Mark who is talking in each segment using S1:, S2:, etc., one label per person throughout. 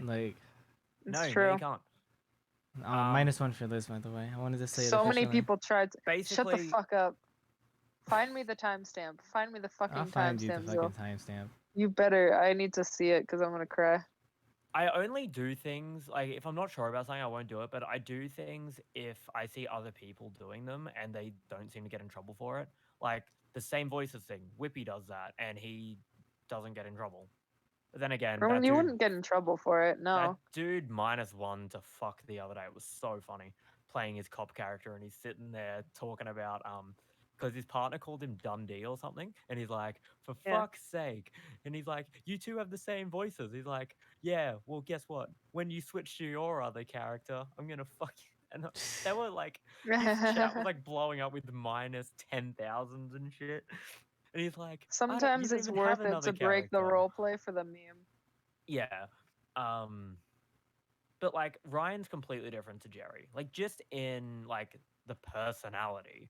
S1: Like,
S2: It's
S3: No,
S2: true.
S3: you can't.
S1: -1 for Liz, by the way. I wanted to say it
S2: So many
S1: officially.
S2: people tried to... Shut the
S3: Basically,
S2: fuck up. Find me the timestamp. Find me the
S1: I'll
S2: fucking
S1: find you the
S2: timestamp,
S1: fucking
S2: Zil.
S1: timestamp.
S2: You better. I need to see it because I'm gonna cry.
S3: I only do things, like, if I'm not sure about something, I won't do it, but I do things if I see other people doing them and they don't seem to get in trouble for it. Like, the same voices thing. Whippy does that, and he doesn't get in trouble. But then again,
S2: Roman,
S3: that
S2: you
S3: dude,
S2: wouldn't get in trouble for it.
S3: that
S2: No.
S3: dude -1 to fuck the other day. It was so funny playing his cop character, and he's sitting there talking about because his partner called him Dundee or something, and he's like, for
S2: Yeah.
S3: fuck's sake, and he's like, you two have the same voices. He's like, yeah, well, guess what? When you switch to your other character, I'm gonna fuck you. And they were like, his chat was like blowing up with -10,000s and shit. And he's like, you
S2: Sometimes
S3: don't
S2: it's
S3: even have
S2: worth it
S3: another
S2: to break the
S3: character.
S2: roleplay for the meme.
S3: Yeah. But like Ryan's completely different to Jerry. Like just in like the personality.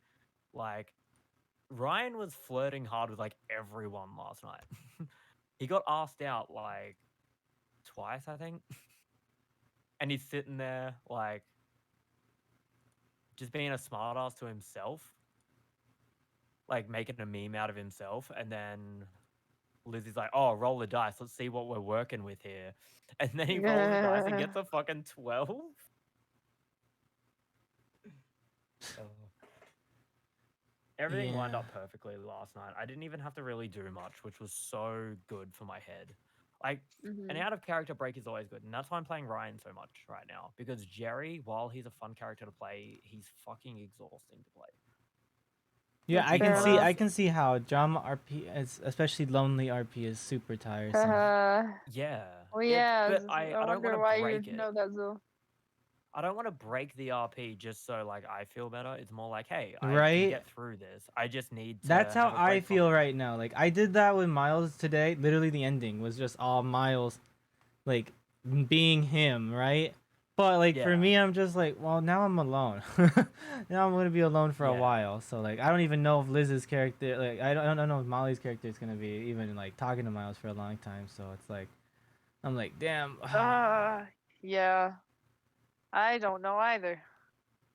S3: Like Ryan was flirting hard with like everyone last night. He got asked out like twice, I think. And he's sitting there like just being a smartass to himself. Like making a meme out of himself, and then Lizzie's like, "Oh, roll the dice. Let's see what we're working with here." And then he rolls the dice and gets a fucking 12. Everything lined
S1: Yeah.
S3: up perfectly last night. I didn't even have to really do much, which was so good for my head. Like, an out of character break is always good, and that's why I'm playing Ryan so much right now. Because Jerry, while he's a fun character to play, he's fucking exhausting to play.
S1: Yeah,
S2: That's
S1: I can
S2: fair
S1: see.
S2: enough.
S1: I can see how drama RP, is, especially lonely RP, is super tiresome.
S3: Yeah.
S2: Well, yeah.
S3: But I don't
S2: wonder
S3: want
S2: why
S3: to
S2: you
S3: break it.
S2: know that, Zil.
S3: I don't want to break the RP just so like I feel better. It's more like, hey, I can
S1: Right?
S3: get through this. I just need to
S1: That's how
S3: have a
S1: I
S3: break from
S1: feel
S3: it.
S1: right now. Like I did that with Miles today. Literally, the ending was just all Miles, like being him, right? But like for
S3: Yeah.
S1: me, I'm just like, well, now I'm alone. Now I'm gonna be alone for a
S3: Yeah.
S1: while. So like, I don't even know if Liz's character, like, I don't know if Molly's character is gonna be even like talking to Miles for a long time. So it's like, I'm like, damn.
S2: Yeah. I don't know either.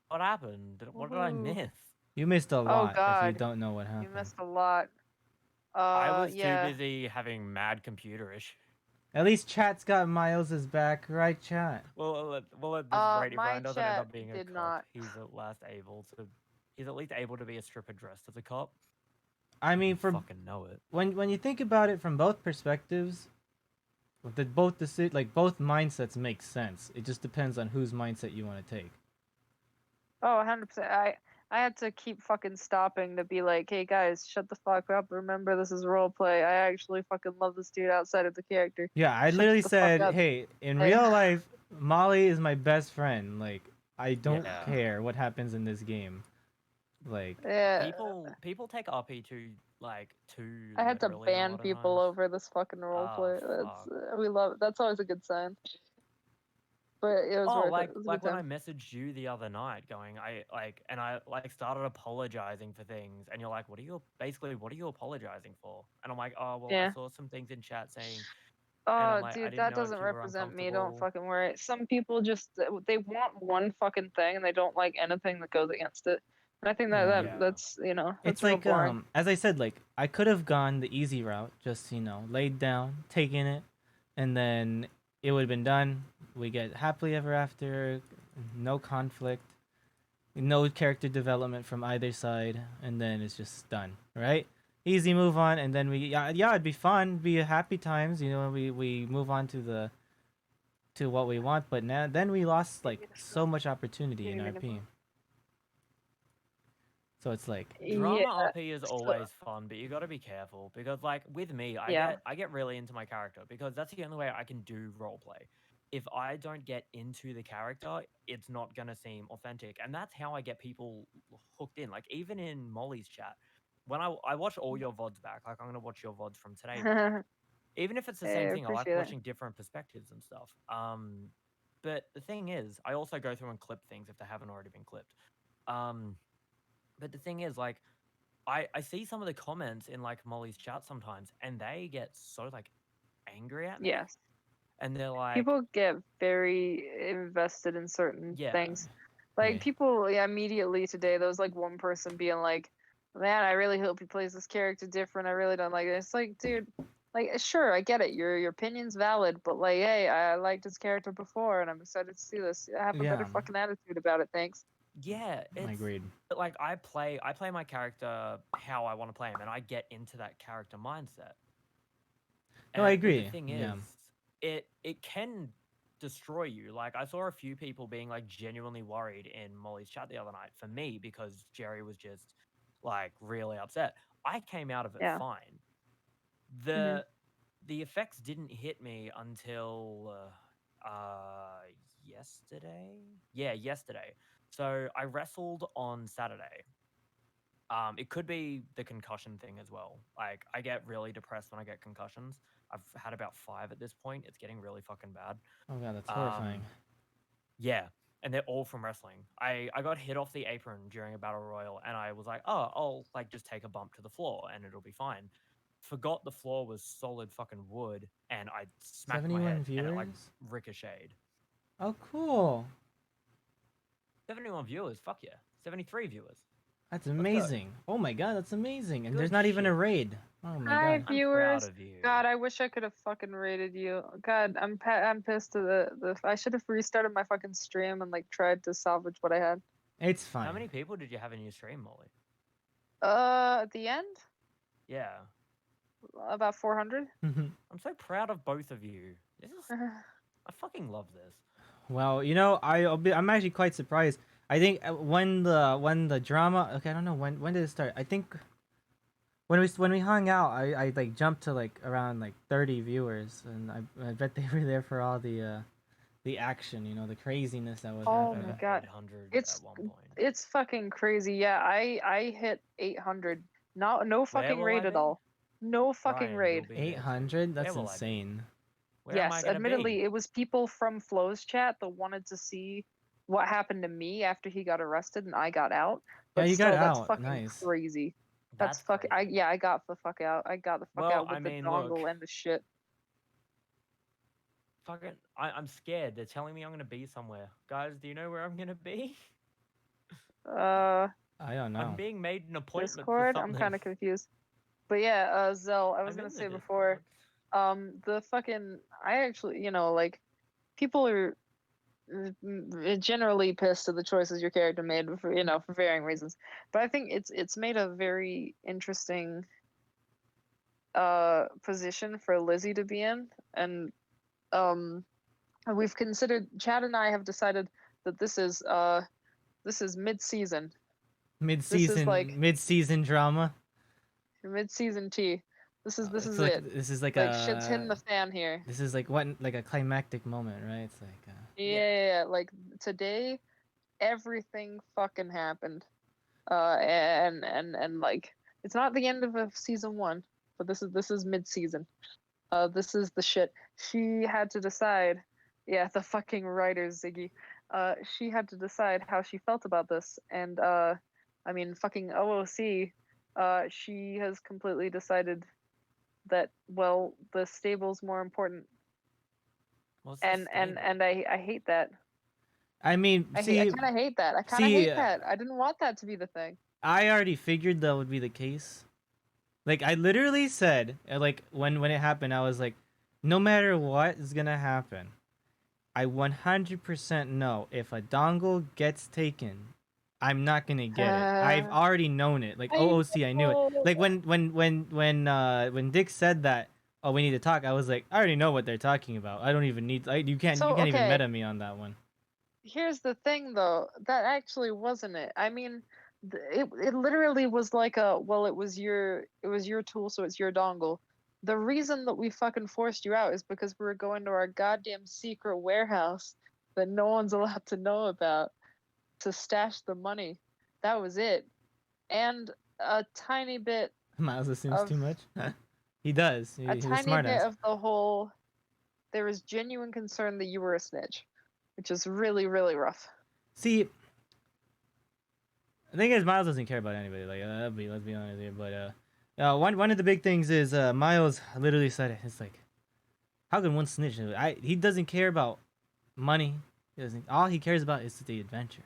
S3: What happened? What did I
S2: Woohoo.
S3: miss?
S1: You missed a
S2: Oh
S1: lot if you
S2: God,
S1: don't know what
S2: you
S1: happened.
S2: missed a lot.
S3: I was too
S2: Yeah.
S3: busy having mad computer issues.
S1: At least chat's got Miles's back, right, chat?
S3: Well, at this rate, if
S2: My
S3: Ryan doesn't end
S2: chat
S3: up being a
S2: did
S3: cop,
S2: not.
S3: he's at least able to. He's at least able to be a stripper dressed as a cop.
S1: I mean,
S3: You
S1: for
S3: fucking know it.
S1: when you think about it from both perspectives, both mindsets make sense. It just depends on whose mindset you want to take.
S2: Oh, 100%. I had to keep fucking stopping to be like, hey guys, shut the fuck up. Remember, this is roleplay. I actually fucking love this dude outside of the character.
S1: Yeah, I
S2: Shut
S1: literally
S2: the fuck
S1: said,
S2: up.
S1: hey, in
S2: Hey.
S1: real life, Molly is my best friend. Like, I don't
S3: Yeah.
S1: care what happens in this game. Like,
S2: Yeah.
S3: People take RP too too
S2: I had to
S3: literally a
S2: ban
S3: lot of
S2: people
S3: times.
S2: over this fucking roleplay.
S3: Fuck.
S2: We love it. That's always a good sign. But it was worth it. It was a
S3: Like
S2: good
S3: when I
S2: time.
S3: messaged you the other night, going, I started apologizing for things, and you're like, what are you apologizing for? And I'm like, oh well, I
S2: Yeah.
S3: saw some things in chat saying, and I'm
S2: Oh,
S3: like, I
S2: dude,
S3: didn't
S2: that
S3: know if
S2: doesn't
S3: you were
S2: represent me. Don't
S3: uncomfortable.
S2: fucking worry. Some people just they want one fucking thing and they don't like anything that goes against it. And I think
S1: yeah.
S2: that's that's
S1: It's
S2: real
S1: like,
S2: boring.
S1: as I said, like, I could have gone the easy route, just, laid down, taken it, and then it would have been done. We get happily ever after, no conflict, no character development from either side, and then it's just done, right? Easy move on, and then yeah, it'd be fun, be happy times, we move on to what we want, but now then we lost like so much opportunity in RP. So it's like,
S2: Yeah.
S3: Drama RP is always fun, but you got to be careful because, like, with me,
S2: Yeah.
S3: I get really into my character because that's the only way I can do roleplay. If I don't get into the character, it's not gonna seem authentic, and that's how I get people hooked in. Like even in Molly's chat, when I watch all your vods back, like I'm gonna watch your vods from today back. Even if it's the
S2: Hey,
S3: same
S2: I
S3: thing, I like
S2: appreciate it.
S3: watching different perspectives and stuff. But the thing is, I also go through and clip things if they haven't already been clipped. But the thing is, like, I see some of the comments in like Molly's chat sometimes, and they get so like angry at me.
S2: Yes.
S3: and they're like,
S2: People get very invested in certain
S3: yeah,
S2: things. Like
S1: Right.
S2: people, yeah, immediately today, there was like one person being like, "Man, I really hope he plays this character different. I really don't like it." It's like, dude, like, sure, I get it. Your opinion's valid, but like, hey, I liked his character before, and I'm excited to see this. Have a better
S1: Yeah,
S2: fucking attitude about it. Thanks.
S3: yeah,
S1: I
S3: it's
S1: agreed.
S3: like I play my character how I want to play him, and I get into that character mindset.
S1: No, I
S3: And the
S1: agree.
S3: thing
S1: Yeah.
S3: is, it can destroy you. Like I saw a few people being like genuinely worried in Molly's chat the other night for me because Jerry was just like really upset. I came out of it
S2: Yeah.
S3: fine.
S2: Mhm.
S3: The effects didn't hit me until yesterday. Yeah, yesterday. So I wrestled on Saturday. It could be the concussion thing as well. Like I get really depressed when I get concussions. I've had about 5 at this point. It's getting really fucking bad.
S1: Oh god, that's horrifying.
S3: Um, yeah, and they're all from wrestling. I got hit off the apron during a battle royal, and I was like, oh, I'll like just take a bump to the floor, and it'll be fine. Forgot the floor was solid fucking wood, and I smacked my
S1: 71
S3: head, and it like
S1: viewers?
S3: ricocheted.
S1: Oh, cool.
S3: 71 viewers, fuck yeah. 73 viewers.
S1: That's
S3: go.
S1: amazing. Oh my god, that's amazing. And there's
S3: Good
S1: not even a
S3: shit.
S1: raid. Oh my
S2: Hi,
S1: god.
S3: I'm
S2: viewers.
S3: proud of you.
S2: God, I wish I could have fucking rated you. God, I'm pissed to the. I should have restarted my fucking stream and like tried to salvage what I had.
S1: It's fine.
S3: How many people did you have in your stream, Molly?
S2: At the end,
S3: Yeah.
S2: about 400.
S3: I'm so proud of both of you. This is I fucking love this.
S1: Well, I'm actually quite surprised. I think when the drama, okay, I don't know when did it start. I think when we hung out, I like jumped to like around like 30 viewers, and I bet they were there for all the action, the craziness that was
S2: Oh
S1: happening.
S2: my god,
S3: 800
S2: it's
S3: at one point.
S2: it's fucking crazy. Yeah, I hit 800. No fucking
S3: will
S2: raid
S3: I
S2: at
S3: be?
S2: all. No fucking
S3: Ryan,
S2: raid.
S3: you'll be there too.
S1: 800?
S3: Where
S1: That's
S3: will I be?
S1: insane.
S3: Where am I
S2: Yes,
S3: gonna
S2: admittedly,
S3: be?
S2: it was people from Flo's chat that wanted to see what happened to me after he got arrested and I got out.
S1: Yeah,
S2: But
S1: you got
S2: still, that's
S1: out.
S2: fucking
S1: Nice.
S2: crazy. That's
S3: That's
S2: fucking.
S3: crazy.
S2: I got the fuck out. I got the fuck
S3: Well,
S2: out with
S3: I
S2: the
S3: mean, look.
S2: dongle and the shit.
S3: Fucking I'm scared. They're telling me I'm gonna be somewhere. Guys, do you know where I'm gonna be?
S2: Uh,
S1: I don't
S3: I'm
S1: know.
S3: being made an appointment for
S2: Discord. I'm
S3: something.
S2: kind of confused. But yeah, Zell. I was
S3: I'm
S2: gonna
S3: in the
S2: say before.
S3: Discord.
S2: The fucking. I actually, like, people are generally pissed at the choices your character made for varying reasons. But I think it's made a very interesting position for Lizzie to be in, and we've considered. Chad and I have decided that this is mid-season. This is like
S1: Mid-season drama.
S2: mid-season tea. This is
S1: It's like
S2: it.
S1: this is like
S2: Like shit's hitting the fan here.
S1: this is like like a climactic moment, right? It's like
S2: Yeah. Like today, everything fucking happened. And like it's not the end of a season one, but this is mid-season. This is the shit. She had to decide. Yeah, the fucking writer Ziggy. She had to decide how she felt about this, and I mean, fucking OOC. She has completely decided that well, the stable's more important,
S3: What's the
S2: and
S3: stable?
S2: I hate that.
S1: I mean,
S2: I
S1: see,
S2: kind of hate that. I kind of
S1: see,
S2: hate that. I didn't want that to be the thing.
S1: I already figured that would be the case. Like I literally said, like when it happened, I was like, no matter what is gonna happen, I 100% know if a dongle gets taken, I'm not gonna get it. I've already known it. Like
S2: I
S1: OOC, I knew it.
S2: know.
S1: Like when Dick said that, oh, we need to talk, I was like, I already know what they're talking about. I don't even need. You can't
S2: So,
S1: even
S2: okay.
S1: meta me on that one.
S2: Here's the thing, though. That actually wasn't it. I mean, it literally was like it was your tool, so it's your dongle. The reason that we fucking forced you out is because we were going to our goddamn secret warehouse that no one's allowed to know about to stash the money. That was it. And a tiny bit
S1: Miles assumes
S2: of
S1: too much. He does. He's a
S2: tiny bit
S1: smartass.
S2: of the whole. There was genuine concern that you were a snitch, which is really, really rough.
S1: See, the thing is, Miles doesn't care about anybody. Like, let's be honest here. But one of the big things is Miles literally said it. It's like, How can one snitch? He doesn't care about money. He doesn't. All he cares about is the adventure.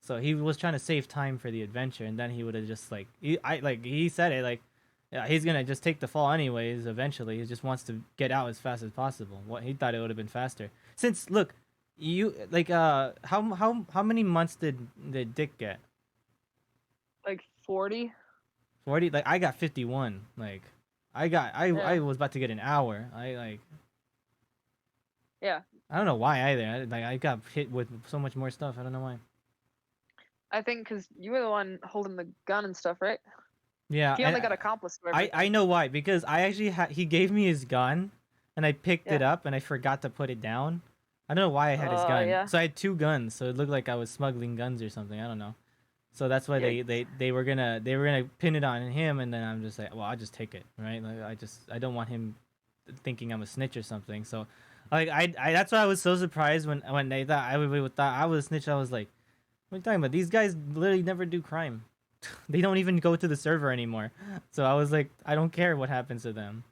S1: So he was trying to save time for the adventure, and then he would have just like he said it like, yeah, he's gonna just take the fall anyways. Eventually, he just wants to get out as fast as possible. What he thought it would have been faster. Since look, you like how many months did Dick get?
S2: Like 40.
S1: 40. Like I got 51. Like I
S2: Yeah.
S1: was about to get an hour.
S2: Yeah.
S1: I don't know why either. I got hit with so much more stuff. I don't know why.
S2: I think because you were the one holding the gun and stuff, right?
S1: Yeah,
S2: He
S1: and
S2: only got accomplice for
S1: I
S2: everything.
S1: know why, because I actually he gave me his gun, and I picked it
S2: Yeah.
S1: up and I forgot to put it down. I don't know why I had his gun.
S2: Yeah.
S1: So I had two guns, so it looked like I was smuggling guns or something. I don't know. So that's why
S2: Yeah.
S1: they were gonna pin it on him, and then I'm just like, well, I'll just take it, right? Like I don't want him thinking I'm a snitch or something. So like I that's why I was so surprised when they thought I was a snitch. I was like, what are you talking about? These guys literally never do crime. They don't even go to the server anymore. So I was like, I don't care what happens to them.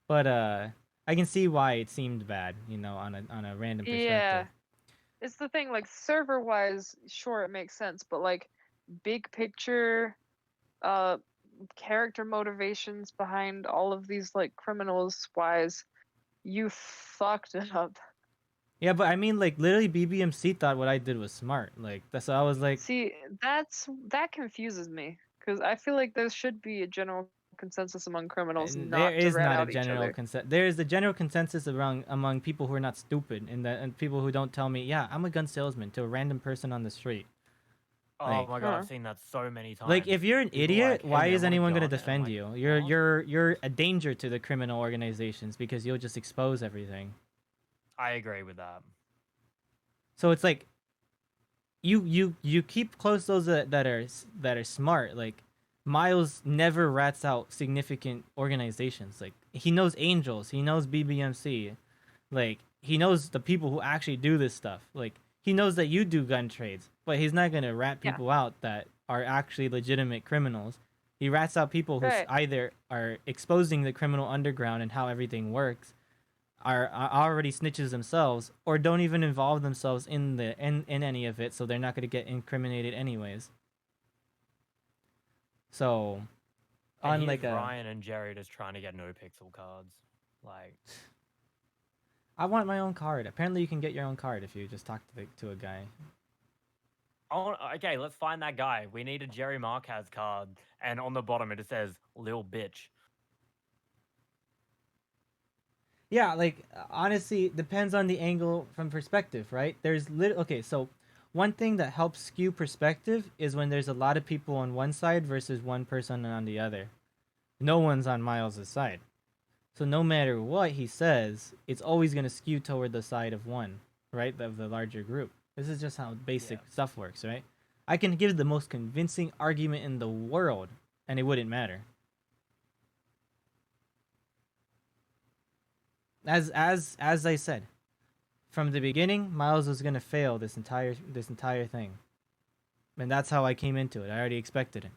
S1: But I can see why it seemed bad, on a random perspective.
S2: Yeah. It's the thing, like server wise, sure it makes sense, but like big picture, character motivations behind all of these like criminals wise, you fucked it up.
S1: Yeah, but I mean, like literally, BBMC thought what I did was smart. Like that's I was like,
S2: See, that confuses me because I feel like there should be a general consensus among criminals
S1: there
S2: not to
S1: is
S2: rat
S1: not a
S2: out each
S1: general
S2: other.
S1: consent. There is a general consensus among people who are not stupid, and people who don't tell me, yeah, I'm a gun salesman to a random person on the street.
S3: Oh
S1: Like,
S3: my god, I've seen that so many times.
S1: if you're an
S3: People are like,
S1: idiot,
S3: "Hey
S1: why
S3: man,
S1: is
S3: want a
S1: anyone gonna
S3: gun?" And I'm
S1: defend
S3: like,
S1: you?
S3: "What?"
S1: You're a danger to the criminal organizations because you'll just expose everything.
S3: I agree with that.
S1: So it's like you keep close those that are smart. Like Miles never rats out significant organizations. Like he knows Angels, he knows BBMC, like he knows the people who actually do this stuff. Like he knows that you do gun trades, but he's not gonna rat
S2: Yeah,
S1: people out that are actually legitimate criminals. He rats out people who
S2: right.
S1: either are exposing the criminal underground and how everything works, are already snitches themselves, or don't even involve themselves in any of it, so they're not going to get incriminated anyways. So
S3: And
S1: on
S3: here's
S1: like a
S3: Ryan and Jerry just trying to get NoPixel cards. Like,
S1: I want my own card. Apparently you can get your own card if you just talk to a guy.
S3: oh, okay, let's find that guy. We need a Jerry Marquez card, and on the bottom it says "Lil Bitch."
S1: Yeah, like honestly, depends on the angle from perspective, right? Okay, so one thing that helps skew perspective is when there's a lot of people on one side versus one person on the other. No one's on Miles's side. So no matter what he says, it's always going to skew toward the side of one, right? Of the larger group. This is just how basic
S3: Yeah.
S1: stuff works, right? I can give the most convincing argument in the world and it wouldn't matter. As I said, from the beginning, Miles was going to fail this entire thing. And that's how I came into it. I already expected it.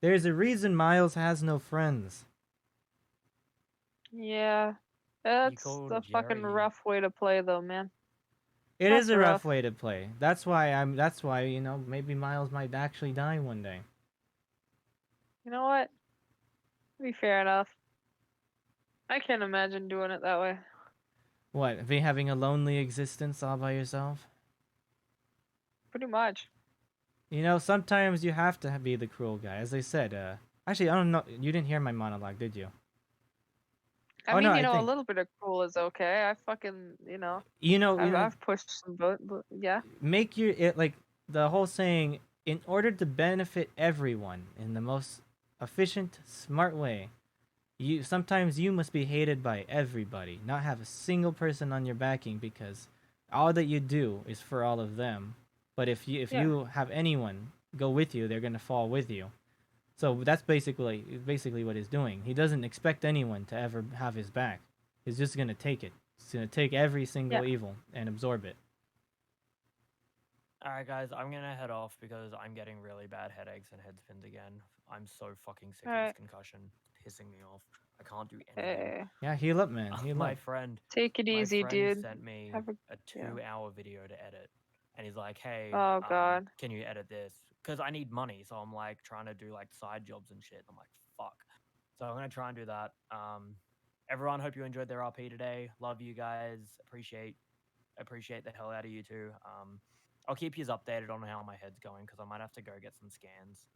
S1: There's a reason Miles has no friends.
S2: Yeah, that's
S3: called
S2: a fucking
S3: Jerry.
S2: rough way to play, though, man.
S1: It is
S2: That's
S1: a rough
S2: rough.
S1: way to play. That's why maybe Miles might actually die one day.
S2: You know what? Be fair enough. I can't imagine doing it that way.
S1: What, be having a lonely existence all by yourself?
S2: Pretty much.
S1: Sometimes you have to be the cruel guy. As I said, actually, I don't know. You didn't hear my monologue, did you?
S2: I
S1: Oh no,
S2: mean,
S1: I
S2: a
S1: think
S2: little bit of cool is okay. I fucking,
S1: you know.
S2: I've pushed some but yeah.
S1: Make your it like the whole saying. In order to benefit everyone in the most efficient, smart way, you must be hated by everybody, not have a single person on your backing because all that you do is for all of them. But if
S2: Yeah.
S1: you have anyone go with you, they're gonna fall with you. So that's basically what he's doing. He doesn't expect anyone to ever have his back. He's just gonna take it. He's gonna take every
S2: Yeah.
S1: single evil and absorb it.
S3: All right, guys, I'm gonna head off because I'm getting really bad headaches and head spins again. I'm so fucking sick of
S2: Alright.
S3: this concussion, pissing me off. I can't do anything.
S2: Hey,
S1: Yeah, heal up, man. Heal
S3: My
S1: up.
S3: friend,
S2: take it
S3: my
S2: easy,
S3: friend
S2: dude.
S3: sent me
S2: Have a
S3: a
S2: yeah.
S3: 2-hour video to edit, and he's like, "Hey,
S2: Oh god.
S3: can you edit this? Because I need money, so I'm like trying to do like side jobs and shit." I'm like, "Fuck." So I'm gonna try and do that. Everyone, hope you enjoyed their RP today. Love you guys. Appreciate the hell out of you too. I'll keep you updated on how my head's going because I might have to go get some scans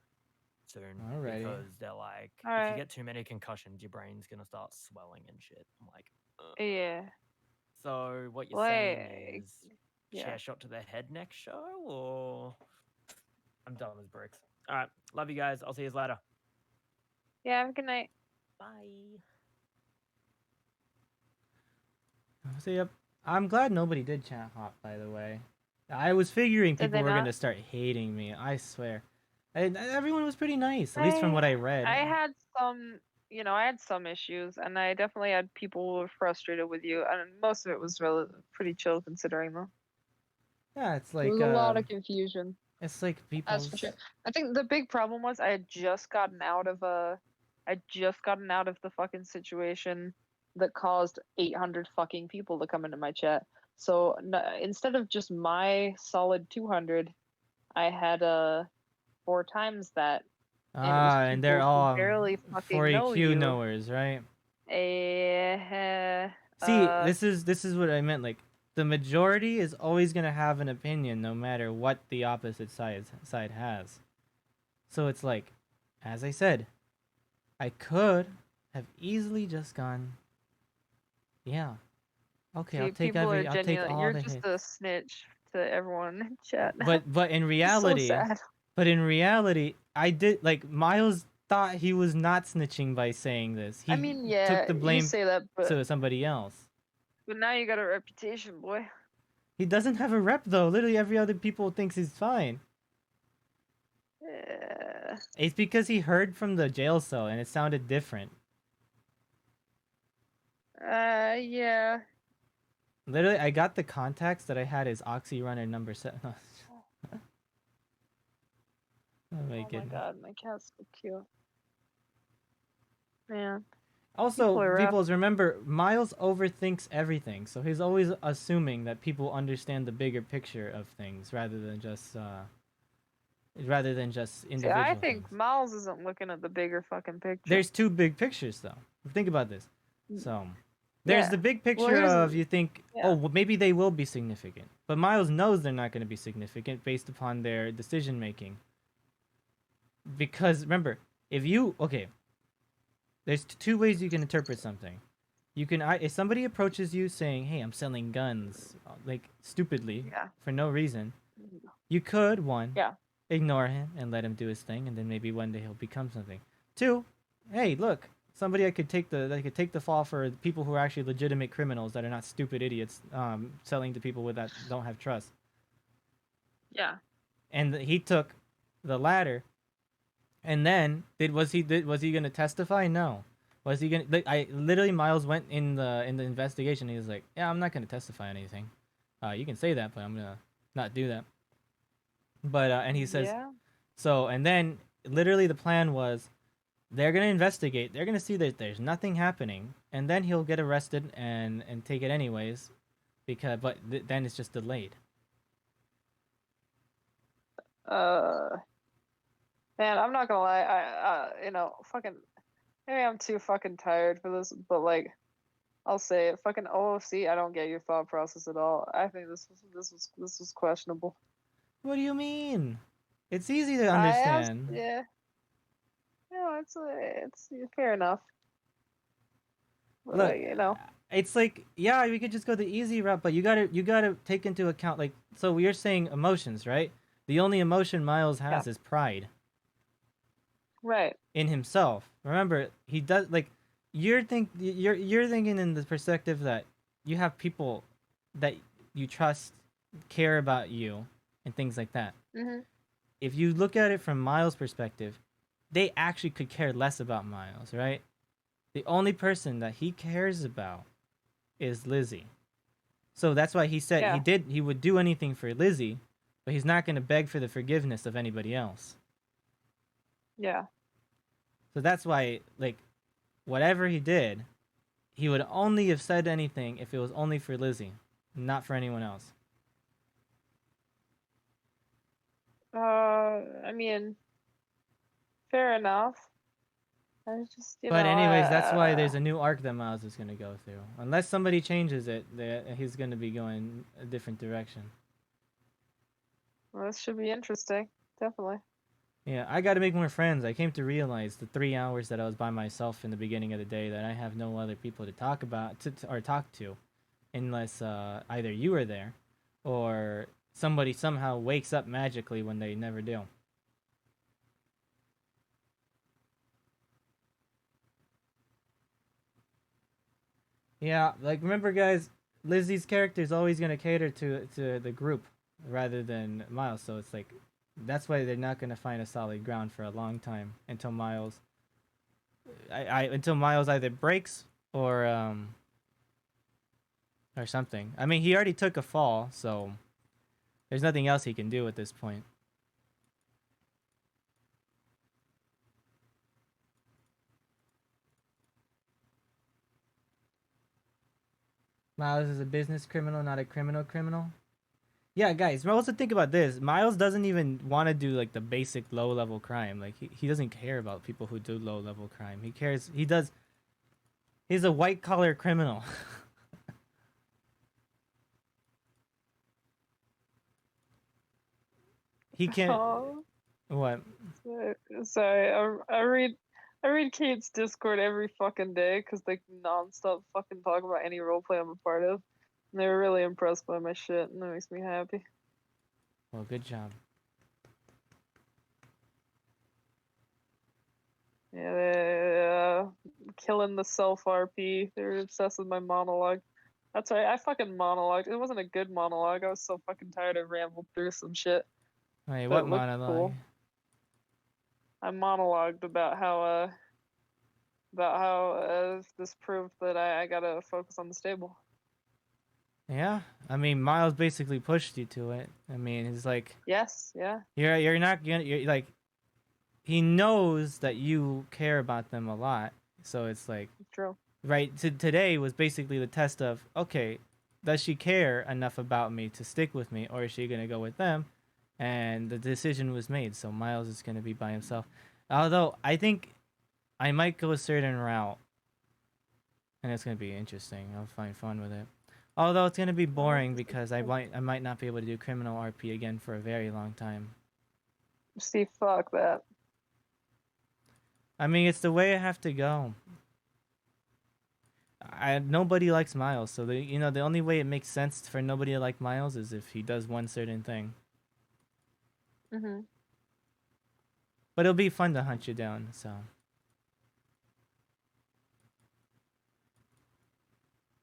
S3: soon.
S1: Alrighty.
S3: Because they're like, if you
S2: Alright.
S3: get too many concussions, your brain's gonna start swelling and shit. I'm like, ugh.
S2: Yeah.
S3: So what you're saying
S2: Like,
S3: is
S2: yeah.
S3: chair shot to the head next show, or I'm done with bricks. All right, love you guys. I'll see you later.
S2: Yeah, have a good night.
S3: Bye.
S1: So yep, I'm glad nobody did chat hop. By the way, I was figuring
S2: Did
S1: people
S2: they
S1: were
S2: not?
S1: gonna start hating me. I swear, and everyone was pretty nice, at least from what I read.
S2: I had some, I had some issues, and I definitely had people who were frustrated with you, and most of it was really pretty chill considering though.
S1: Yeah, it's
S2: There
S1: like
S2: was a lot of confusion.
S1: it's like
S2: That's
S1: people's.
S2: for sure. I think the big problem was I had just gotten out of the fucking situation that caused 800 fucking people to come into my chat. So instead of just my solid 200, I had 4 times that, and it was
S1: And they're
S2: people who
S1: all
S2: barely fucking know
S1: 4EQ
S2: you.
S1: knowers, right? See,
S2: Uh,
S1: this is what I meant. Like, the majority is always gonna have an opinion, no matter what the opposite side has. So it's like, as I said, I could have easily just gone. Yeah, okay, I'll
S2: see,
S1: take
S2: people are
S1: I'll take
S2: genuine.
S1: all
S2: You're
S1: the
S2: just
S1: hate.
S2: a snitch to everyone in chat now.
S1: But in
S2: So
S1: reality,
S2: sad.
S1: I did, like, Miles thought he was not snitching by saying this.
S2: I
S1: He
S2: mean,
S1: took
S2: yeah,
S1: the
S2: you
S1: blame
S2: say that,
S1: to somebody else.
S2: but now you got a reputation, boy.
S1: He doesn't have a rep though. Literally every other people thinks he's fine.
S2: Yeah.
S1: It's because he heard from the jail cell and it sounded different.
S2: Yeah.
S1: Literally, I got the contacts that I had as Oxy Runner number 7. Oh my
S2: Oh my
S1: goodness.
S2: god, my cat's so cute. Man.
S1: Also,
S2: People are rough.
S1: people's remember, Miles overthinks everything, so he's always assuming that people understand the bigger picture of things rather than just individual
S2: See, I
S1: things.
S2: think Miles isn't looking at the bigger fucking picture.
S1: There's 2 big pictures though. Think about this. So, there's
S2: Yeah.
S1: the big picture
S2: here's
S1: of
S2: the-
S1: you think,
S2: yeah.
S1: oh, well, maybe they will be significant. But Miles knows they're not going to be significant based upon their decision making. Because remember, there's 2 ways you can interpret something. You can, if somebody approaches you saying, "Hey, I'm selling guns," like stupidly
S2: Yeah.
S1: for no reason, you could, one,
S2: Yeah.
S1: ignore him and let him do his thing, and then maybe one day he'll become something. 2, hey, look, somebody that could take the fall for people who are actually legitimate criminals that are not stupid idiots selling to people that don't have trust.
S2: Yeah.
S1: And he took the latter. And then was he gonna testify? No. Was he gonna? Like, I literally, Miles went in the investigation. He was like, "Yeah, I'm not gonna testify anything. You can say that, but I'm gonna not do that." But and he says,
S2: Yeah.
S1: so, and then literally the plan was, they're gonna investigate. They're gonna see that there's nothing happening, and then he'll get arrested and take it anyways, because then it's just delayed.
S2: Man, I'm not gonna lie. Fucking, maybe I'm too fucking tired for this, but like, I'll say it. Fucking OFC, I don't get your thought process at all. I think this was questionable.
S1: What do you mean? It's easy to
S2: I asked,
S1: understand.
S2: yeah. No, it's fair enough. But,
S1: Look, it's like, yeah, we could just go the easy route, but you gotta take into account, like, so we are saying emotions, right? The only emotion Miles has is pride.
S2: Right.
S1: In himself. Remember, he does, like, you're thinking in the perspective that you have people that you trust, care about you, and things like that.
S2: Mm-hmm.
S1: If you look at it from Miles' perspective, they actually could care less about Miles, right? The only person that he cares about is Lizzie. So that's why he said he would do anything for Lizzie, but he's not going to beg for the forgiveness of anybody else.
S2: Yeah.
S1: So that's why, like, whatever he did, he would only have said anything if it was only for Lizzie, not for anyone else.
S2: I mean, fair enough. I just,
S1: But anyways, that's why there's a new arc that Miles is gonna go through. Unless somebody changes it, he's gonna be going a different direction.
S2: well, this should be interesting. Definitely.
S1: Yeah, I got to make more friends. I came to realize the 3 hours that I was by myself in the beginning of the day that I have no other people to talk about or talk to, unless either you are there, or somebody somehow wakes up magically when they never do. Yeah, like remember guys, Lizzie's character is always gonna cater to the group rather than Miles. So it's like that's why they're not gonna find a solid ground for a long time until Miles. Until Miles either breaks or something. I mean, he already took a fall, so there's nothing else he can do at this point. Miles is a business criminal, not a criminal. Yeah, guys, also think about this. Miles doesn't even want to do like the basic low level crime. Like he doesn't care about people who do low level crime. He cares. He's a white collar criminal. He can't.
S2: Oh,
S1: What?
S2: sorry. I read Kate's Discord every fucking day because they nonstop fucking talk about any roleplay I'm a part of. And they were really impressed by my shit, and that makes me happy.
S1: Well, good job.
S2: Yeah, they, killing the self RP. They were obsessed with my monologue. That's right, I fucking monologued. It wasn't a good monologue. I was so fucking tired. I rambled through some shit.
S1: Wait,
S2: But
S1: what
S2: it looked
S1: monologue?
S2: cool. I monologued about how this proved that I gotta focus on the stable.
S1: Yeah, I mean, Miles basically pushed you to it. I mean, he's like,
S2: Yes, yeah,
S1: you're not gonna, you're like, he knows that you care about them a lot, so it's like,
S2: true.
S1: right? Today was basically the test of, okay, does she care enough about me to stick with me, or is she gonna go with them? And the decision was made, so Miles is gonna be by himself. Although I think I might go a certain route, and it's gonna be interesting. I'll find fun with it. Although it's gonna be boring because I might not be able to do criminal RP again for a very long time.
S2: See, fuck that.
S1: I mean, it's the way I have to go. Nobody likes Miles, so the only way it makes sense for nobody to like Miles is if he does one certain thing.
S2: Mhm.
S1: But it'll be fun to hunt you down. So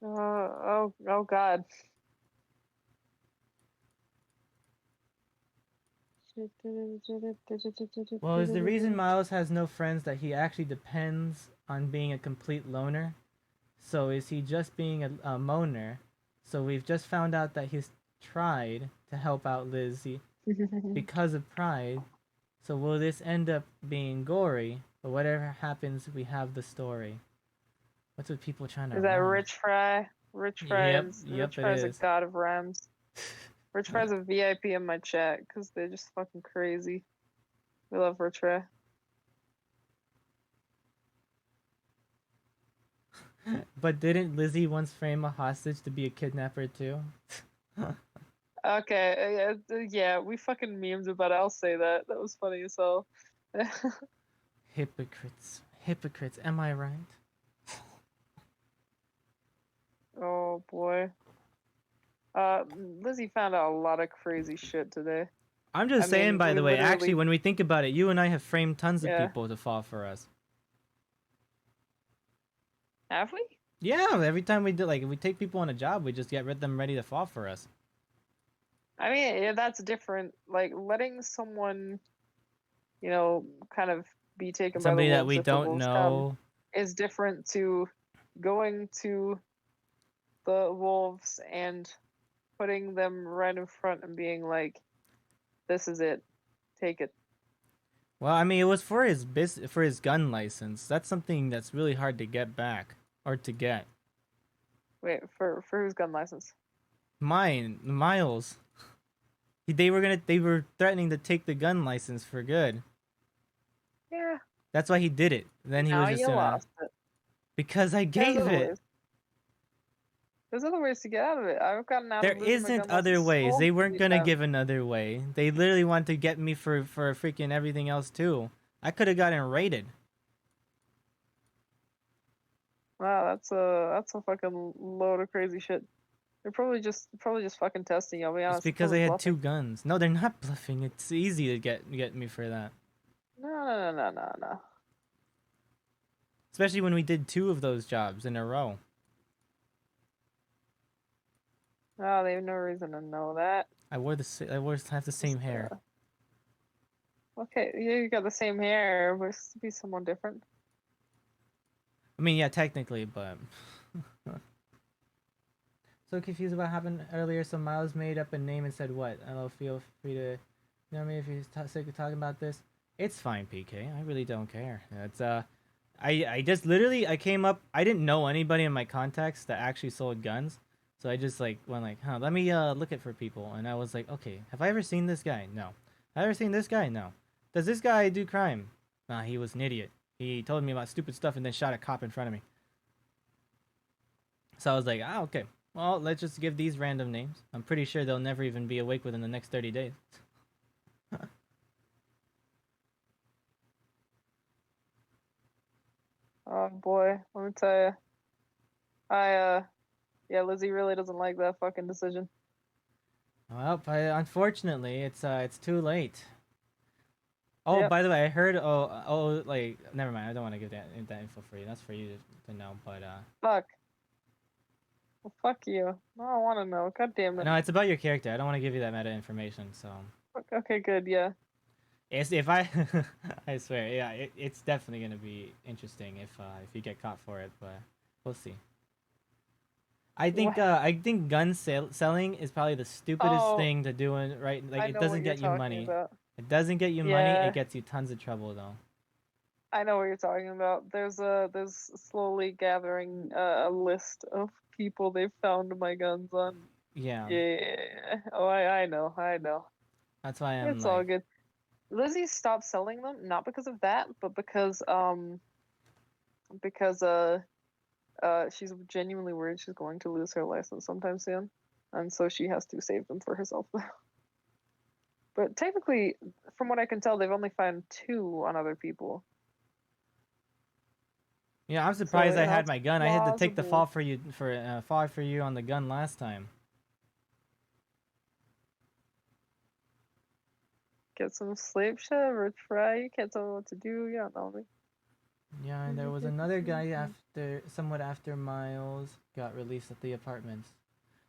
S2: Oh God.
S1: well, is the reason Miles has no friends that he actually depends on being a complete loner? So is he just being a moaner? So we've just found out that he's tried to help out Lizzie because of pride. So will this end up being gory? But whatever happens, we have the story. What's with people trying to
S2: Is that
S1: rhyme?
S2: Rich Fry? Rich
S1: Yep,
S2: Rich
S1: it
S2: Fry's a
S1: is.
S2: god of rhymes. Rich Fry's a VIP in my chat because they're just fucking crazy. We love Rich Fry.
S1: But didn't Lizzie once frame a hostage to be a kidnapper too?
S2: Okay, yeah, we fucking memed about it. I'll say that. That was funny as hell.
S1: Hypocrites. Hypocrites, am I right?
S2: Oh boy. Lizzie found out a lot of crazy shit today.
S1: I'm just saying, by
S2: we
S1: the way, actually,
S2: literally-
S1: when we think about it, you and I have framed tons of
S2: Yeah.
S1: people to fall for us.
S2: Have we?
S1: Yeah, every time we do, like, if we take people on a job, we just get them ready to fall for us.
S2: I mean, yeah, that's different. Like letting someone, kind of be taken
S1: Somebody
S2: by the
S1: that
S2: wolves
S1: we
S2: if the
S1: don't
S2: wolves come
S1: know.
S2: is different to going to the wolves and putting them right in front and being like, "This is it, take it."
S1: Well, I mean, it was for for his gun license. That's something that's really hard to get back or to get.
S2: Wait, for whose gun license?
S1: Mine, Miles. They were threatening to take the gun license for good.
S2: Yeah.
S1: That's why he did it. Then he
S2: Now
S1: was just
S2: you
S1: gonna
S2: lost it.
S1: because I
S2: There's
S1: gave
S2: other
S1: it.
S2: ways. There's other ways to get out of it. I've gotten out
S1: There
S2: of losing my
S1: isn't
S2: gun
S1: other
S2: license
S1: ways.
S2: so
S1: They weren't
S2: many
S1: gonna
S2: times.
S1: give another way. They literally wanted to get me for freaking everything else too. I could have gotten raided.
S2: Wow, that's a fucking load of crazy shit. They're probably just fucking testing you. I'll be
S1: It's
S2: honest. They're
S1: because I
S2: probably
S1: had
S2: bluffing.
S1: 2 guns. No, they're not bluffing. It's easy to get me for that.
S2: No.
S1: Especially when we did 2 of those jobs in a row.
S2: Oh, they have no reason to know that.
S1: I have the same
S2: Just,
S1: hair.
S2: okay, you got the same hair. But it's to be someone different.
S1: I mean, yeah, technically, but so confused about what happened earlier. So Miles made up a name and said what? I don't know, feel free to, you know what I mean? If you're sick of talking about this, it's fine, PK. I really don't care. It's I just literally I came up. I didn't know anybody in my contacts that actually sold guns, so I just like went like, huh, let me look it for people, and I was like, okay, have I ever seen this guy? No. Have I ever seen this guy? No. Does this guy do crime? Nah, he was an idiot. He told me about stupid stuff and then shot a cop in front of me. So I was like, ah, okay. Well, let's just give these random names. I'm pretty sure they'll never even be awake within the next 30 days.
S2: Oh boy, let me tell you. Yeah, Lizzie really doesn't like that fucking decision.
S1: Well, unfortunately, it's too late. Oh,
S2: Yep.
S1: by the way, I heard. Like, never mind. I don't want to give that info for you. That's for you to know. But
S2: Fuck. Well, fuck you. No, I want to know. God damn it.
S1: no, it's about your character. I don't want to give you that meta information. So,
S2: Okay, good. Yeah.
S1: if I, I swear, yeah, it's definitely gonna be interesting if you get caught for it. But we'll see.
S2: What?
S1: I think selling is probably the stupidest
S2: Oh,
S1: thing to do in right. Like
S2: I
S1: it
S2: know what
S1: doesn't
S2: you're
S1: get you
S2: talking
S1: money.
S2: about.
S1: It doesn't get you money.
S2: Yeah,
S1: It gets you tons of trouble though.
S2: I know what you're talking about. There's slowly gathering a list of people they've found my guns on.
S1: Yeah,
S2: Yeah. Oh, I know.
S1: that's why I'm
S2: It's all
S1: like,
S2: good. Lizzie stopped selling them, not because of that, but because she's genuinely worried she's going to lose her license sometime soon, and so she has to save them for herself. But technically, from what I can tell, they've only found 2 on other people.
S1: yeah, I'm
S2: So,
S1: surprised I had
S2: it's
S1: my gun. I had to take the
S2: plausible.
S1: fall for you on the gun last time.
S2: Get some sleep, shit, or try. You can't tell me what to do. You don't know me.
S1: Yeah, and there was another guy somewhat after Miles got released at the apartments.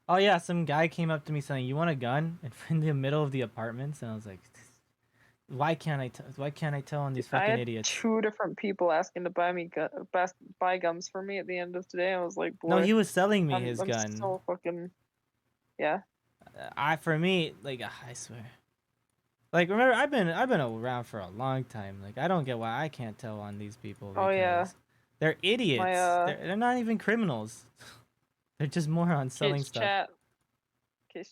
S1: Oh yeah, some guy came up to me saying, "You want a gun?" in the middle of the apartments, and I was like, Why can't I tell on these
S2: I
S1: fucking
S2: had
S1: idiots?"
S2: 2 different people asking to buy gums for me at the end of today. I was like,
S1: No,
S2: boy,
S1: he was selling me his
S2: I'm
S1: gun.
S2: so fucking yeah.
S1: For me, like I swear. Like remember, I've been around for a long time. Like I don't get why I can't tell on these people
S2: Oh yeah,
S1: because they're
S2: my
S1: idiots. They're not even criminals. They're just morons selling
S2: kids
S1: stuff.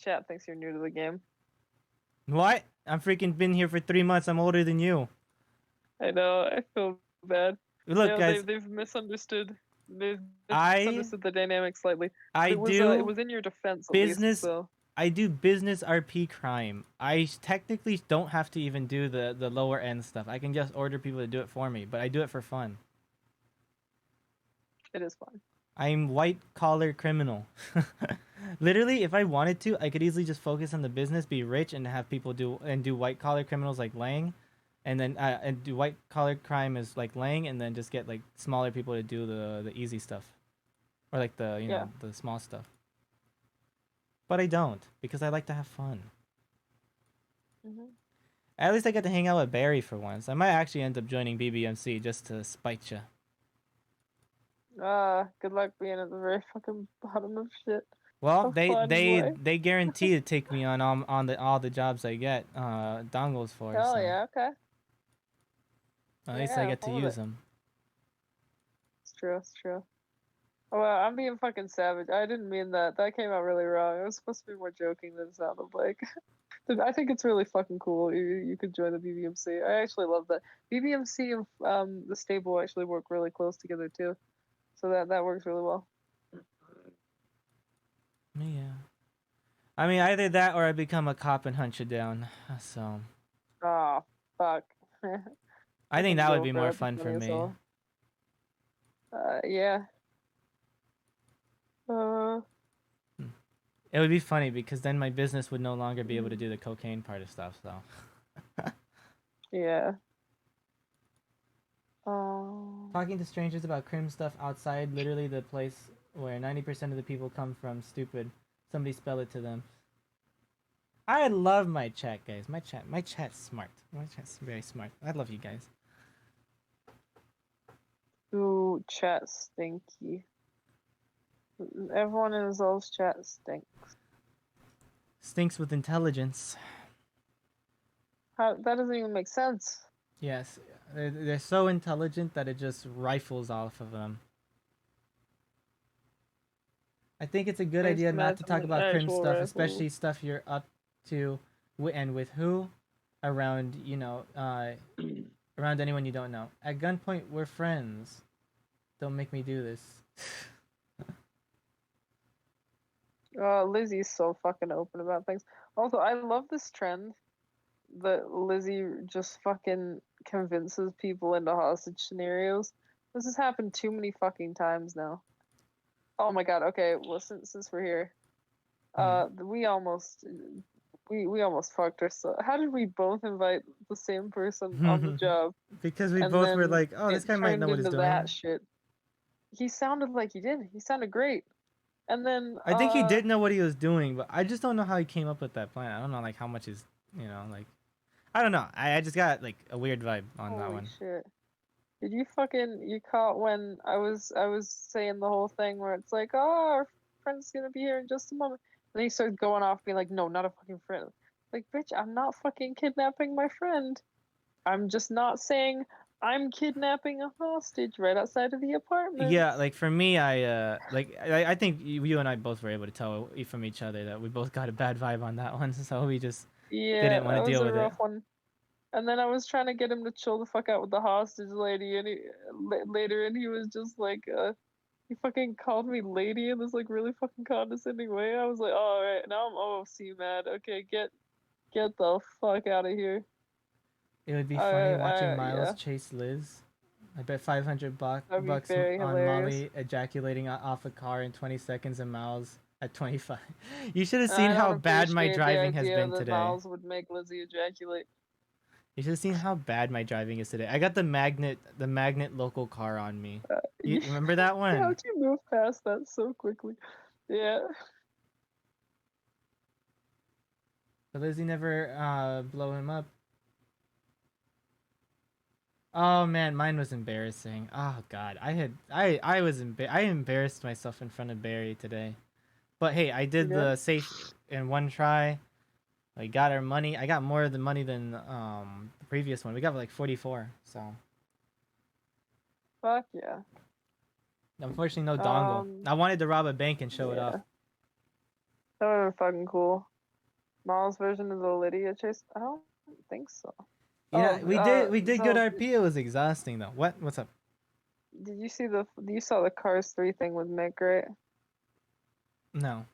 S2: chat thinks you're new to the game.
S1: What? I'm freaking been here for 3 months. I'm older than you.
S2: I know. I feel bad.
S1: Look, guys,
S2: They've misunderstood. They've
S1: I
S2: misunderstood the dynamic slightly.
S1: I
S2: But it
S1: do
S2: was in your defense at least.
S1: business.
S2: So
S1: I do business RP crime. I technically don't have to even do the lower end stuff. I can just order people to do it for me, but I do it for fun.
S2: it is fun.
S1: I'm white collar criminal. Literally, if I wanted to, I could easily just focus on the business, be rich, and have people do white collar criminals like Lang, and then and do white collar crime as like Lang, and then just get like smaller people to do the easy stuff, or like the
S2: Yeah.
S1: the small stuff. But I don't because I like to have fun.
S2: Hmm.
S1: At least I get to hang out with Barry for once. I might actually end up joining BBMC just to spite you.
S2: Good luck being at the very fucking bottom of shit.
S1: Well,
S2: Have fun, boy.
S1: they guarantee to take me on all the jobs I get dongles for.
S2: Hell
S1: So
S2: yeah. Okay.
S1: At least I
S2: Yeah,
S1: get to
S2: all of
S1: use
S2: it.
S1: them.
S2: It's true. It's true. Oh, well, I'm being fucking savage. I didn't mean that. That came out really wrong. I was supposed to be more joking than it sounded like. I think it's really fucking cool. You could join the BBMC. I actually love that. BBMC and the stable actually work really close together too. So that works really well.
S1: Yeah. I mean, either that or I become a cop and hunt you down. So
S2: Ah, fuck.
S1: I think
S2: Fucking
S1: that would be
S2: Joker,
S1: more
S2: that'd be
S1: fun for
S2: funny as
S1: me.
S2: hell. Yeah. Uh,
S1: It would be funny because then my business would no longer be able to do the cocaine part of stuff. So
S2: yeah.
S1: talking to strangers about crim stuff outside, literally the place where 90% of the people come from, stupid. Somebody spell it to them. I love my chat, guys. My chat's smart. My chat's very smart. I love you guys.
S2: Ooh, chat stinky. Everyone in Azul's chat stinks.
S1: Stinks with intelligence.
S2: How, that doesn't even make sense.
S1: Yes, they're so intelligent that it just rifles off of them. I think it's a good
S2: Makes
S1: idea
S2: them
S1: not to talk about crim
S2: actual
S1: stuff,
S2: rifles.
S1: especially stuff you're up to, and with who, around around anyone you don't know. At gunpoint, we're friends. Don't make me do this.
S2: Lizzie's so fucking open about things. Also, I love this trend that Lizzie just fucking convinces people into hostage scenarios. This has happened too many fucking times now. Oh my god, okay, well since we're here. We almost fucked ourselves. How did we both invite the same person on the job?
S1: Because we
S2: And
S1: both were
S2: then
S1: like, oh, this
S2: it
S1: guy might
S2: turned
S1: know what he's
S2: into
S1: doing.
S2: that shit. He sounded like he did. He sounded great. And then
S1: I think he did know what he was doing, but I just don't know how he came up with that plan. I don't know, like, how much is, like, I don't know. I just got, like, a weird vibe on that
S2: holy
S1: one.
S2: shit. Did you caught when I was saying the whole thing where it's like, oh, our friend's gonna be here in just a moment. And then he started going off being like, no, not a fucking friend. Like, bitch, I'm not fucking kidnapping my friend. I'm just not saying I'm kidnapping a hostage right outside of the apartment.
S1: Yeah, like, for me, I think you and I both were able to tell from each other that we both got a bad vibe on that one, so we just
S2: Yeah,
S1: didn't want
S2: that
S1: to
S2: was
S1: deal
S2: a
S1: with it.
S2: rough one. And then I was trying to get him to chill the fuck out with the hostage lady, and later, and he was just like, he fucking called me lady in this like really fucking condescending way. I was like, oh, all right, now I'm OFC mad. Okay, get the fuck out of here.
S1: It would be funny watching
S2: Yeah,
S1: Miles chase Liz. I bet 500
S2: that'd be
S1: bucks
S2: very
S1: on
S2: hilarious.
S1: Molly ejaculating off a car in 20 seconds and Miles at 25. You should have seen
S2: I
S1: how
S2: don't
S1: bad my
S2: appreciate the
S1: driving has
S2: idea
S1: been
S2: that
S1: today.
S2: Miles would make Lizzie ejaculate.
S1: You should have seen how bad my driving is today. I got the magnet local car on me. You remember that one?
S2: How'd you move past that so quickly? Yeah.
S1: But Lizzie never blow him up. Oh man, mine was embarrassing. Oh god, I embarrassed myself in front of Barry today. But hey, I did
S2: Yeah.
S1: the safe in one try. I got our money. I got more of the money than the previous one. We got like 44. So
S2: Fuck yeah.
S1: unfortunately, no dongle. I wanted to rob a bank and show it off.
S2: Yeah. That would have been fucking cool. Miles' version of the Lydia chase? I don't think so.
S1: Yeah, we did good
S2: So
S1: RP. It was exhausting though. What's up?
S2: did you see you saw the Cars 3 thing with Mick, right?
S1: No.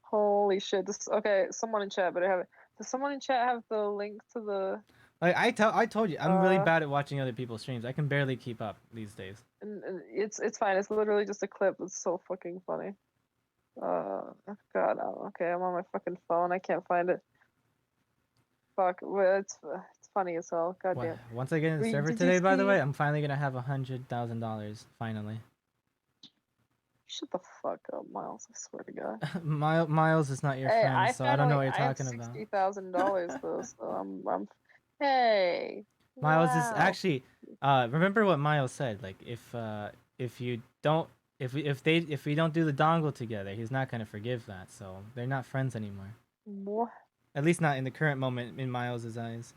S2: Holy shit. Okay, someone in chat better have it. Does someone in chat have the link to the
S1: Like I told you, I'm really bad at watching other people's streams. I can barely keep up these days.
S2: and it's fine. It's literally just a clip that's so fucking funny. God, okay, I'm on my fucking phone. I can't find it. Fuck, well, it's funny as hell. Goddamn.
S1: Once I get in the server
S2: Did you
S1: today, by the
S2: see-
S1: way, I'm finally gonna have $100,000. Finally.
S2: Shut the fuck up, Miles. I swear to God.
S1: Miles is not your
S2: Hey,
S1: friend, so I don't know what you're talking
S2: I have
S1: about.
S2: $60,000 though, so I'm. Hey.
S1: Miles is
S2: Wow.
S1: actually. Remember what Miles said? Like if you don't if we don't do the dongle together, he's not gonna forgive that. So they're not friends anymore.
S2: What?
S1: At least not in the current moment in Miles's eyes.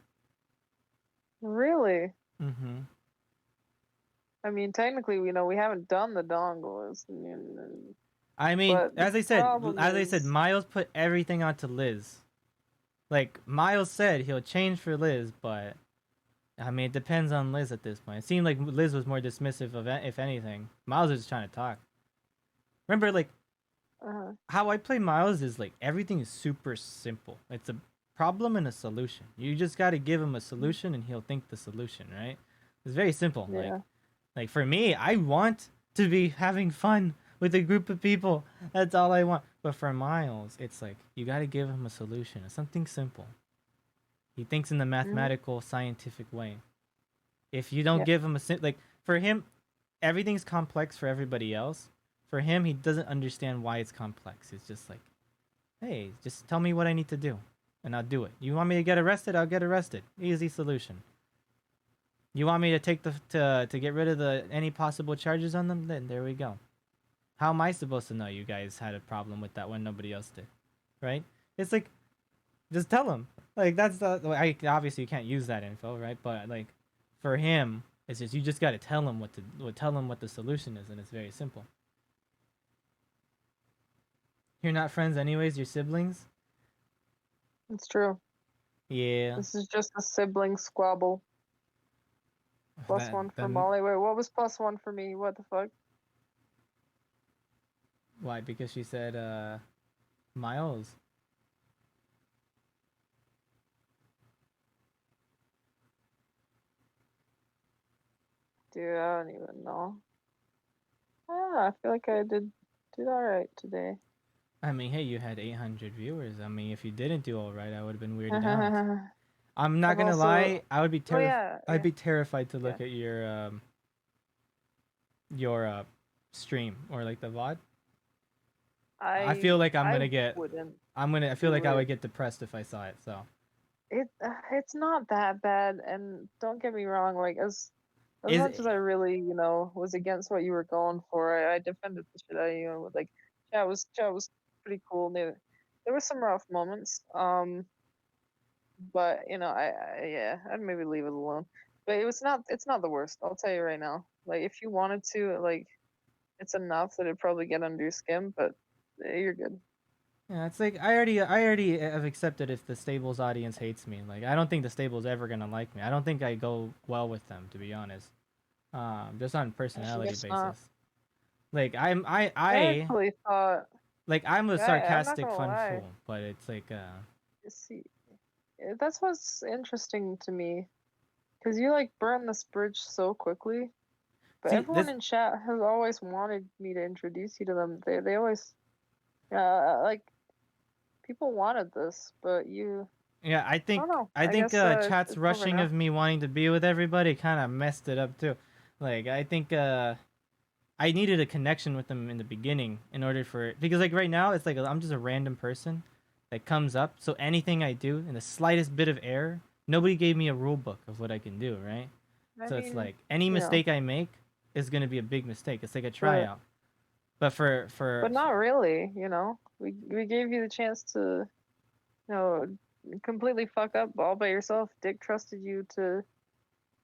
S2: Really?
S1: Mm-hmm.
S2: I mean, technically, we haven't done the dongles,
S1: I mean,
S2: but the problem
S1: as I said,
S2: is,
S1: Miles put everything onto Liz. Like Miles said, he'll change for Liz, but I mean, it depends on Liz at this point. It seemed like Liz was more dismissive of if anything. Miles was just trying to talk. Remember, like how I play Miles is like everything is super simple. It's a problem and a solution. You just got to give him a solution, and he'll think the solution, right? It's very simple.
S2: yeah.
S1: Like for me, I want to be having fun with a group of people. That's all I want. But for Miles, it's like you got to give him a solution. It's something simple. He thinks in the mathematical, scientific way. If you don't
S2: Yeah.
S1: give him like for him, everything's complex for everybody else. For him, he doesn't understand why it's complex. It's just like, hey, just tell me what I need to do, and I'll do it. You want me to get arrested? I'll get arrested. Easy solution. You want me to take to get rid of any possible charges on them? Then there we go. How am I supposed to know you guys had a problem with that when nobody else did? Right? It's like, just tell him. Like that's the obviously you can't use that info, right? But like, for him, it's just you just got to tell him what the solution is, and it's very simple. You're not friends anyways. You're siblings.
S2: It's true.
S1: Yeah.
S2: This is just a sibling squabble. +1 for Molly. Wait, what was +1 for me? What the fuck?
S1: Why? Because she said Miles.
S2: Dude, I don't even know. I feel like I did alright today.
S1: I mean, hey, you had 800 viewers. I mean, if you didn't do all right, I would have been weirded out. I'm not gonna lie. I would be I'd be terrified to look at your stream or like the VOD. I feel like I'm gonna get. I feel like I would get depressed if I saw it. So.
S2: It's not that bad, and don't get me wrong. Like as much as I really, was against what you were going for, I defended the shit out of you. Like, chat was pretty cool. There were some rough moments. But I'd maybe leave it alone. But it's not the worst. I'll tell you right now. Like, if you wanted to, like, it's enough that it'd probably get under your skin, but you're good.
S1: Yeah, it's like I already have accepted if the Stables audience hates me. Like I don't think the Stables ever gonna like me. I don't think I go well with them, to be honest. Just on personality basis.
S2: Not.
S1: Like
S2: I actually thought.
S1: Like I'm a sarcastic fun fool, but it's like
S2: See, that's what's interesting to me, because you like burn this bridge so quickly. But everyone in chat has always wanted me to introduce you to them. They always, like, people wanted this, but you.
S1: Yeah, I think chat's rushing of me wanting to be with everybody kind of messed it up too. Like I think I needed a connection with them in the beginning in order for because like right now it's like I'm just a random person that comes up. So anything I do in the slightest bit of error, nobody gave me a rule book of what I can do, right? It's like any mistake I make is gonna be a big mistake. It's like a tryout. But
S2: But not really, We gave you the chance to, completely fuck up all by yourself. Dick trusted you to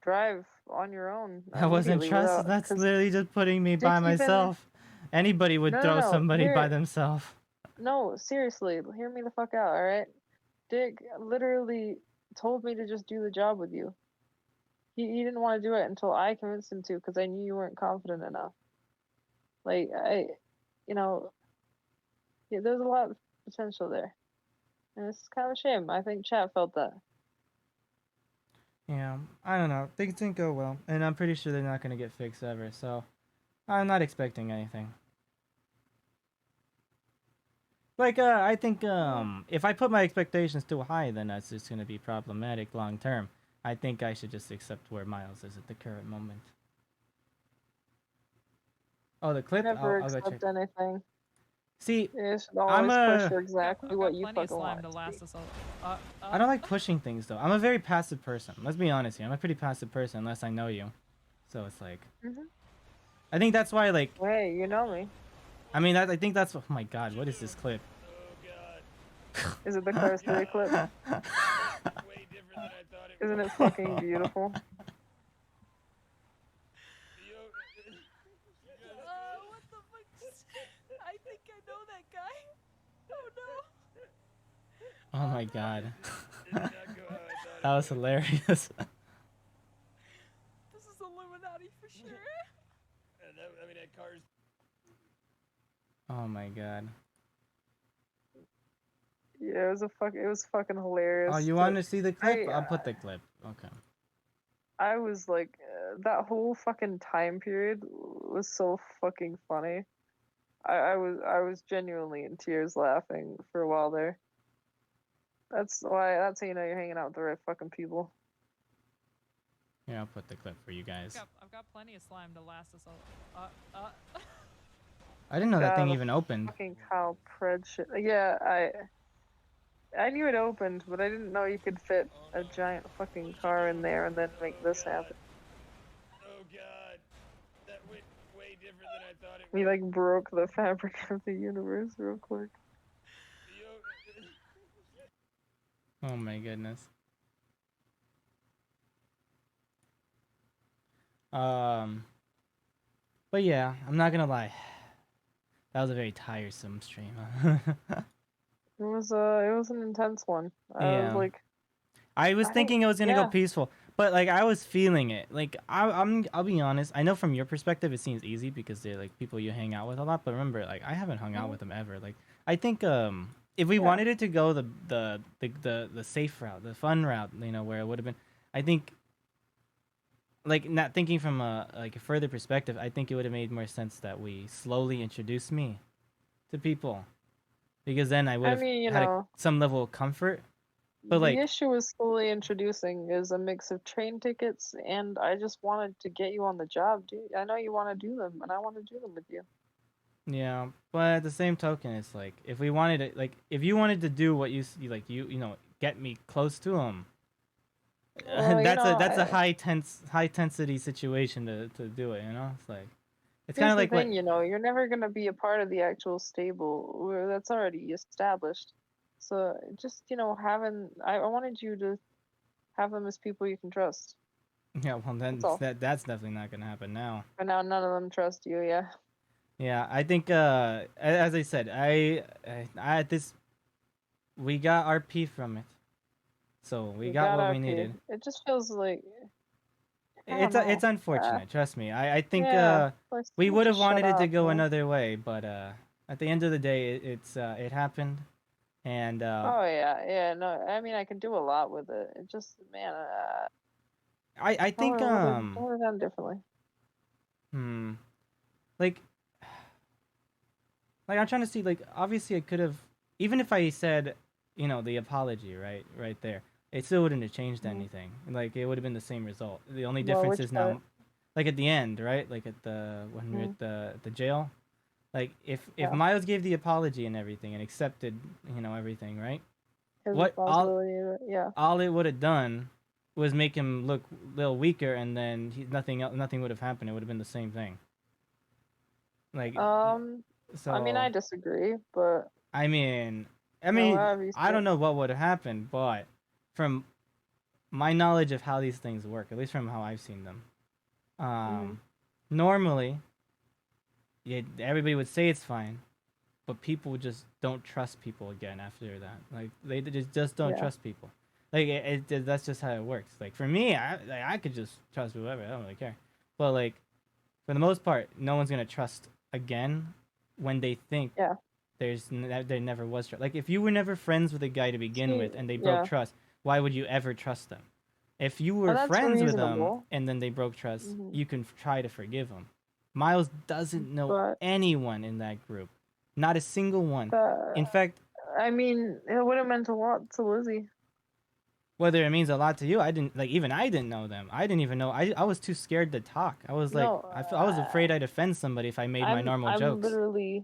S2: drive on your own.
S1: I wasn't trusted. That's literally just putting me by myself. Anybody would throw somebody by themselves.
S2: No, seriously, hear me the fuck out, alright? Dick literally told me to just do the job with you. He didn't want to do it until I convinced him to, because I knew you weren't confident enough. Like, there's a lot of potential there. And it's kind of a shame. I think chat felt that.
S1: Yeah, I don't know. Things didn't go well, and I'm pretty sure they're not going to get fixed ever, so I'm not expecting anything. Like, I think if I put my expectations too high, then that's just going to be problematic long term. I think I should just accept where Miles is at the current moment. Oh, the clip?
S2: Never accept anything.
S1: See,
S2: I'm push for exactly what you fucking want.
S1: I don't like pushing things though. I'm a very passive person. Let's be honest here. I'm a pretty passive person unless I know you. So it's like, I think that's why like.
S2: Hey, you know me.
S1: I mean, I think that's. Oh my God, what is this clip?
S2: Is it the Cars 3 clip? Isn't it fucking beautiful?
S1: Oh my god.
S3: Did not go how I thought
S1: That
S3: it
S1: was
S3: would.
S1: hilarious.
S3: This is Illuminati for sure. I mean, that car's.
S1: Oh my god.
S2: Yeah, it was fucking hilarious.
S1: Oh, you want to see the clip?
S2: I
S1: I'll put the clip. Okay.
S2: I was like, that whole fucking time period was so fucking funny. I was genuinely in tears laughing for a while there. That's how you know you're hanging out with the right fucking people.
S1: Yeah, I'll put the clip for you guys.
S4: I've got plenty of slime to last us all.
S1: I didn't know that thing
S2: God,
S1: even opened.
S2: fucking Kyle Pred shit. Yeah, I knew it opened, but I didn't know you could fit a giant fucking car in there and then make this happen.
S3: Oh god, that went way different than I thought it
S2: We
S3: would.
S2: like broke the fabric of the universe real quick.
S1: Oh my goodness. But yeah, I'm not gonna lie. That was a very tiresome stream.
S2: It was an intense one. I was
S1: Yeah.
S2: like,
S1: I was thinking it was gonna go
S2: yeah.
S1: peaceful, but like I was feeling it. Like I'll be honest. I know from your perspective it seems easy because they're like people you hang out with a lot. But remember, like I haven't hung out with them ever. Like I think if we wanted it to go the safe route, the fun route, you know, where it would have been, I think. Like not thinking from a further perspective, I think it would have made more sense that we slowly introduce me to people, because then I would have
S2: mean, you
S1: had
S2: know,
S1: some level of comfort. But
S2: the
S1: like,
S2: issue with slowly introducing is a mix of train tickets, and I just wanted to get you on the job, dude. I know you want to do them, and I want to do them with you.
S1: yeah, but at the same token, it's like if we wanted to, like if you wanted to do what you know, get me close to them.
S2: Well,
S1: That's a high tensity situation to do it. You know, it's like it's kind
S2: here's
S1: of
S2: the
S1: like what.
S2: thing, you know, you're never gonna be a part of the actual stable where that's already established. So just, you know, I wanted you to have them as people you can trust.
S1: Yeah, well then
S2: That's all.
S1: that's definitely not gonna happen now.
S2: But now none of them trust you, yeah.
S1: Yeah, I think as I said, I this we got RP from it, so we
S2: You
S1: got
S2: got
S1: what we
S2: RP.
S1: needed.
S2: It just feels like I don't know.
S1: It's unfortunate, trust me. I think
S2: Yeah, like
S1: we
S2: someone
S1: would have
S2: just shut
S1: wanted it to
S2: up,
S1: go
S2: man.
S1: another way, but at the end of the day, it happened, and
S2: Oh yeah, no. I mean, I can do a lot with it. It just, man,
S1: I think
S2: I would have done differently.
S1: hmm like I'm trying to see, like obviously I could have, even if I said, you know, the apology right there, it still wouldn't have changed anything. Like it would have been the same result. The only
S2: Well,
S1: difference
S2: which
S1: is
S2: part?
S1: now, like at the end, right? Like at the when we we're at the jail, like if
S2: Yeah.
S1: Miles gave the apology and everything and accepted, you know, everything, right?
S2: His
S1: What
S2: responsibility, yeah.
S1: all it would have done was make him look a little weaker, and then nothing would have happened. It would have been the same thing. Like so.
S2: I mean, I disagree, but
S1: I mean,
S2: however you
S1: I
S2: say
S1: don't
S2: it.
S1: know what would have happened, but from my knowledge of how these things work, at least from how I've seen them, normally, everybody would say it's fine, but people just don't trust people again after that. Like they just don't trust people. Like that's just how it works. Like for me, I could just trust whoever. I don't really care. But like for the most part, no one's gonna trust again when they think there never was trust. Like if you were never friends with a guy to begin with and they broke trust, why would you ever trust them? If you were friends with them and then they broke trust, you can try to forgive them. Miles doesn't know anyone in that group, not a single one. In fact,
S2: I mean, it would have meant a lot to Lizzie.
S1: Whether it means a lot to you, I didn't like. Even I didn't know them. I didn't even know. I was too scared to talk. I was like, I was afraid I'd offend somebody if I made my normal jokes.
S2: Literally,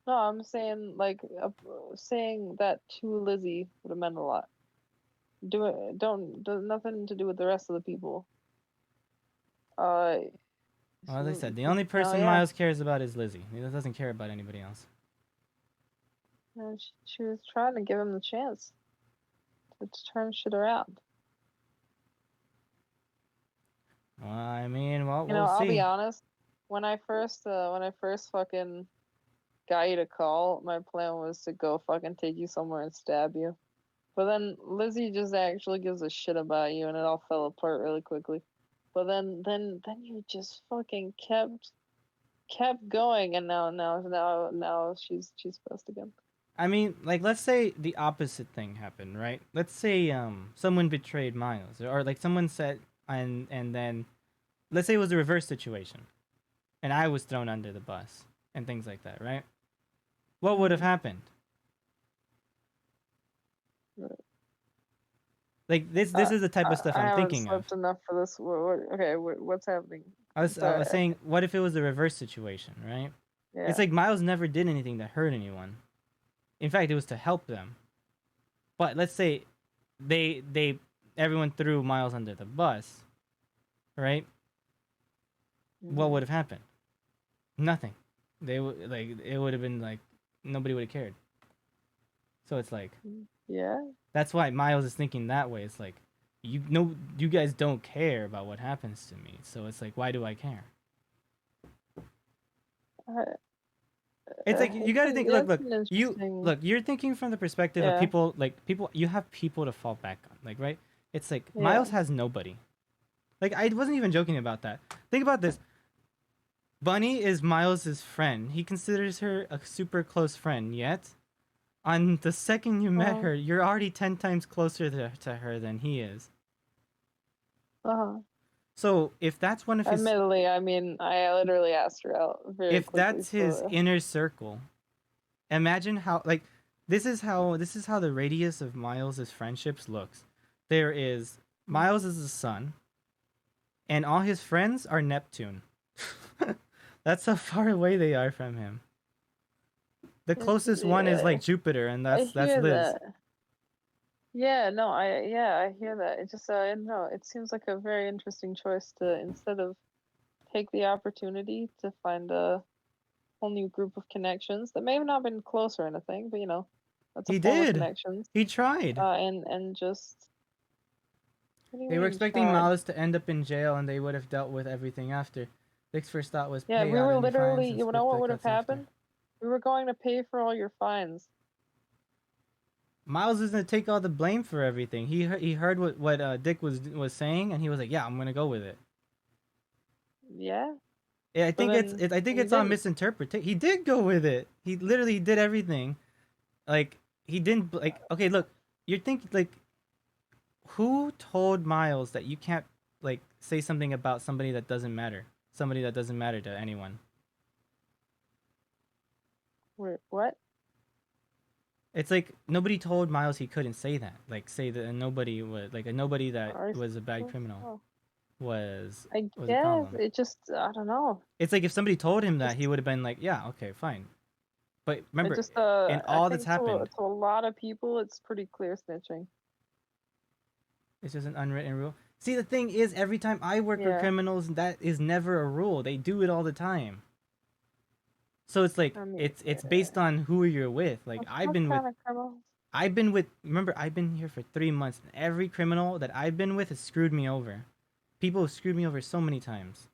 S2: no, I'm saying like saying that to Lizzie would have meant a lot. Don't nothing to do with the rest of the people.
S1: Well, as I said, the only person Miles cares about is Lizzie. He doesn't care about anybody else.
S2: No, she was trying to give him the chance to turn shit around.
S1: Well, I mean, well,
S2: you know,
S1: we'll see.
S2: I'll be honest. When I first fucking got you to call, my plan was to go fucking take you somewhere and stab you. But then Lizzie just actually gives a shit about you, and it all fell apart really quickly. But then you just fucking kept going, and now she's pissed again.
S1: I mean, like, let's say the opposite thing happened, right? Let's say someone betrayed Miles, or like someone said, and then let's say it was a reverse situation, and I was thrown under the bus and things like that, right? What would have happened?
S2: Right.
S1: Like this is the type of stuff
S2: I
S1: I'm
S2: haven't
S1: thinking of.
S2: slept enough for this. Okay, what's happening?
S1: I was saying, what if it was a reverse situation, right?
S2: Yeah.
S1: It's like Miles never did anything that hurt anyone. In fact, it was to help them. But let's say everyone threw Miles under the bus, right? What would have happened? Nothing. They would it would have been like nobody would have cared. So it's like,
S2: Yeah.
S1: that's why Miles is thinking that way. It's like, you guys don't care about what happens to me. So it's like, why do I care? It's like you got to think. Look. You're thinking from the perspective of people. Like people, you have people to fall back on. Like, right? It's like Miles has nobody. Like, I wasn't even joking about that. Think about this. Bunny is Miles's friend. He considers her a super close friend. Yet, on the second you met her, you're already 10 times closer to her than he is. So if that's one of his,
S2: admittedly, I mean, I literally asked her out very
S1: if
S2: quickly.
S1: that's his inner circle, imagine how this is how the radius of Miles's friendships looks. There is Miles is the sun, and all his friends are Neptune. That's how far away they are from him. The closest one is like Jupiter, and that's Liz.
S2: That. Yeah, no, I hear that. It just no, it seems like a very interesting choice to, instead of take the opportunity to find a whole new group of connections that may have not been close or anything, but that's a form of connections.
S1: He tried.
S2: And just.
S1: They were expecting Miles to end up in jail, and they would have dealt with everything after. Dick's first thought was,
S2: yeah, we were literally. You know what would have happened? We were going to pay for all your fines.
S1: Miles is gonna take all the blame for everything. He heard what Dick was saying, and he was like, "Yeah, I'm gonna go with it."
S2: Yeah.
S1: Yeah, I think it's on misinterpretation. He did go with it. He literally did everything. Like, he didn't okay, look, you're thinking like, who told Miles that you can't like say something about somebody that doesn't matter? Somebody that doesn't matter to anyone.
S2: Wait, what?
S1: It's like nobody told Miles he couldn't say that. Like, say that nobody was like nobody that was a bad criminal was.
S2: I guess it just, I don't know.
S1: It's like if somebody told him that, he would have been like, yeah, okay, fine. But remember,
S2: just,
S1: in all that's happened,
S2: to a lot of people, it's pretty clear snitching.
S1: It's just an unwritten rule. See, the thing is, every time I work with criminals, that is never a rule. They do it all the time. So it's like, it's based on who you're with. Like, I've been with, remember, I've been here for 3 months. And every criminal that I've been with has screwed me over. People have screwed me over so many times.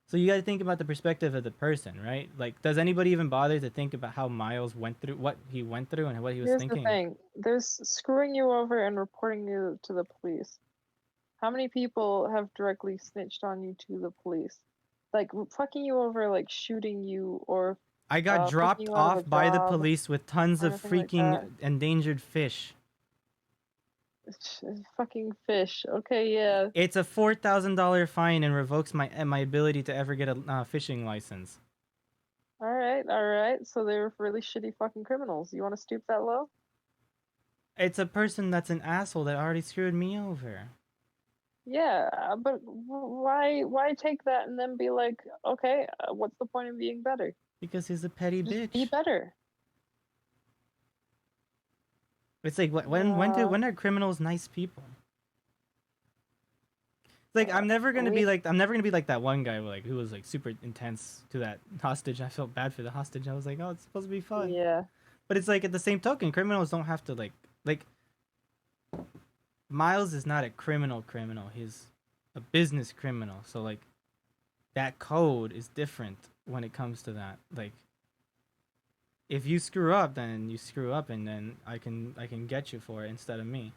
S1: So you got to think about the perspective of the person, right? Like, does anybody even bother to think about how Miles went through, what he went through, and what he was thinking?
S2: Here's the thing. There's screwing you over and reporting you to the police. How many people have directly snitched on you to the police? Like, fucking you over, like shooting you, or
S1: I got dropped off by the police with tons of freaking endangered fish.
S2: Fucking fish. Okay, yeah.
S1: It's a $4,000 fine and revokes my ability to ever get a fishing license.
S2: All right. So they were really shitty fucking criminals. You want to stoop that low?
S1: It's a person that's an asshole that already screwed me over.
S2: Yeah, but why take that and then be like, okay, what's the point of being better?
S1: Because he's a petty bitch.
S2: Be better.
S1: It's like, when are criminals nice people? It's like, I'm never gonna be like that one guy who was like super intense to that hostage. I felt bad for the hostage. I was like, oh, it's supposed to be fun.
S2: Yeah.
S1: But it's like, at the same token, criminals don't have to like Miles is not a criminal. He's a business criminal. So like, that code is different when it comes to that. Like, if you screw up, then you screw up, and then I can get you for it instead of me.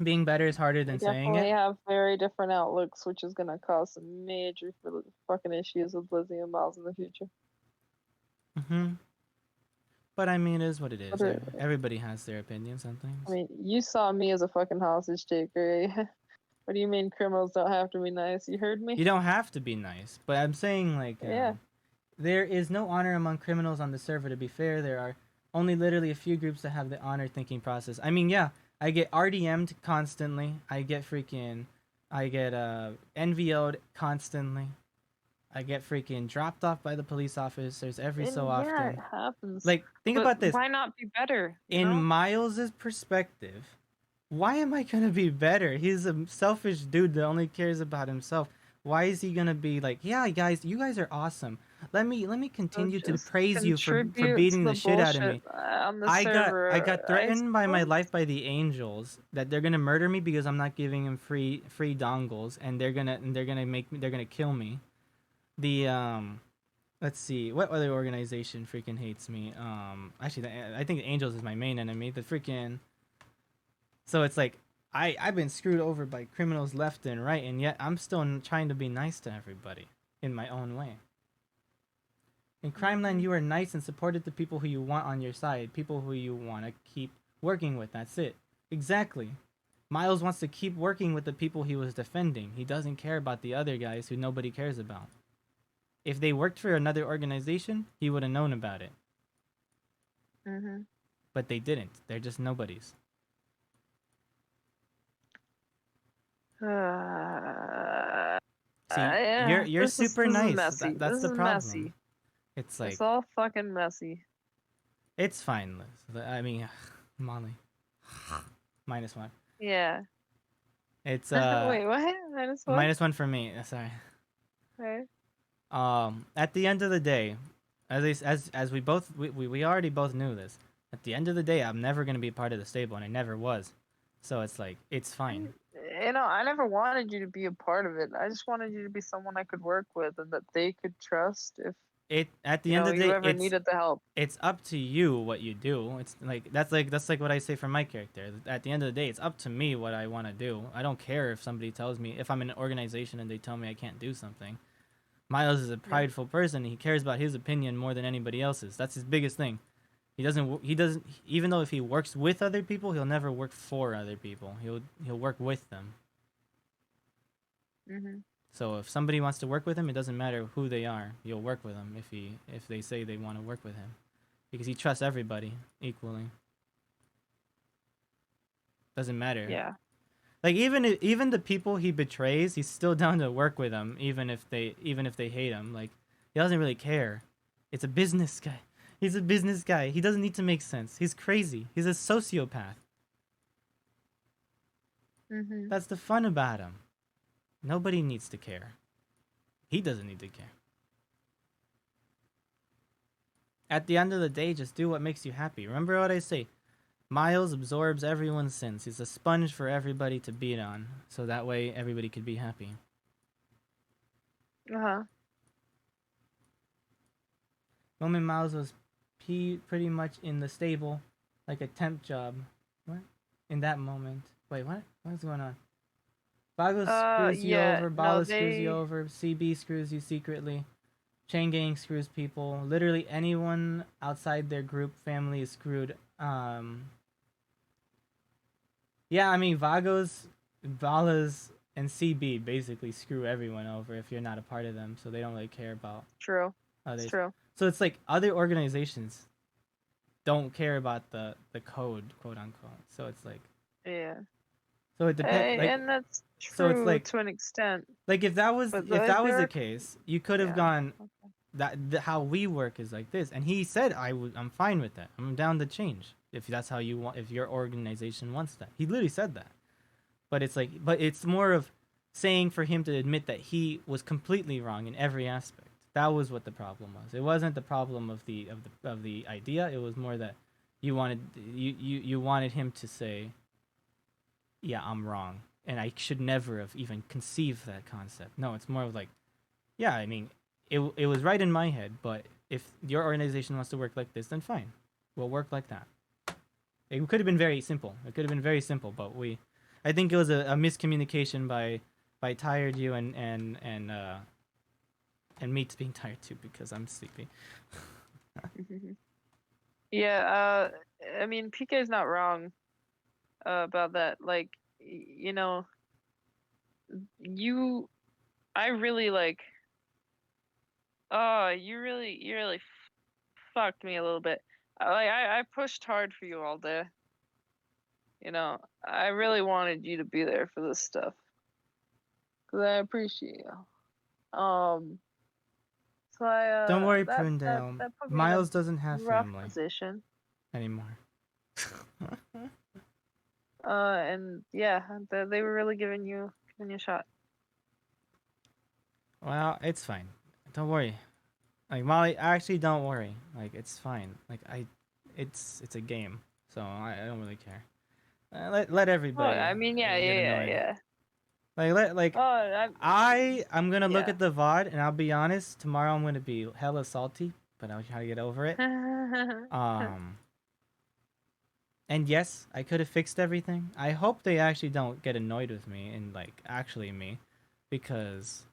S1: Being better is harder
S2: We
S1: than saying
S2: definitely
S1: it.
S2: have very different outlooks, which is gonna cause some major fucking issues with Lizzie and Miles in the future.
S1: But I mean, it is what it is.
S2: But
S1: Everybody has their opinions on things.
S2: I mean, you saw me as a fucking hostage taker. Eh? What do you mean criminals don't have to be nice? You heard me?
S1: You don't have to be nice, but I'm saying like
S2: Yeah.
S1: there is no honor among criminals on the server. To be fair, there are only literally a few groups that have the honor thinking process. I mean, yeah, I get RDM'd constantly. I get NVO'd constantly. I get freaking dropped off by the police officers every so
S2: And yeah, it
S1: often.
S2: happens.
S1: Like, think
S2: But
S1: about this.
S2: why not be better? You
S1: In
S2: know?
S1: Miles's perspective, why am I gonna be better? He's a selfish dude that only cares about himself. Why is he gonna be like, yeah, guys, you guys are awesome. Let me continue to
S2: Just
S1: praise you for
S2: contribute
S1: beating
S2: to
S1: the shit out of
S2: bullshit
S1: me.
S2: on the
S1: I
S2: server.
S1: got
S2: I
S1: threatened by my
S2: suppose.
S1: life by the angels that they're gonna murder me because I'm not giving them free dongles, and they're gonna kill me. The let's see, what other organization freaking hates me? Actually, I think the angels is my main enemy. The freaking so it's like I've been screwed over by criminals left and right, and yet I'm still trying to be nice to everybody in my own way. In Crimeland, you are nice and supported the people who you want on your side, people who you want to keep working with. That's it. Exactly. Miles wants to keep working with the people he was defending. He doesn't care about the other guys who nobody cares about. If they worked for another organization, he would have known about it.
S2: Mm-hmm.
S1: But they didn't. They're just nobodies. See,
S2: Yeah,
S1: you're super
S2: this
S1: nice.
S2: is messy.
S1: That's
S2: This
S1: the
S2: is
S1: problem.
S2: messy.
S1: It's like
S2: It's all fucking messy.
S1: it's fine, Liz. I mean, Molly, -1.
S2: Yeah.
S1: It's
S2: Wait, what? Minus what?
S1: -1 for me. Sorry.
S2: Okay.
S1: At the end of the day, as we already both knew this. At the end of the day, I'm never gonna be a part of the stable, and I never was. So it's like it's fine.
S2: You know, I never wanted you to be a part of it. I just wanted you to be someone I could work with and that they could trust if
S1: At the
S2: you
S1: end
S2: know
S1: of the
S2: you
S1: day,
S2: ever needed the help.
S1: it's up to you what you do. It's like that's like what I say for my character. At the end of the day, it's up to me what I want to do. I don't care if somebody tells me if I'm in an organization and they tell me I can't do something. Miles is a prideful person. He cares about his opinion more than anybody else's. That's his biggest thing. He doesn't even though if he works with other people, he'll never work for other people. He'll work with them.
S2: Mm-hmm.
S1: So if somebody wants to work with him, it doesn't matter who they are. You'll work with them if they say they want to work with him, because he trusts everybody equally. Doesn't matter.
S2: Yeah.
S1: Like even the people he betrays, he's still down to work with them, even if they hate him. Like he doesn't really care. It's a business guy. He's a business guy. He doesn't need to make sense. He's crazy. He's a sociopath.
S2: Mm-hmm.
S1: That's the fun about him. Nobody needs to care. He doesn't need to care. At the end of the day, just do what makes you happy. Remember what I say. Miles absorbs everyone's sins. He's a sponge for everybody to beat on. So that way everybody could be happy.
S2: Uh-huh.
S1: Moment Miles was pretty much in the stable, like a temp job. What? In that moment. Wait, what? What's going on? Bago screws you over, Bala screws you over, CB screws you secretly, Chain Gang screws people. Literally anyone outside their group family is screwed. Yeah, I mean Vagos, Balas, and CB basically screw everyone over if you're not a part of them, so they don't really care about others.
S2: It's true.
S1: So it's like other organizations don't care about the code, quote unquote. So it's like
S2: Yeah.
S1: so it depends. Like,
S2: and that's true
S1: so it's like
S2: to an extent.
S1: like if that was
S2: But
S1: the case, you could have
S2: Yeah.
S1: gone
S2: Okay.
S1: how we work is like this, and he said I'm fine with that. I'm down to change if that's how you want, if your organization wants that. He literally said that. But it's like it's more of saying for him to admit that he was completely wrong in every aspect. That was what the problem was. It wasn't the problem of the idea. It was more that you wanted him to say, yeah, I'm wrong, and I should never have even conceived that concept. No, it's more of like, yeah, I mean, it was right in my head. But if your organization wants to work like this, then fine, we'll work like that. It could have been very simple. It could have been very simple, but I think it was a miscommunication by tired you and me being tired too because I'm sleepy.
S2: Yeah, I mean, PK's not wrong about that. Like, you know, I really like. Oh, you really fucked me a little bit. I pushed hard for you all day. You know, I really wanted you to be there for this stuff because I appreciate you. So
S1: Don't worry,
S2: that
S1: Prundale.
S2: put me in a
S1: Miles doesn't have
S2: rough
S1: family
S2: position.
S1: anymore.
S2: And yeah, they were really giving you a shot.
S1: Well, it's fine. Don't worry. Like Molly, actually, don't worry. Like it's fine. Like it's a game, so I don't really care. Let
S2: Oh,
S1: everybody
S2: I mean, yeah,
S1: get
S2: yeah,
S1: annoyed.
S2: yeah.
S1: Like
S2: Oh,
S1: I'm gonna look
S2: yeah.
S1: at the VOD and I'll be honest. Tomorrow I'm gonna be hella salty, but I'll try to get over it. And yes, I could have fixed everything. I hope they actually don't get annoyed with me and like actually me, because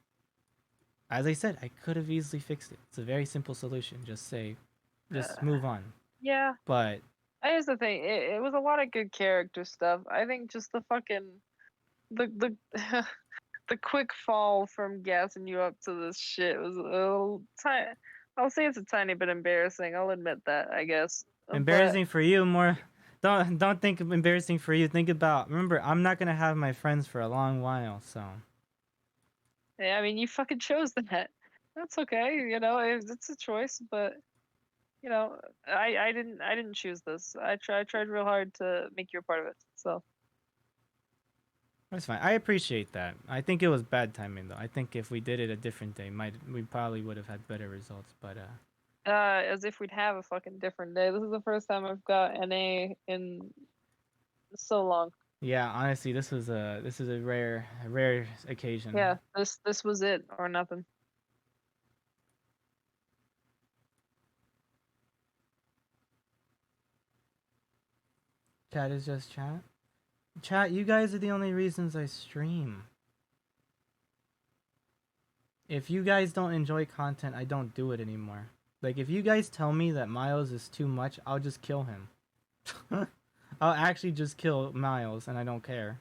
S1: as I said, I could have easily fixed it. It's a very simple solution. Just move on.
S2: Yeah.
S1: But
S2: Here's the thing. It was a lot of good character stuff. I think just the fucking the the quick fall from gassing you up to this shit was a little tiny. I'll say it's a tiny bit embarrassing. I'll admit that, I guess. But
S1: embarrassing for you more. Don't think of embarrassing for you. Think about, remember, I'm not gonna have my friends for a long while, so.
S2: yeah, I mean, you fucking chose that. That's okay. You know, it's a choice, but you know, I didn't choose this. I tried real hard to make you a part of it. So
S1: That's fine. I appreciate that. I think it was bad timing though. I think if we did it a different day, we probably would have had better results. But
S2: as if we'd have a fucking different day. This is the first time I've got an A in so long.
S1: yeah, honestly, this is a rare occasion.
S2: Yeah, this was it or nothing.
S1: Chat is just chat. Chat, you guys are the only reasons I stream. If you guys don't enjoy content, I don't do it anymore. Like, if you guys tell me that Miles is too much, I'll just kill him. I'll actually just kill Miles, and I don't care.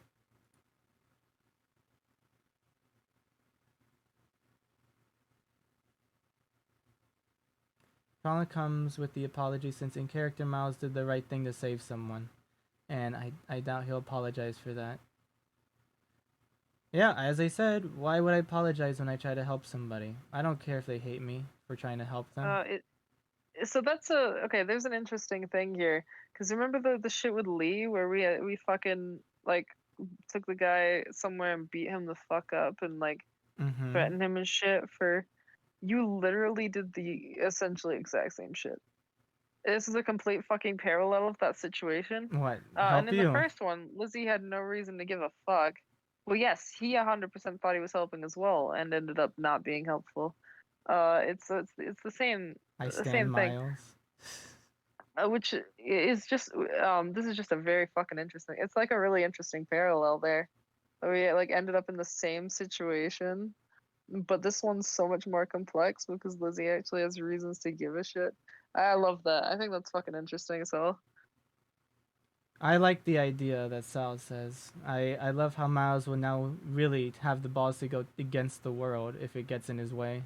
S1: Trauma comes with the apology, since in character Miles did the right thing to save someone. And I doubt he'll apologize for that. Yeah, as I said, why would I apologize when I try to help somebody? I don't care if they hate me for trying to help them.
S2: So that's okay. There's an interesting thing here, because remember the shit with Lee where we fucking like took the guy somewhere and beat him the fuck up and like threatened him and shit for. You literally did the essentially exact same shit. This is a complete fucking parallel of that situation.
S1: What?
S2: And
S1: Help
S2: in
S1: you?
S2: the first one, Lizzie had no reason to give a fuck. Well, yes, he 100% thought he was helping as well, and ended up not being helpful. It's the same
S1: I stand
S2: same thing.
S1: Miles.
S2: Which is just this is just a very fucking interesting. It's like a really interesting parallel there. We like ended up in the same situation, but this one's so much more complex because Lizzie actually has reasons to give a shit. I love that. I think that's fucking interesting as hell.
S1: I like the idea that Sal says. I love how Miles will now really have the balls to go against the world if it gets in his way.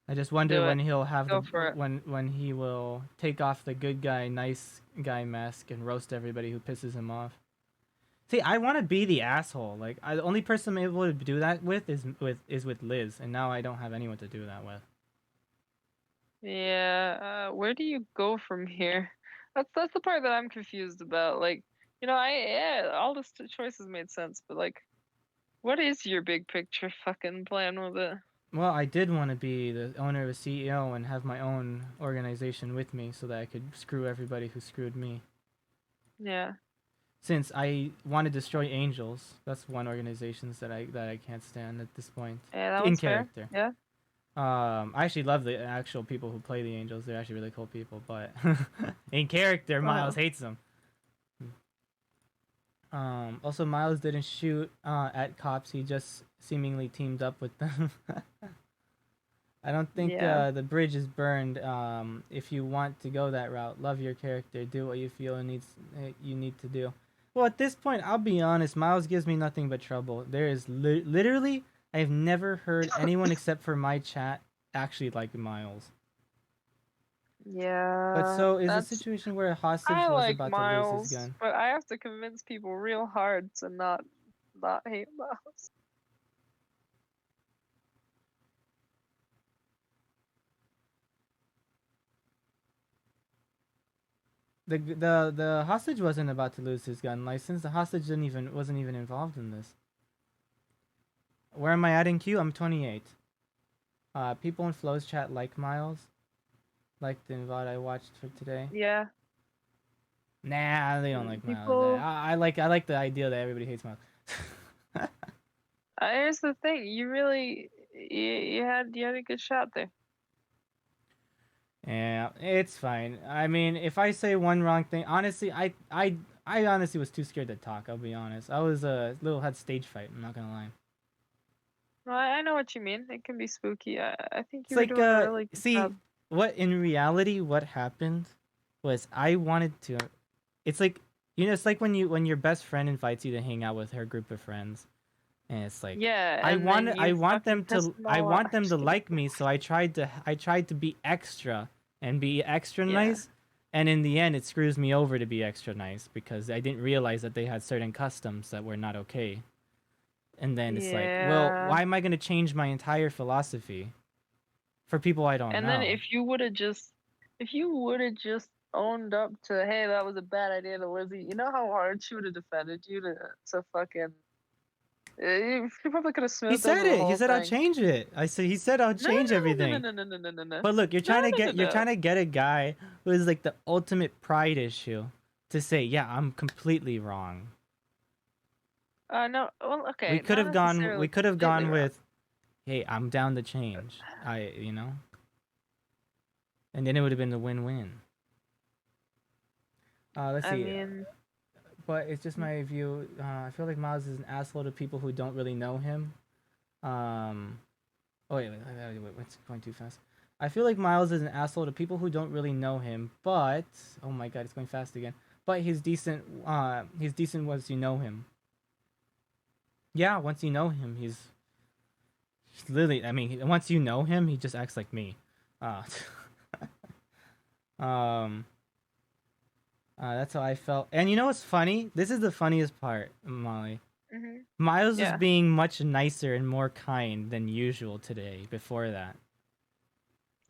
S1: I just wonder
S2: Do
S1: when
S2: it.
S1: he'll have
S2: Go for it.
S1: when he will take off the good guy, nice guy mask and roast everybody who pisses him off. See, I want to be the asshole. Like, the only person I'm able to do that with is with Liz, and now I don't have anyone to do that with.
S2: Yeah, where do you go from here? That's the part that I'm confused about. Like, you know, all the choices made sense, but like, what is your big picture fucking plan with it?
S1: Well, I did want to be the owner of a CEO and have my own organization with me so that I could screw everybody who screwed me.
S2: Yeah.
S1: Since I want to destroy angels, that's one organization that I can't stand at this point.
S2: Yeah, that
S1: In
S2: one's fair.
S1: character.
S2: Yeah.
S1: I actually love the actual people who play the angels. They're actually really cool people, but in character, Miles hates them. Also, Miles didn't shoot at cops. He just seemingly teamed up with them. I don't think
S2: Yeah.
S1: the bridge is burned. If you want to go that route, love your character. Do what you feel you need to do. Well, at this point, I'll be honest. Miles gives me nothing but trouble. There is literally, I've never heard anyone except for my chat actually like Miles. But
S2: Yeah.
S1: so is a
S2: That's
S1: situation where a hostage
S2: I
S1: was
S2: like
S1: about to lose his
S2: Miles,
S1: gun.
S2: but I have to convince people real hard to not hate Miles.
S1: The hostage wasn't about to lose his gun license. The hostage wasn't even involved in this. Where am I at in queue? I'm 28. People in Flo's chat like Miles. Like the invite I watched for today.
S2: Yeah.
S1: Nah, they don't like Miles.
S2: People.
S1: I like the idea that everybody hates Miles.
S2: Here's the thing. You really you had a good shot there.
S1: Yeah, it's fine. I mean, if I say one wrong thing, honestly, I honestly was too scared to talk. I'll be honest. I was a little had stage fright. I'm not gonna lie.
S2: No, I know what you mean. It can be spooky. I think
S1: It's
S2: you were
S1: like
S2: doing a really good
S1: see
S2: job.
S1: what in reality what happened was I wanted to. It's like it's like when your best friend invites you to hang out with her group of friends, and it's like
S2: Yeah,
S1: I
S2: and
S1: want
S2: then
S1: I
S2: you
S1: want
S2: fucking
S1: them
S2: pissed
S1: to
S2: them
S1: I
S2: all
S1: want
S2: off.
S1: them to
S2: Just kidding.
S1: like me, so I tried to be extra and be extra
S2: Yeah.
S1: nice, and in the end it screws me over to be extra nice because I didn't realize that they had certain customs that were not okay. And then it's like, well,
S2: Yeah.
S1: why am I going to change my entire philosophy for people I don't
S2: And then
S1: know?
S2: if you would have just owned up to, hey, that was a bad idea to Lizzie, you know how hard she would have defended you to fucking. You probably could have
S1: He
S2: smoothed over
S1: said
S2: the
S1: it. He
S2: whole
S1: said I'll
S2: thing.
S1: change it. He said I'll
S2: No, no,
S1: change
S2: no, no,
S1: everything.
S2: no, no, no, no, no, no, no,
S1: But look,
S2: no, no, no,
S1: you're trying
S2: no.
S1: to get a guy who is like the ultimate pride issue to say, "Yeah, I'm completely wrong."
S2: No. Well, okay,
S1: We could
S2: not
S1: have gone
S2: necessarily completely wrong.
S1: with, "Hey, I'm down to change." And then it would have been the win-win. Let's
S2: I
S1: see.
S2: mean,
S1: But it's just my view. I feel like Miles is an asshole to people who don't really know him. Oh wait, it's going too fast. I feel like Miles is an asshole to people who don't really know him, but oh my god, it's going fast again. But he's decent. He's decent once you know him. Yeah, once you know him, he's literally. I mean, once you know him, he just acts like me. Uh, um. That's how I felt. And you know what's funny? This is the funniest part, Molly. Miles was
S2: yeah.
S1: being much nicer and more kind than usual today. Before that.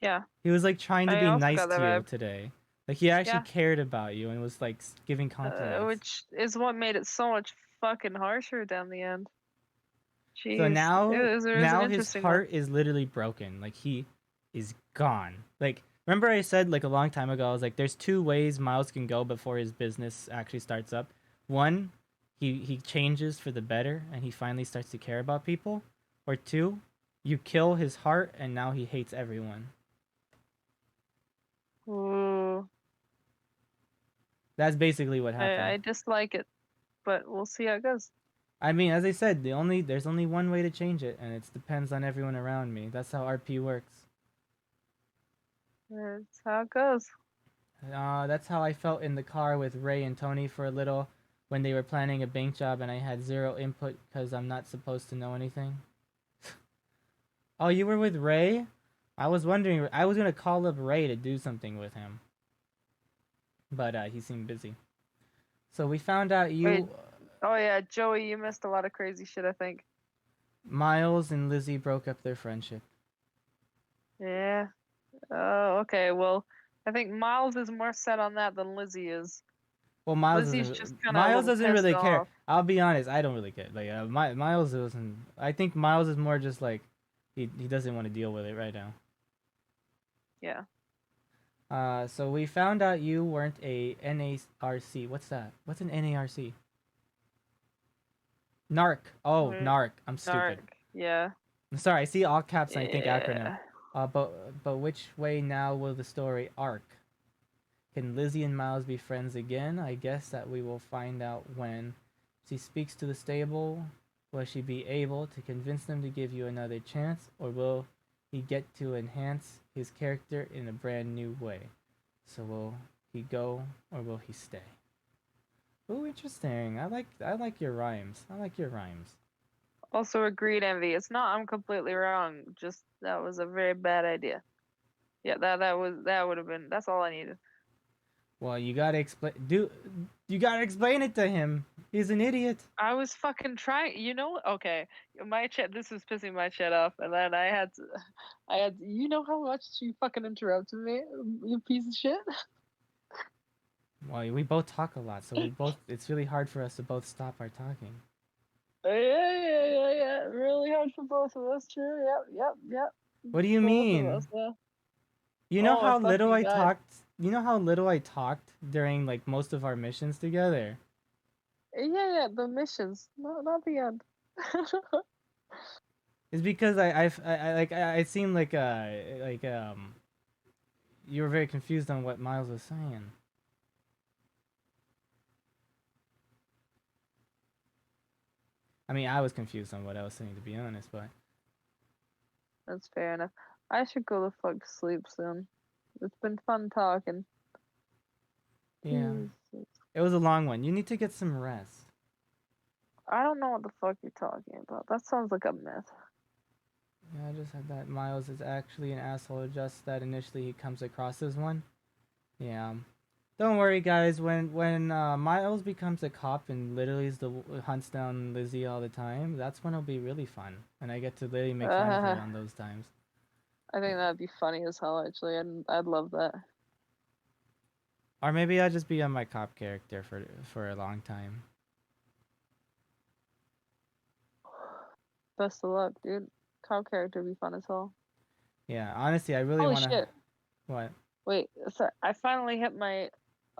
S2: Yeah.
S1: He was like trying to
S2: I
S1: be
S2: also
S1: nice
S2: got that
S1: to you
S2: vibe.
S1: today. Like he actually
S2: Yeah.
S1: cared about you and was like giving compliments.
S2: Which is what made it so much fucking harsher down the end.
S1: So
S2: Jeez.
S1: now
S2: It was an
S1: his
S2: interesting one.
S1: heart is literally broken. Like he is gone. Like remember I said like a long time ago, I was like there's two ways Miles can go before his business actually starts up. One, he changes for the better and he finally starts to care about people. Or two, you kill his heart and now he hates everyone.
S2: Ooh.
S1: That's basically what happened.
S2: I dislike it, but we'll see how it goes.
S1: I mean, as I said, there's only one way to change it, and it depends on everyone around me. That's how RP works.
S2: That's how it goes.
S1: That's how I felt in the car with Ray and Tony for a little when they were planning a bank job and I had zero input because I'm not supposed to know anything. Oh, you were with Ray? I was wondering. I was gonna call up Ray to do something with him, but he seemed busy. So we found out you.
S2: Wait. Oh yeah, Joey, you missed a lot of crazy shit, I think.
S1: Miles and Lizzie broke up their friendship.
S2: Yeah. Oh, okay. Well, I think Miles is more set on that than Lizzie is.
S1: Well,
S2: Lizzie's just kind of a little
S1: Doesn't
S2: pissed
S1: really care.
S2: off.
S1: I'll be honest, I don't really care. Like Miles doesn't. I think Miles is more just like he doesn't want to deal with it right now.
S2: Yeah.
S1: So we found out you weren't a NARC. What's that? What's an NARC? Narc. Oh,
S2: Wait,
S1: narc. I'm stupid.
S2: Narc. Yeah.
S1: I'm sorry. I see all caps and I think acronym. But which way now will the story arc? Can Lizzie and Miles be friends again? I guess that we will find out when she speaks to the stable. Will she be able to convince them to give you another chance, or will he get to enhance his character in a brand new way? So will he go, or will he stay? Ooh, interesting. I like your rhymes. I like your rhymes.
S2: Also agreed, Envy. It's not I'm completely wrong. Just that was a very bad idea. Yeah, that would have been that's all I needed.
S1: Well, you gotta explain it to him. He's an idiot.
S2: I was fucking trying. Okay, my chat. This was pissing my chat off, and then I had. You know how much you fucking interrupted me, you piece of shit.
S1: Well, we both talk a lot, so it's really hard for us to both stop our talking.
S2: Yeah. Really hard for both of us. True. Yep.
S1: What do you
S2: Both
S1: mean?
S2: of us. Yeah.
S1: You know
S2: Oh, I
S1: how little
S2: fucking
S1: I
S2: died.
S1: talked? You know how little I talked during like most of our missions together?
S2: Yeah. The missions, not the end.
S1: It's because I seemed you were very confused on what Miles was saying. I mean, I was confused on what I was saying, to be honest, but
S2: That's fair enough. I should go the fuck to sleep soon. It's been fun talking.
S1: yeah,
S2: Jesus.
S1: it was a long one. You need to get some rest.
S2: I don't know what the fuck you're talking about. That sounds like a myth.
S1: Yeah, I just had that Miles is actually an asshole, just that initially he comes across as one. Yeah. Don't worry, guys. When Miles becomes a cop and literally hunts down Lizzie all the time, that's when it'll be really fun, and I get to literally make fun of her on those times.
S2: I think that'd be funny as hell. Actually, I'd love that.
S1: Or maybe I'll just be on my cop character for a long time.
S2: Best of luck, dude. Cow character would be fun as hell.
S1: Yeah, honestly, I really
S2: Holy
S1: wanna.
S2: shit!
S1: What?
S2: Wait, so I finally hit my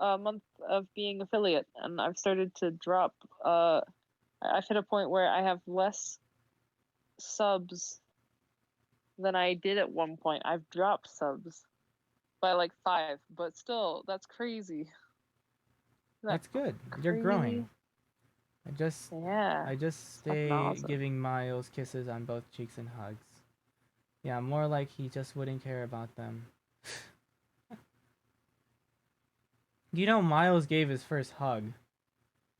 S2: month of being affiliate, and I've started to drop. I've hit a point where I have less subs than I did at one point. I've dropped subs by like 5, but still, that's crazy. Isn't
S1: That's good. You're
S2: crazy?
S1: growing.
S2: Yeah.
S1: I just
S2: fucking
S1: stay
S2: awesome.
S1: giving Miles kisses on both cheeks and hugs. Yeah, more like he just wouldn't care about them. You know, Miles gave his first hug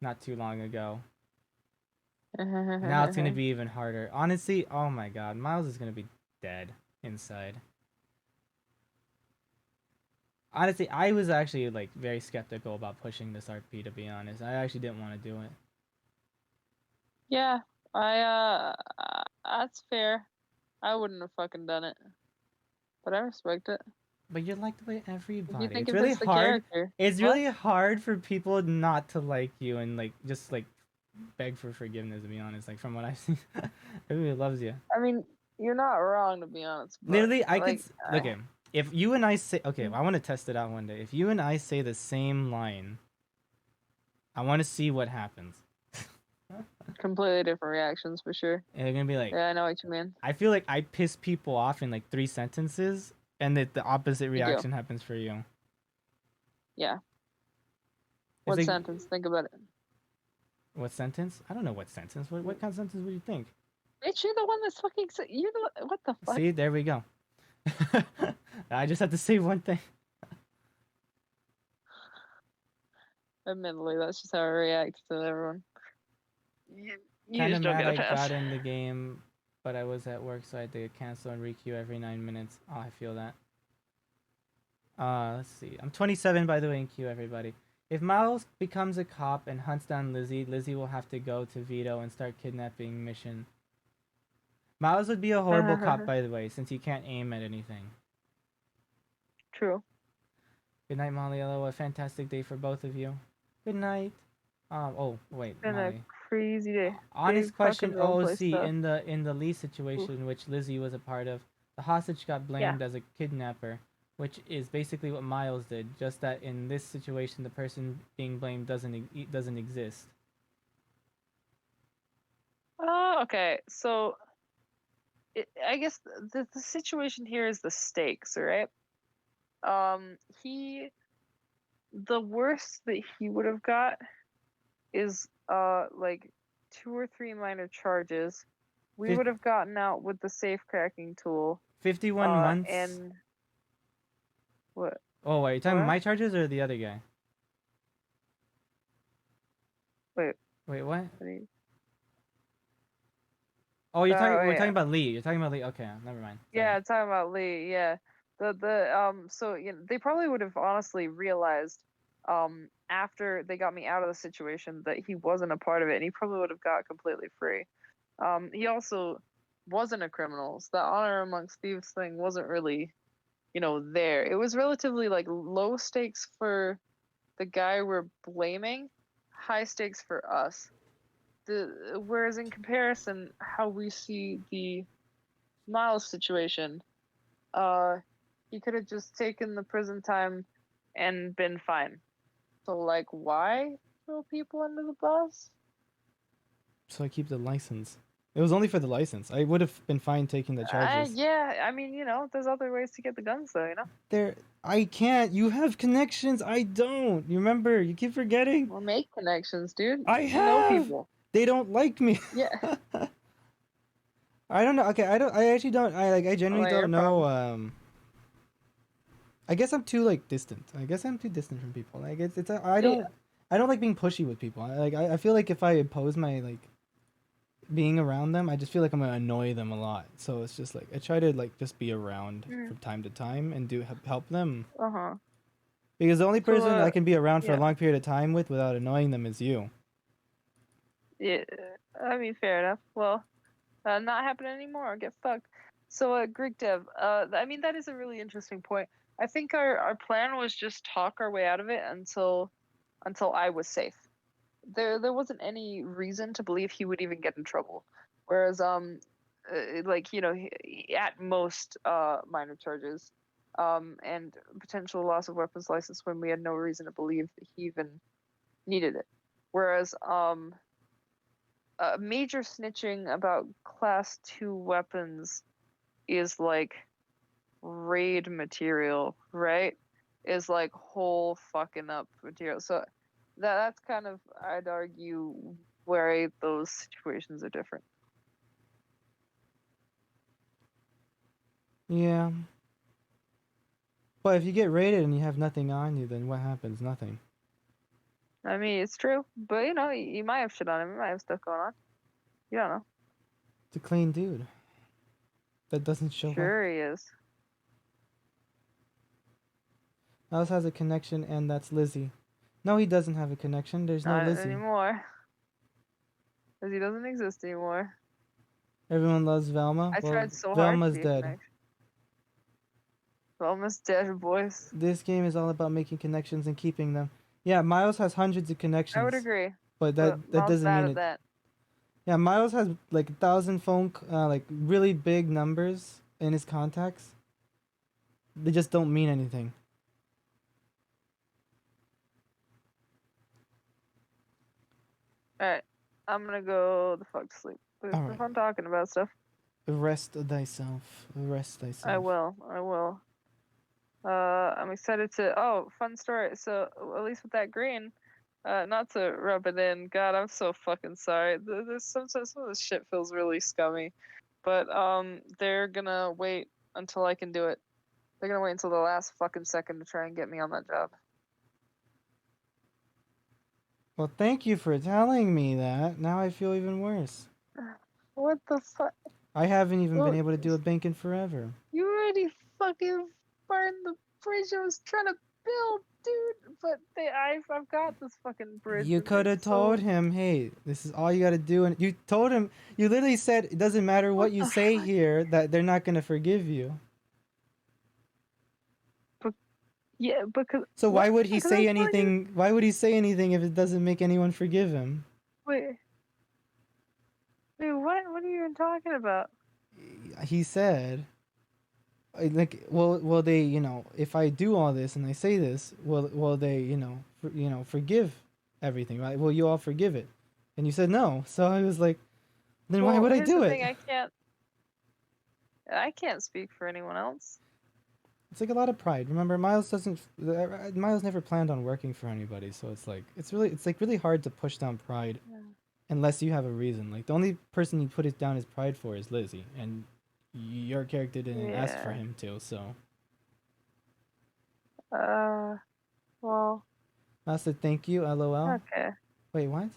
S1: not too long ago. Now it's gonna be even harder. Honestly, oh my god, Miles is gonna be dead inside. Honestly, I was actually like very skeptical about pushing this RP, to be honest. I actually didn't want to do it.
S2: Yeah, that's fair. I wouldn't have fucking done it, but I respect it.
S1: But you're liked by
S2: If you
S1: everybody.
S2: think
S1: It's
S2: if
S1: really
S2: it's the
S1: hard.
S2: character,
S1: It's
S2: what?
S1: really hard for people not to like you and like just like beg for forgiveness, to be honest. Like from what I've seen, everybody loves you.
S2: I mean, you're not wrong to be honest, but
S1: Literally, I could
S2: like,
S1: look at if you and I say okay, I want to test it out one day. If you and I say the same line, I want to see what happens.
S2: completely different reactions for sure.
S1: And they're gonna be like,
S2: Yeah, I know what you mean.
S1: I feel like I piss people off in like 3 sentences, and that the opposite
S2: do.
S1: reaction happens for you.
S2: Yeah.
S1: It's
S2: What
S1: like,
S2: sentence? Think about it.
S1: what sentence? I don't know what sentence. What kind of sentence would you think?
S2: Bitch, you're the one that's fucking. You're the what the fuck?
S1: See, there we go. I just have to say one thing.
S2: Admittedly, that's just how I react to everyone. You
S1: Kind
S2: just
S1: of
S2: don't
S1: mad
S2: get a
S1: I
S2: pass.
S1: got in the game, but I was at work, so I had to cancel and requeue every 9 minutes. Oh, I feel that. Let's see. I'm 27, by the way, in queue, everybody. If Miles becomes a cop and hunts down Lizzie, Lizzie will have to go to Vito and start kidnapping mission. Miles would be a horrible cop, by the way, since he can't aim at anything.
S2: True.
S1: Good night, Molly. Hello, a fantastic day for both of you. Good night. Oh wait,
S2: Been a
S1: Molly.
S2: crazy day.
S1: Honest
S2: Big
S1: question,
S2: fucking roleplay
S1: OOC,
S2: stuff.
S1: in the Lee situation, which Lizzie was a part of, the hostage got blamed as a kidnapper, which is basically what Miles did. Just that in this situation, the person being blamed doesn't exist.
S2: Oh, okay. So I guess the situation here is the stakes, right? He the worst that he would have got is like 2 or 3 minor charges. We
S1: Fif-
S2: would have gotten out with the safe cracking tool.
S1: 51 months.
S2: And what?
S1: Oh, wait, you talking
S2: What?
S1: my charges or the other guy?
S2: Wait.
S1: Wait, what?
S2: What do you-
S1: Oh, you're talking. We're
S2: wait,
S1: talking about Lee. You're talking about Lee. Okay, never mind. Sorry.
S2: Yeah, talking about Lee. Yeah, so they probably would have honestly realized after they got me out of the situation that he wasn't a part of it, and he probably would have got completely free. He also wasn't a criminal, so the honor amongst thieves thing wasn't really, there. It was relatively like low stakes for the guy we're blaming, high stakes for us. Whereas in comparison, how we see the Miles situation, he could have just taken the prison time and been fine. So like, why throw people under the bus?
S1: So I keep the license. It was only for the license. I would have been fine taking the charges.
S2: Yeah, I mean, there's other ways to get the guns though,
S1: There, I can't. You have connections. I don't. You remember? You keep forgetting.
S2: Well, make connections, dude.
S1: I
S2: You know
S1: have.
S2: people.
S1: They don't like me.
S2: Yeah.
S1: I don't know. Okay, I don't. I actually don't. I genuinely
S2: your
S1: don't know. I guess I'm too distant. I guess I'm too distant from people. Like it's. I don't.
S2: Yeah.
S1: I don't like being pushy with people. I feel like if I impose my being around them, I just feel like I'm gonna annoy them a lot. So it's just I try to just be around from time to time and help them. Because the only person I can be around for a long period of time with without annoying them is you.
S2: Yeah, I mean, fair enough. Well, not happening anymore. Get fucked. So, Greek Dev, I mean, that is a really interesting point. I think our plan was just talk our way out of it until I was safe. There wasn't any reason to believe he would even get in trouble. Whereas, at most, minor charges, and potential loss of weapons license when we had no reason to believe that he even needed it. Whereas, major snitching about class 2 weapons is like raid material, right? Is like whole fucking up material. So that's kind of, I'd argue, where those situations are different.
S1: Yeah. But if you get raided and you have nothing on you, then what happens? Nothing.
S2: I mean, it's true, but you might have shit on him. You might have stuff going on. You don't know.
S1: It's a clean dude. That doesn't show up.
S2: Sure he is.
S1: Alice has a connection, and that's Lizzie. No, he doesn't have a connection. There's no
S2: Not
S1: Lizzie.
S2: anymore. Because he doesn't exist anymore.
S1: Everyone loves Velma.
S2: I tried so hard
S1: Velma's
S2: to be a
S1: dead.
S2: connection. Velma's dead, boys.
S1: This game is all about making connections and keeping them. Yeah, Miles has hundreds of connections.
S2: I would agree.
S1: But that doesn't mean it.
S2: That.
S1: Yeah, Miles has 1,000 phone, really big numbers in his contacts. They just don't mean anything.
S2: Alright, I'm gonna go the fuck to sleep. It was fun talking about stuff.
S1: Rest thyself. Rest thyself.
S2: I will. I'm excited to. Oh, fun story. So at least with that green, not to rub it in. God, I'm so fucking sorry. There's some of this shit feels really scummy, but they're gonna wait until I can do it. They're gonna wait until the last fucking second to try and get me on that job.
S1: Well, thank you for telling me that. Now I feel even worse.
S2: What the fuck?
S1: I haven't even been able to do a bank in forever.
S2: You already fucking burned the bridge I was trying to build, dude. But I've got this fucking bridge.
S1: You could have told him, hey, this is all you got to do. And you told him, you literally said, it doesn't matter what you say here, that they're not going to forgive you.
S2: Yeah, because.
S1: So why would he say anything? Why would he say anything if it doesn't make anyone forgive him?
S2: Wait, what? What are you even talking about?
S1: He said, will they, if I do all this and I say this, will they, forgive everything, right? Will you all forgive it? And you said no. So I was like, then why would I do it?
S2: I can't. I can't speak for anyone else.
S1: It's like a lot of pride. Remember, Miles doesn't. Miles never planned on working for anybody, so it's like really hard to push down pride
S2: Yeah.
S1: unless you have a reason. Like the only person you put it down his pride for is Lizzie, and your character didn't ask for
S2: Yeah.
S1: him to. So
S2: Well,
S1: I said thank you, LOL.
S2: okay.
S1: Wait, what?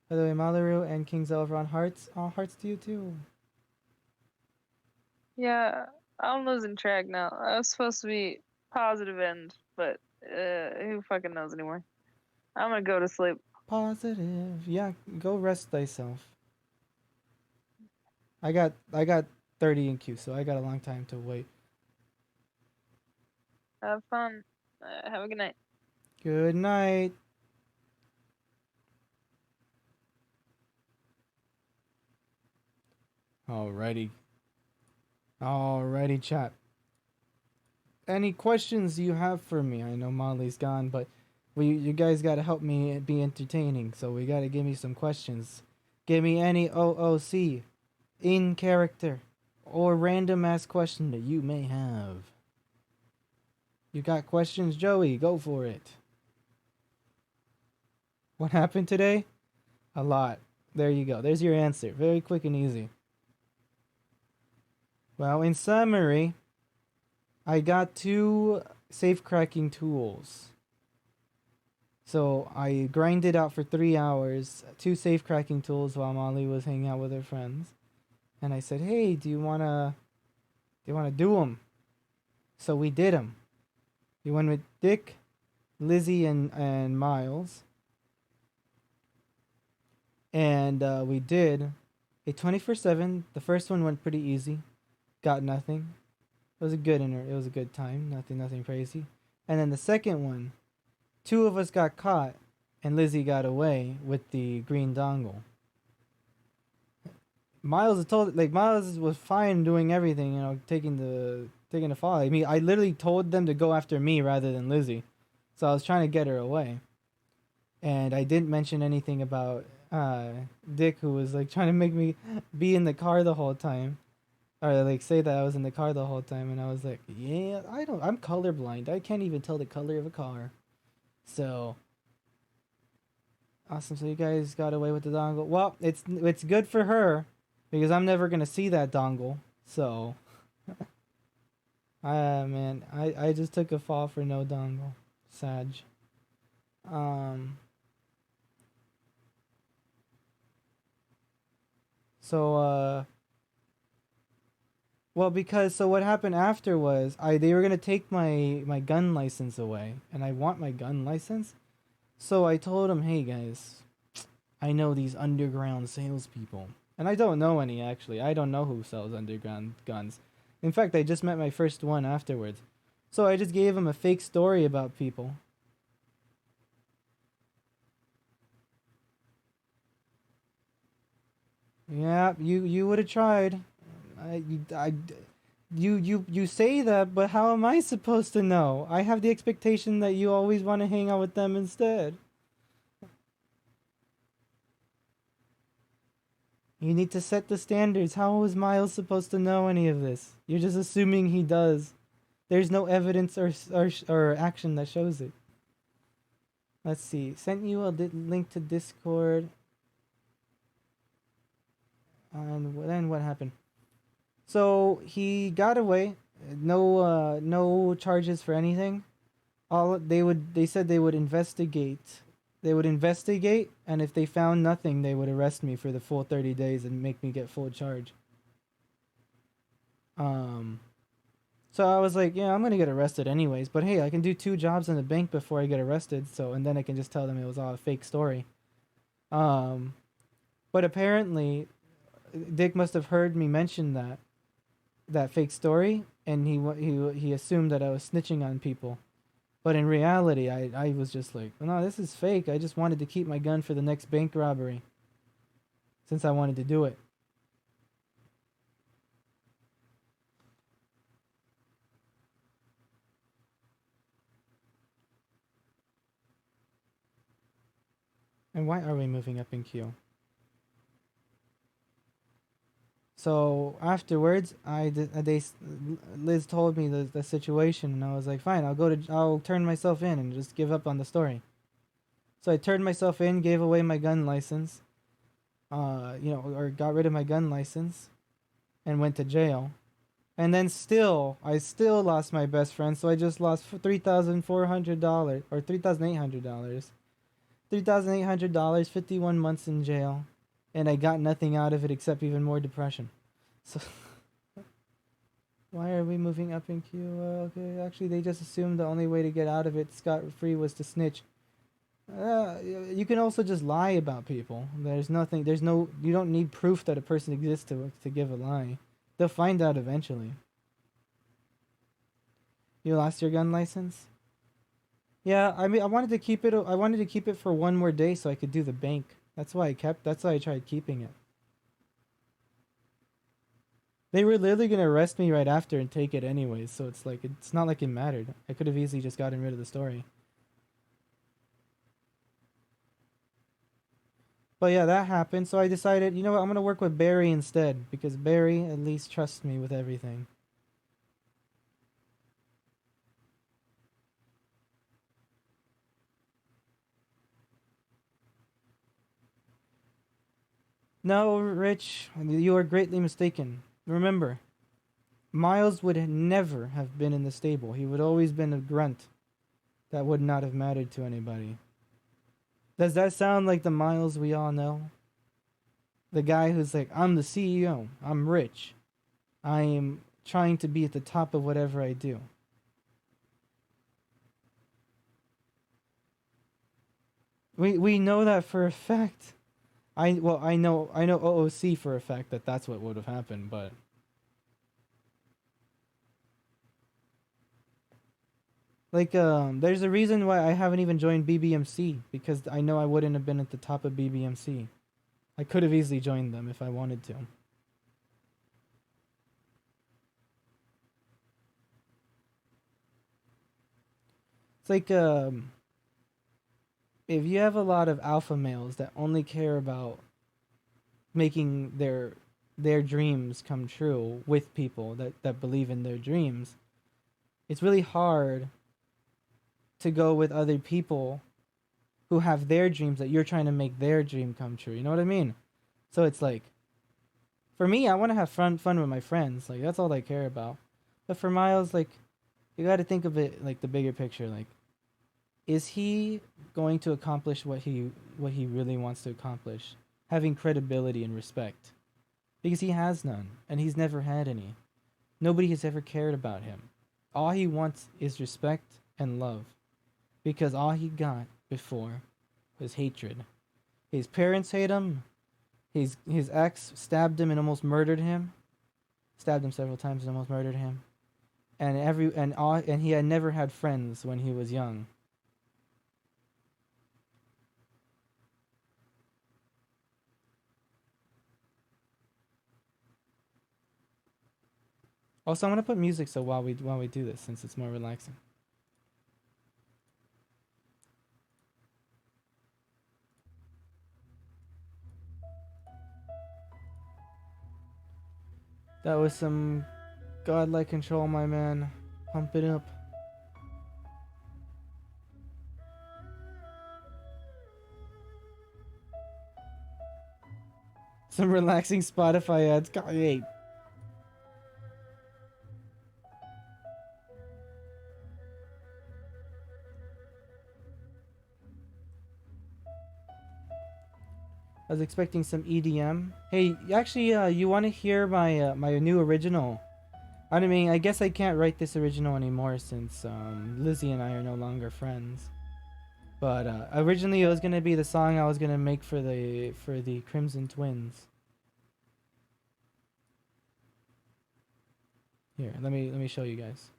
S1: By the way, Malaru and King Zelver on hearts. Oh, hearts to you too.
S2: Yeah, I'm losing track now. I was supposed to be positive end, but who fucking knows anymore? I'm gonna go to sleep.
S1: Positive. Yeah, go rest thyself. I got 30 in queue, so I got a long time to wait.
S2: Have fun. Have a good night.
S1: Good night. Alrighty. Alrighty, chat. Any questions you have for me? I know Molly's gone, but you guys gotta help me be entertaining, so we gotta give me some questions. Give me any OOC, in character, or random ass question that you may have. You got questions, Joey? Go for it. What happened today? A lot. There you go. There's your answer. Very quick and easy. Well, in summary, I got 2 safe cracking tools. So I grinded out for 3 hours, 2 safe cracking tools while Molly was hanging out with her friends. And I said, hey, do you wanna do them? So we did them. We went with Dick, Lizzie, and Miles. And we did a 24/7. The first one went pretty easy. Got nothing. It was a good time. Nothing crazy. And then the second one, 2 of us got caught, and Lizzie got away with the green dongle. Miles was fine doing everything, taking the fall. I mean, I literally told them to go after me rather than Lizzie, so I was trying to get her away. And I didn't mention anything about Dick, who was like trying to make me be in the car the whole time, or like say that I was in the car the whole time, and I was like, yeah, I'm colorblind. I can't even tell the color of a car. So awesome. So you guys got away with the dongle. Well, it's good for her because I'm never gonna see that dongle. So man, I just took a fall for no dongle. Sag. Um so well, because so what happened after was they were gonna take my gun license away, and I want my gun license. So I told them, hey guys, I know these underground salespeople, and I don't know any actually. I don't know who sells underground guns. In fact, I just met my first one afterwards. So I just gave them a fake story about people. Yeah, you would have tried. I, you say that, but how am I supposed to know? I have the expectation that you always want to hang out with them instead. You need to set the standards. How is Miles supposed to know any of this? You're just assuming he does. There's no evidence or action that shows it. Let's see. Sent you a link to Discord. And then what happened? So he got away. No charges for anything. They said they would investigate. They would investigate, and if they found nothing, they would arrest me for the full 30 days and make me get full charge. So I was like, yeah, I'm gonna get arrested anyways. But hey, I can do 2 jobs in the bank before I get arrested. So and then I can just tell them it was all a fake story. But apparently, Dick must have heard me mention that fake story, and he assumed that I was snitching on people. But in reality, I was just like, no, this is fake. I just wanted to keep my gun for the next bank robbery. Since I wanted to do it. And why are we moving up in queue? So afterwards, Liz told me the situation, and I was like, fine, I'll turn myself in and just give up on the story. So I turned myself in, gave away my gun license, or got rid of my gun license, and went to jail. And then I still lost my best friend, so I just lost $3,400 or $3,800. $3,800, 51 months in jail, and I got nothing out of it except even more depression. So, why are we moving up in queue? Okay, actually, they just assumed the only way to get out of it scot-free was to snitch. You can also just lie about people. You don't need proof that a person exists to give a lie. They'll find out eventually. You lost your gun license? Yeah, I mean, I wanted to keep it for one more day so I could do the bank. That's why I tried keeping it. They were literally gonna arrest me right after and take it anyways, so it's not like it mattered. I could have easily just gotten rid of the story. But yeah, that happened, so I decided, you know what, I'm gonna work with Barry instead, because Barry at least trusts me with everything. No, Rich, you are greatly mistaken. Remember, Miles would never have been in the stable. He would always been a grunt. That would not have mattered to anybody. Does that sound like the Miles we all know? The guy who's like, I'm the CEO. I'm rich. I am trying to be at the top of whatever I do. We know that for a fact. I know OOC for a fact that that's what would have happened, but there's a reason why I haven't even joined BBMC, because I know I wouldn't have been at the top of BBMC. I could have easily joined them if I wanted to. It's like if you have a lot of alpha males that only care about making their dreams come true with people that believe in their dreams, it's really hard to go with other people who have their dreams that you're trying to make their dream come true. You know what I mean? So it's like, for me, I want to have fun with my friends. Like, that's all I care about. But for Miles, like, you got to think of it like the bigger picture. Like, is he going to accomplish what he really wants to accomplish? Having credibility and respect. Because he has none, and he's never had any. Nobody has ever cared about him. All he wants is respect and love. Because all he got before was hatred. His parents hate him. His ex stabbed him and almost murdered him. Stabbed him several times and almost murdered him. And he had never had friends when he was young. Also, I'm gonna put music so while we do this, since it's more relaxing. That was some godlike control, my man. Pump it up. Some relaxing Spotify ads. Hey. I was expecting some EDM. Hey, actually, you want to hear my my new original? I mean, I guess I can't write this original anymore since Lizzie and I are no longer friends. But originally, it was gonna be the song I was gonna make for the Crimson Twins. Here, let me show you guys.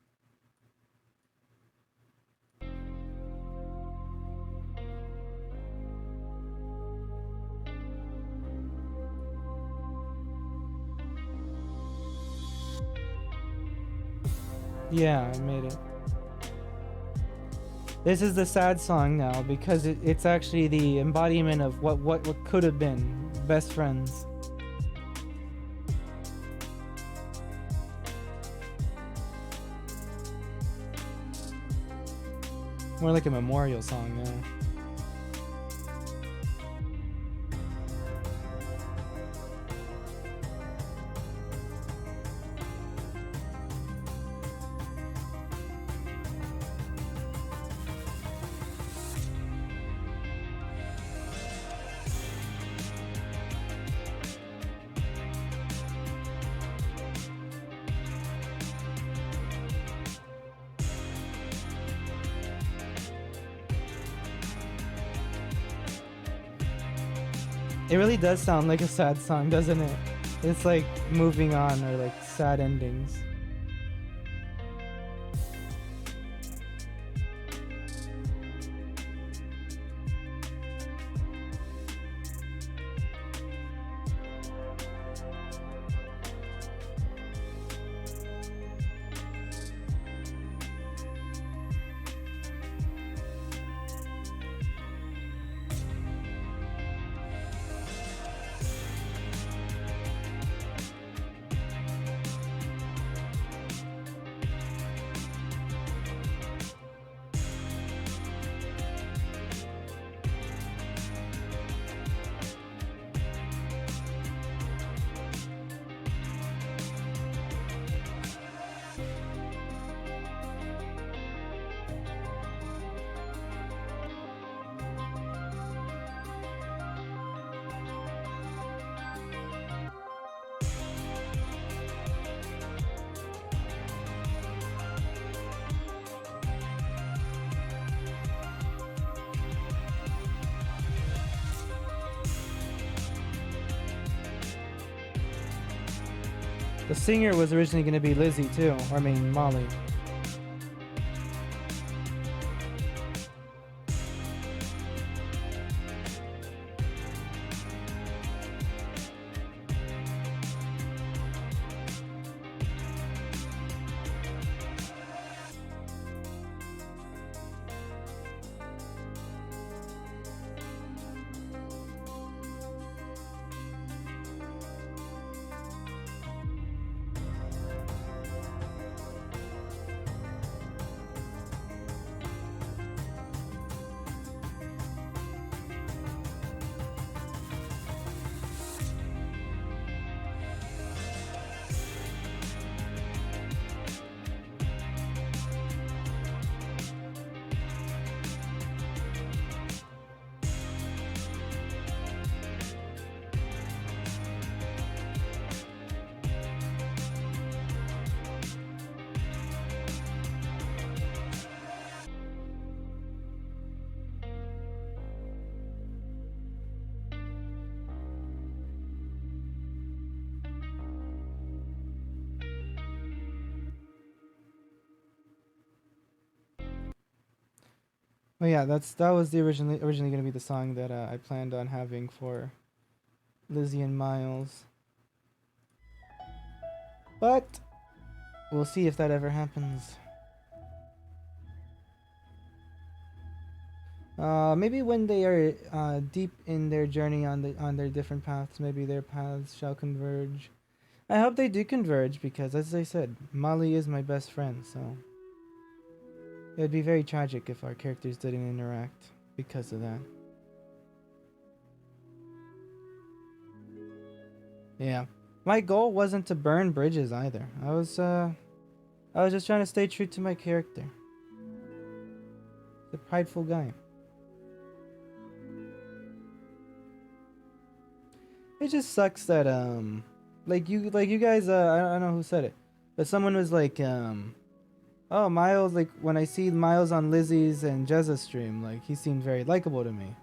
S1: Yeah, I made it. This is the sad song now because it's actually the embodiment of what could have been best friends. More like a memorial song, yeah. It really does sound like a sad song, doesn't it? It's like moving on or like sad endings. The singer was originally going to be Lizzie too, or I mean Molly. Well, yeah, that was the originally going to be the song that I planned on having for Lizzie and Miles. But we'll see if that ever happens. Maybe when they are deep in their journey on their different paths, maybe their paths shall converge. I hope they do converge because, as I said, Molly is my best friend, so it would be very tragic if our characters didn't interact because of that. Yeah. My goal wasn't to burn bridges either. I was just trying to stay true to my character. The prideful guy. It just sucks that like you guys I don't know who said it, but someone was like oh, Miles, like when I see Miles on Lizzie's and Jezza's stream, like he seemed very likable to me.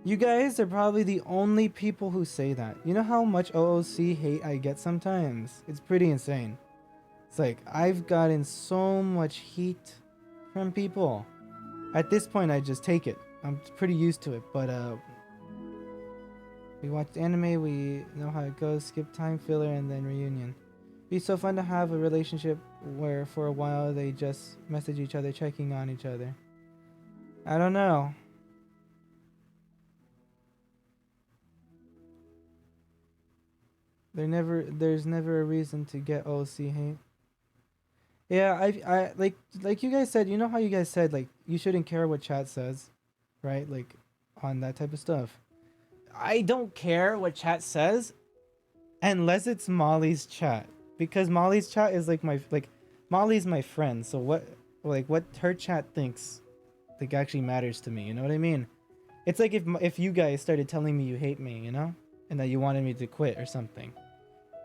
S1: You guys are probably the only people who say that. You know how much OOC hate I get sometimes? It's pretty insane. It's like, I've gotten so much heat from people. At this point, I just take it. I'm pretty used to it, but we watched anime, we know how it goes, skip time filler, and then reunion. Be so fun to have a relationship where for a while they just message each other, checking on each other. I don't know. There's never a reason to get OC hate. Yeah, I like you guys said. You know how you guys said like you shouldn't care what chat says, right? Like on that type of stuff. I don't care what chat says unless it's Molly's chat, because Molly's chat is like Molly's my friend. So what her chat thinks like actually matters to me. You know what I mean? It's like if you guys started telling me you hate me, you know, and that you wanted me to quit or something,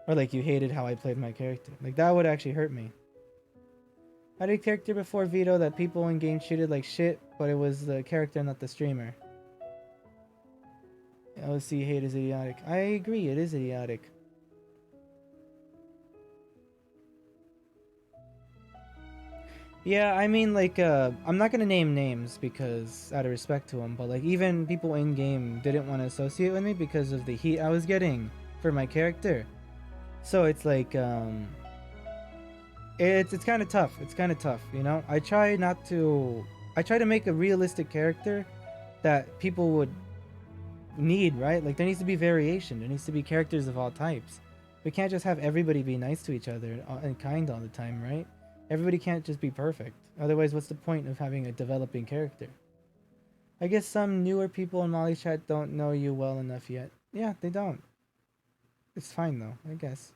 S1: or like you hated how I played my character, like that would actually hurt me. I had a character before Vito that people in game treated like shit, but it was the character, not the streamer. LC hate is idiotic. I agree, it is idiotic. Yeah, I mean, like, I'm not gonna name names because out of respect to them, but like, even people in game didn't want to associate with me because of the heat I was getting for my character. So it's like, it's kind of tough. It's kind of tough, you know. I try to make a realistic character that people would need, right? Like, there needs to be variation. There needs to be characters of all types. We can't just have everybody be nice to each other and kind all the time, right? Everybody can't just be perfect. Otherwise, what's the point of having a developing character? I guess some newer people in Molly's chat don't know you well enough yet. Yeah, they don't. It's fine though, I guess.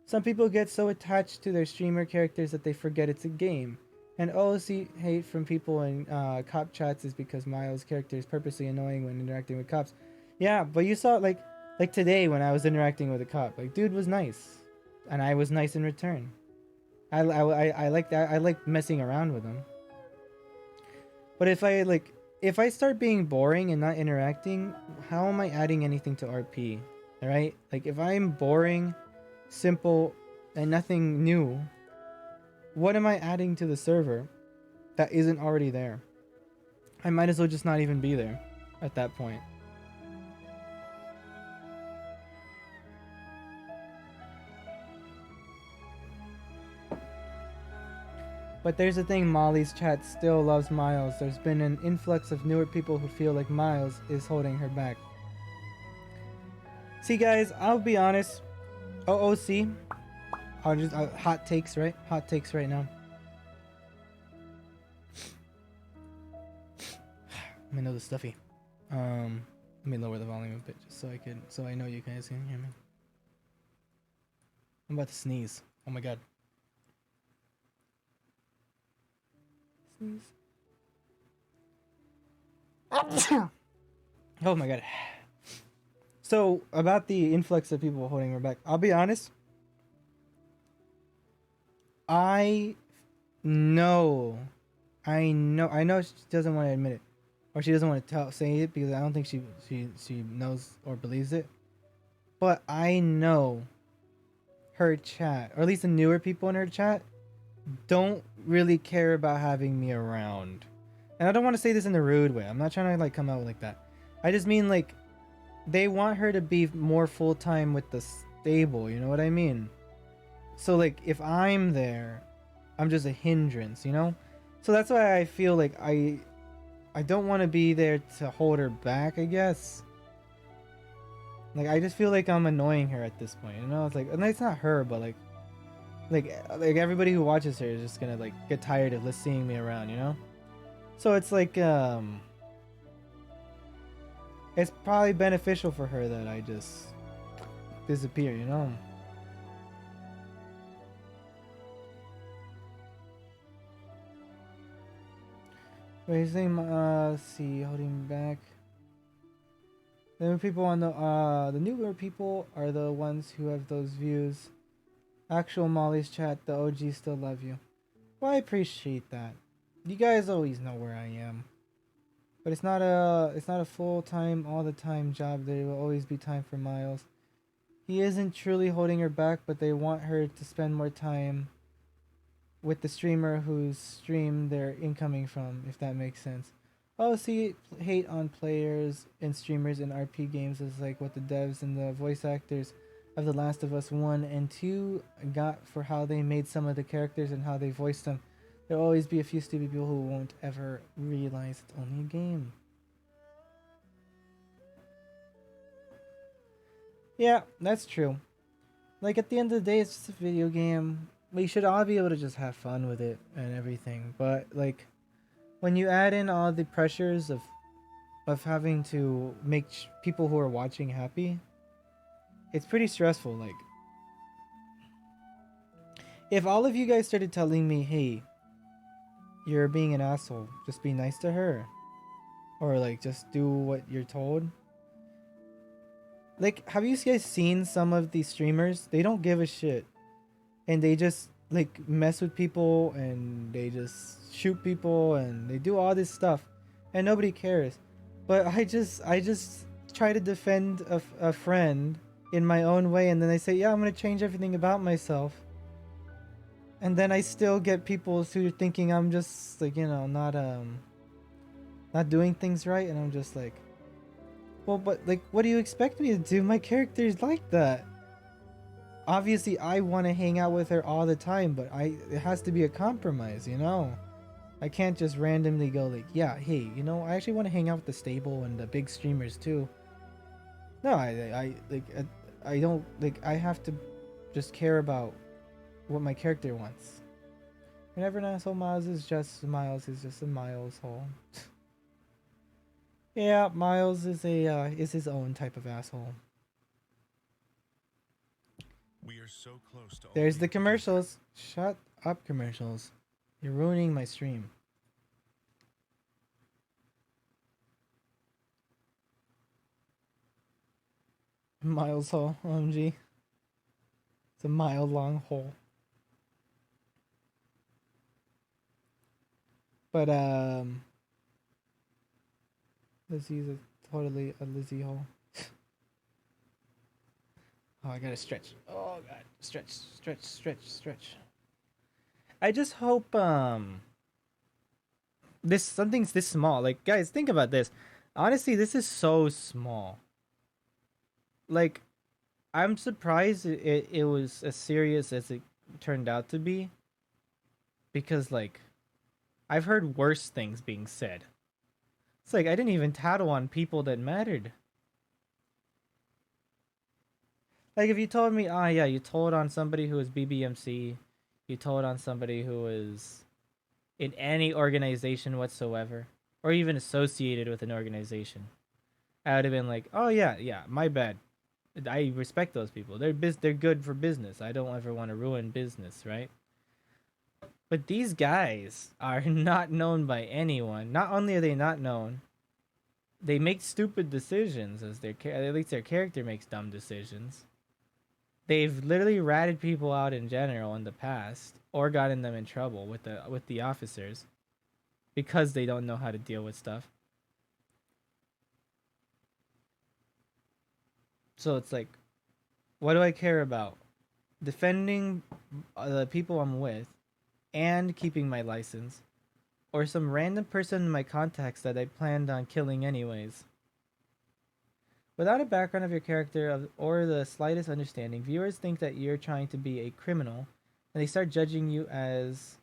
S1: Some people get so attached to their streamer characters that they forget it's a game. And OOC hate from people in cop chats is because Miles' character is purposely annoying when interacting with cops. Yeah, but you saw like today when I was interacting with a cop, like dude was nice, and I was nice in return. I like that. I like messing around with them. But if I start being boring and not interacting, how am I adding anything to RP? All right? Like if I'm boring, simple, and nothing new, what am I adding to the server that isn't already there? I might as well just not even be there at that point. But there's the thing, Molly's chat still loves Miles. There's been an influx of newer people who feel like Miles is holding her back. See guys, I'll be honest. OOC. I'll just hot takes, right? Hot takes right now. Let me know the stuffy. Let me lower the volume a bit just so I know you guys can hear me. I'm about to sneeze. Oh my god. Sneeze. Oh my god. So about the influx of people holding her back, I'll be honest. I know she doesn't want to admit it, or she doesn't want to say it because I don't think she knows or believes it. But I know her chat, or at least the newer people in her chat, don't really care about having me around. And I don't want to say this in a rude way. I'm not trying to like come out like that. I just mean like they want her to be more full time with the stable. You know what I mean? So like if I'm there, I'm just a hindrance, you know? So that's why I feel like I don't want to be there to hold her back, I guess. Like I just feel like I'm annoying her at this point, you know? It's like, and it's not her, but like everybody who watches her is just gonna like get tired of seeing me around, you know? So it's like it's probably beneficial for her that I just disappear, you know? Wait, his name, let's see, holding back. The newer people on the newer people are the ones who have those views. Actual Molly's chat, the OGs still love you. Well, I appreciate that. You guys always know where I am. But it's not a full-time, all-the-time job. There will always be time for Miles. He isn't truly holding her back, but they want her to spend more time with the streamer whose stream they're incoming from, if that makes sense. Oh, see, hate on players and streamers in RP games is like what the devs and the voice actors of The Last of Us 1 and 2 got for how they made some of the characters and how they voiced them. There'll always be a few stupid people who won't ever realize it's only a game. Yeah, that's true. Like, at the end of the day, it's just a video game. we should all be able to just have fun with it and everything. But like when you add in all the pressures of having to make people who are watching happy, it's pretty stressful. Like if all of you guys started telling me, "Hey, you're being an asshole. Just be nice to her." Or like just do what you're told. Like, have you guys seen some of these streamers? They don't give a shit. And they just like mess with people and they just shoot people and they do all this stuff and nobody cares. But I just try to defend a friend in my own way, and then I say, "Yeah, I'm going to change everything about myself." And then I still get people who are thinking I'm just like, not doing things right, and I'm just like, well, but like, what do you expect me to do? My character is like that. Obviously, I want to hang out with her all the time, but it has to be a compromise, you know? I can't just randomly go like, yeah, hey, I actually want to hang out with the stable and the big streamers too. No, I don't, like, I have to just care about what my character wants. Whenever an asshole, Miles is just a Miles hole. Yeah, Miles is is his own type of asshole.
S5: We are so close to
S1: There's
S5: only
S1: the
S5: a
S1: commercials. Shut up, commercials. You're ruining my stream. Miles hole, OMG. It's a mile long hole. But Lizzie's totally a Lizzie hole. Oh, I gotta stretch. Oh god, stretch. I just hope something's this small. Like, guys, think about this. Honestly, this is so small. Like, I'm surprised it was as serious as it turned out to be. Because, like, I've heard worse things being said. It's like I didn't even tattle on people that mattered. Like, if you told me, yeah, you told on somebody who was BBMC, you told on somebody who was in any organization whatsoever, or even associated with an organization, I would have been like, oh yeah, my bad. I respect those people. They're good for business. I don't ever want to ruin business, right? But these guys are not known by anyone. Not only are they not known, they make stupid decisions at least their character makes dumb decisions. They've literally ratted people out in general in the past or gotten them in trouble with the officers because they don't know how to deal with stuff. So it's like, what do I care about? Defending the people I'm with and keeping my license, or some random person in my contacts that I planned on killing anyways. Without a background of your character or the slightest understanding, viewers think that you're trying to be a criminal, and they start judging you as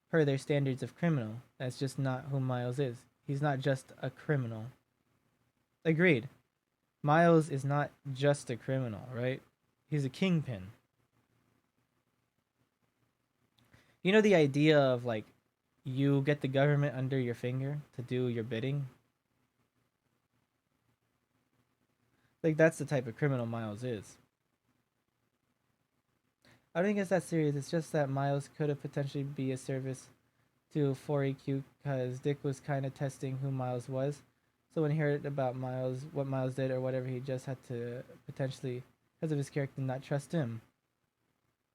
S1: per their standards of criminal. That's just not who Miles is. He's not just a criminal. Agreed. Miles is not just a criminal, right? He's a kingpin. You know the idea of like you get the government under your finger to do your bidding? Like, that's the type of criminal Miles is. I don't think it's that serious. It's just that Miles could have potentially be a service to 4AQ because Dick was kind of testing who Miles was. So when he heard about Miles, what Miles did or whatever, he just had to potentially, because of his character, not trust him.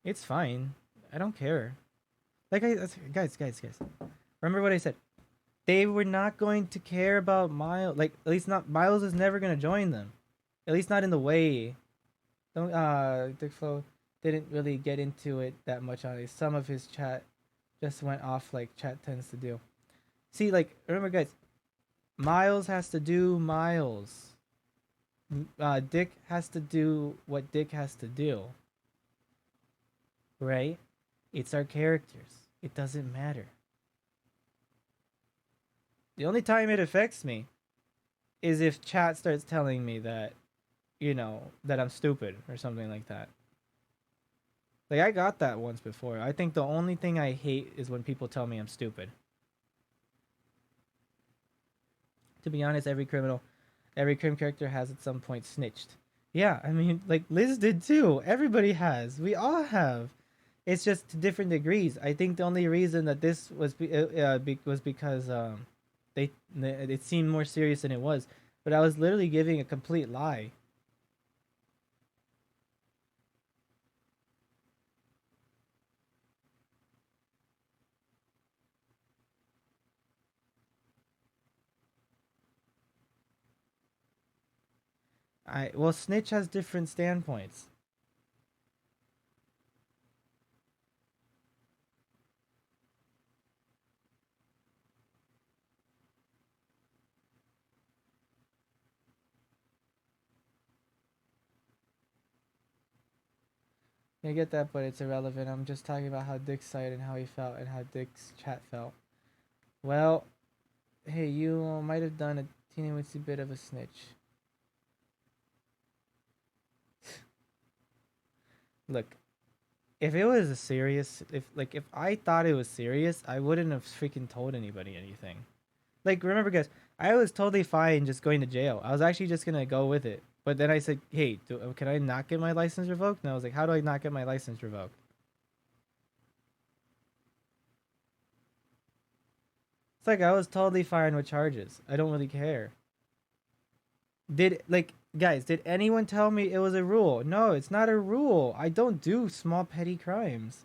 S1: It's fine. I don't care. Like, guys. Remember what I said. They were not going to care about Miles. Like, at least not, Miles is never going to join them. At least not in the way. Dick Flo didn't really get into it that much on it. Some of his chat just went off like chat tends to do. See, like, remember guys, Miles has to do Miles. Dick has to do what Dick has to do. Right? It's our characters. It doesn't matter. The only time it affects me is if chat starts telling me that, that I'm stupid or something like that. Like, I got that once before. I think the only thing I hate is when people tell me I'm stupid. To be honest, every crim character has at some point snitched. Yeah, I mean, like Liz did too. Everybody has. We all have. It's just to different degrees. I think the only reason that this was was because it seemed more serious than it was. But I was literally giving a complete lie. Well, snitch has different standpoints. I get that, but it's irrelevant. I'm just talking about how Dick's side and how he felt and how Dick's chat felt. Well, hey, you might have done a teeny weensy bit of a snitch. Look, if it was a serious, if I thought it was serious, I wouldn't have freaking told anybody anything. Like, remember, guys, I was totally fine just going to jail. I was actually just gonna go with it. But then I said, hey, can I not get my license revoked? And I was like, how do I not get my license revoked? It's like I was totally fine with charges. I don't really care. Guys, did anyone tell me it was a rule? No, it's not a rule. I don't do small petty crimes.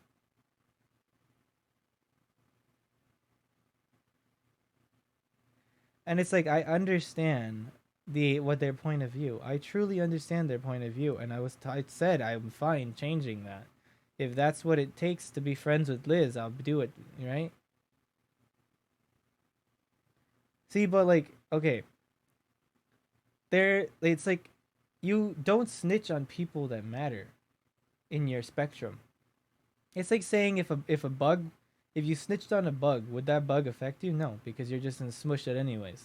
S1: And it's like I understand what their point of view. I truly understand their point of view, and I said I'm fine changing that. If that's what it takes to be friends with Liz, I'll do it, right? See, but like, okay. It's like you don't snitch on people that matter in your spectrum. It's like saying if you snitched on a bug, would that bug affect you? No, because you're just gonna smush it anyways.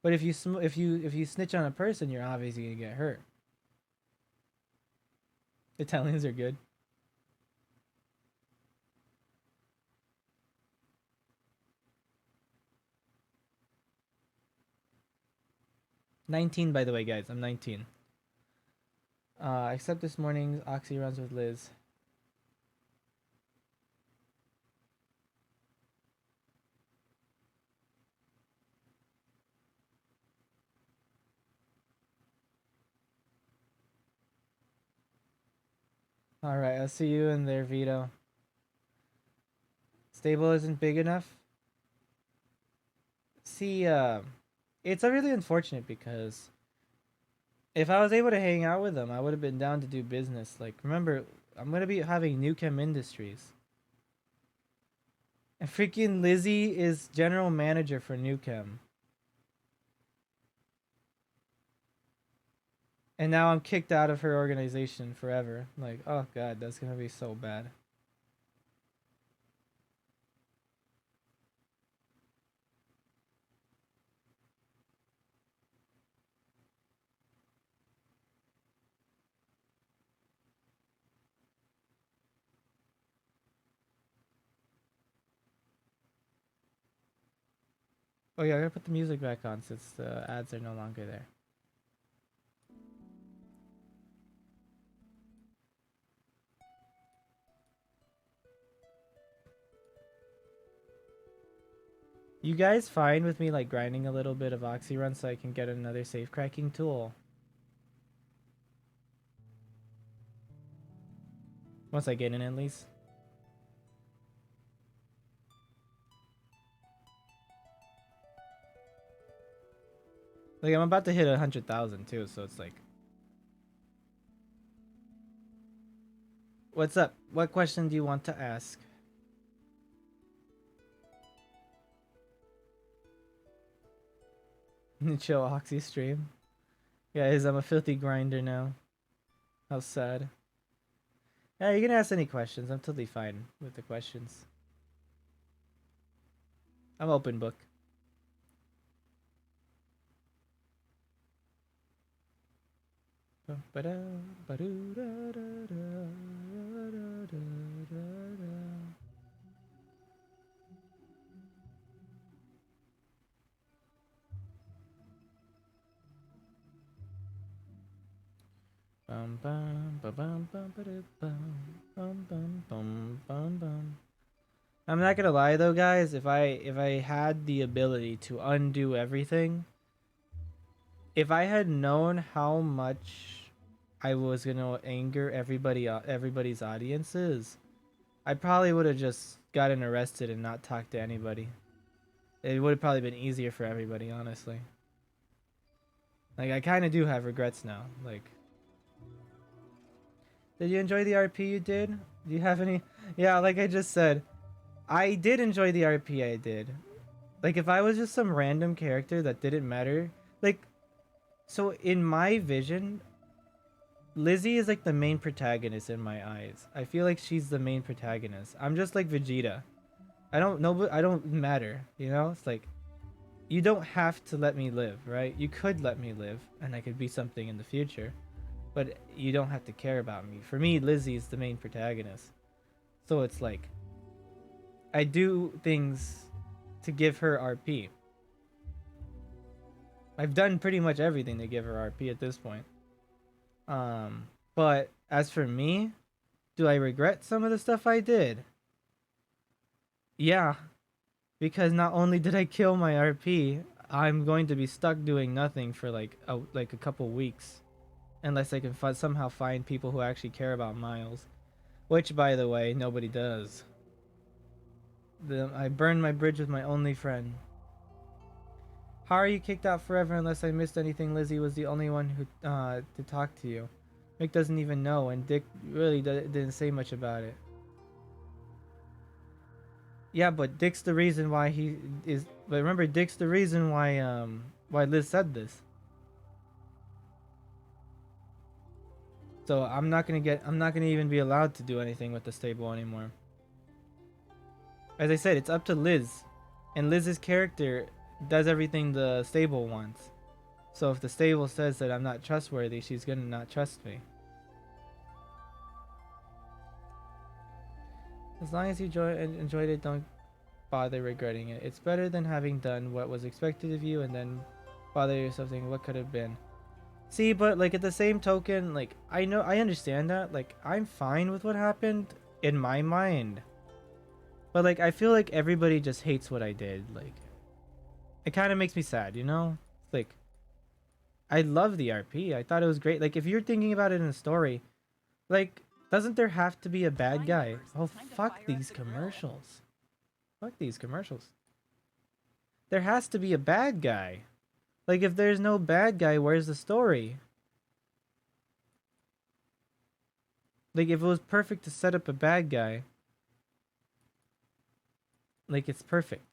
S1: But if you snitch on a person, you're obviously gonna get hurt. Italians are good. $19, by the way, guys. I'm 19. Except this morning's Oxy runs with Liz. Alright, I'll see you in there, Vito. Stable isn't big enough? See, it's really unfortunate because if I was able to hang out with them, I would have been down to do business. Like, remember, I'm gonna be having New Chem Industries. And freaking Lizzie is general manager for New Chem. And now I'm kicked out of her organization forever. Like, oh god, that's gonna be so bad. Oh yeah, I gotta put the music back on since the ads are no longer there. You guys fine with me like grinding a little bit of Oxyrun so I can get another safe cracking tool? Once I get in at least. Like I'm about to hit 100,000 too, so it's like. What's up? What question do you want to ask? Chill Oxy stream. Guys, I'm a filthy grinder now. How sad. Yeah, you can ask any questions. I'm totally fine with the questions. I'm open book. I'm not gonna lie though, guys. If I had the ability to undo everything, if I had known how much I was gonna anger everybody's audiences, I probably would have just gotten arrested and not talked to anybody. It would have probably been easier for everybody, honestly. Like, I kind of do have regrets now. Like, did you enjoy the RP you did? Do you have any? Yeah, like I just said, I did enjoy the RP I did. Like, if I was just some random character that didn't matter, like, so in my vision, Lizzie is like the main protagonist in my eyes. I feel like she's the main protagonist. I'm just like Vegeta. I don't know, but I don't matter, you know? It's like, you don't have to let me live, right? You could let me live, and I could be something in the future, but you don't have to care about me. For me, Lizzie is the main protagonist. So it's like, I do things to give her RP. I've done pretty much everything to give her RP at this point. But as for me, do I regret some of the stuff I did? Yeah, because not only did I kill my RP, I'm going to be stuck doing nothing for like a couple weeks, unless I can somehow find people who actually care about Miles, which, by the way, nobody does. I burned my bridge with my only friend. How are you kicked out forever unless I missed anything? Lizzie was the only one who to talk to you. Mick doesn't even know, and Dick really didn't say much about it. Yeah, but Dick's the reason why he is. But remember, Dick's the reason why Liz said this. So I'm not gonna even be allowed to do anything with the stable anymore. As I said, it's up to Liz, and Liz's character does everything the stable wants. So if the stable says that I'm not trustworthy, she's gonna not trust me. As long as you enjoyed it, don't bother regretting it. It's better than having done what was expected of you and then bother yourself thinking what could have been. See, but like at the same token, like I understand that. Like I'm fine with what happened in my mind. But like I feel like everybody just hates what I did. Like it kind of makes me sad, you know? Like I love the RP. I thought it was great. Like if you're thinking about it in a story, like doesn't there have to be a bad guy? Oh, fuck these commercials. Fuck these commercials. There has to be a bad guy. Like, if there's no bad guy, where's the story? Like, if it was perfect to set up a bad guy, like, it's perfect.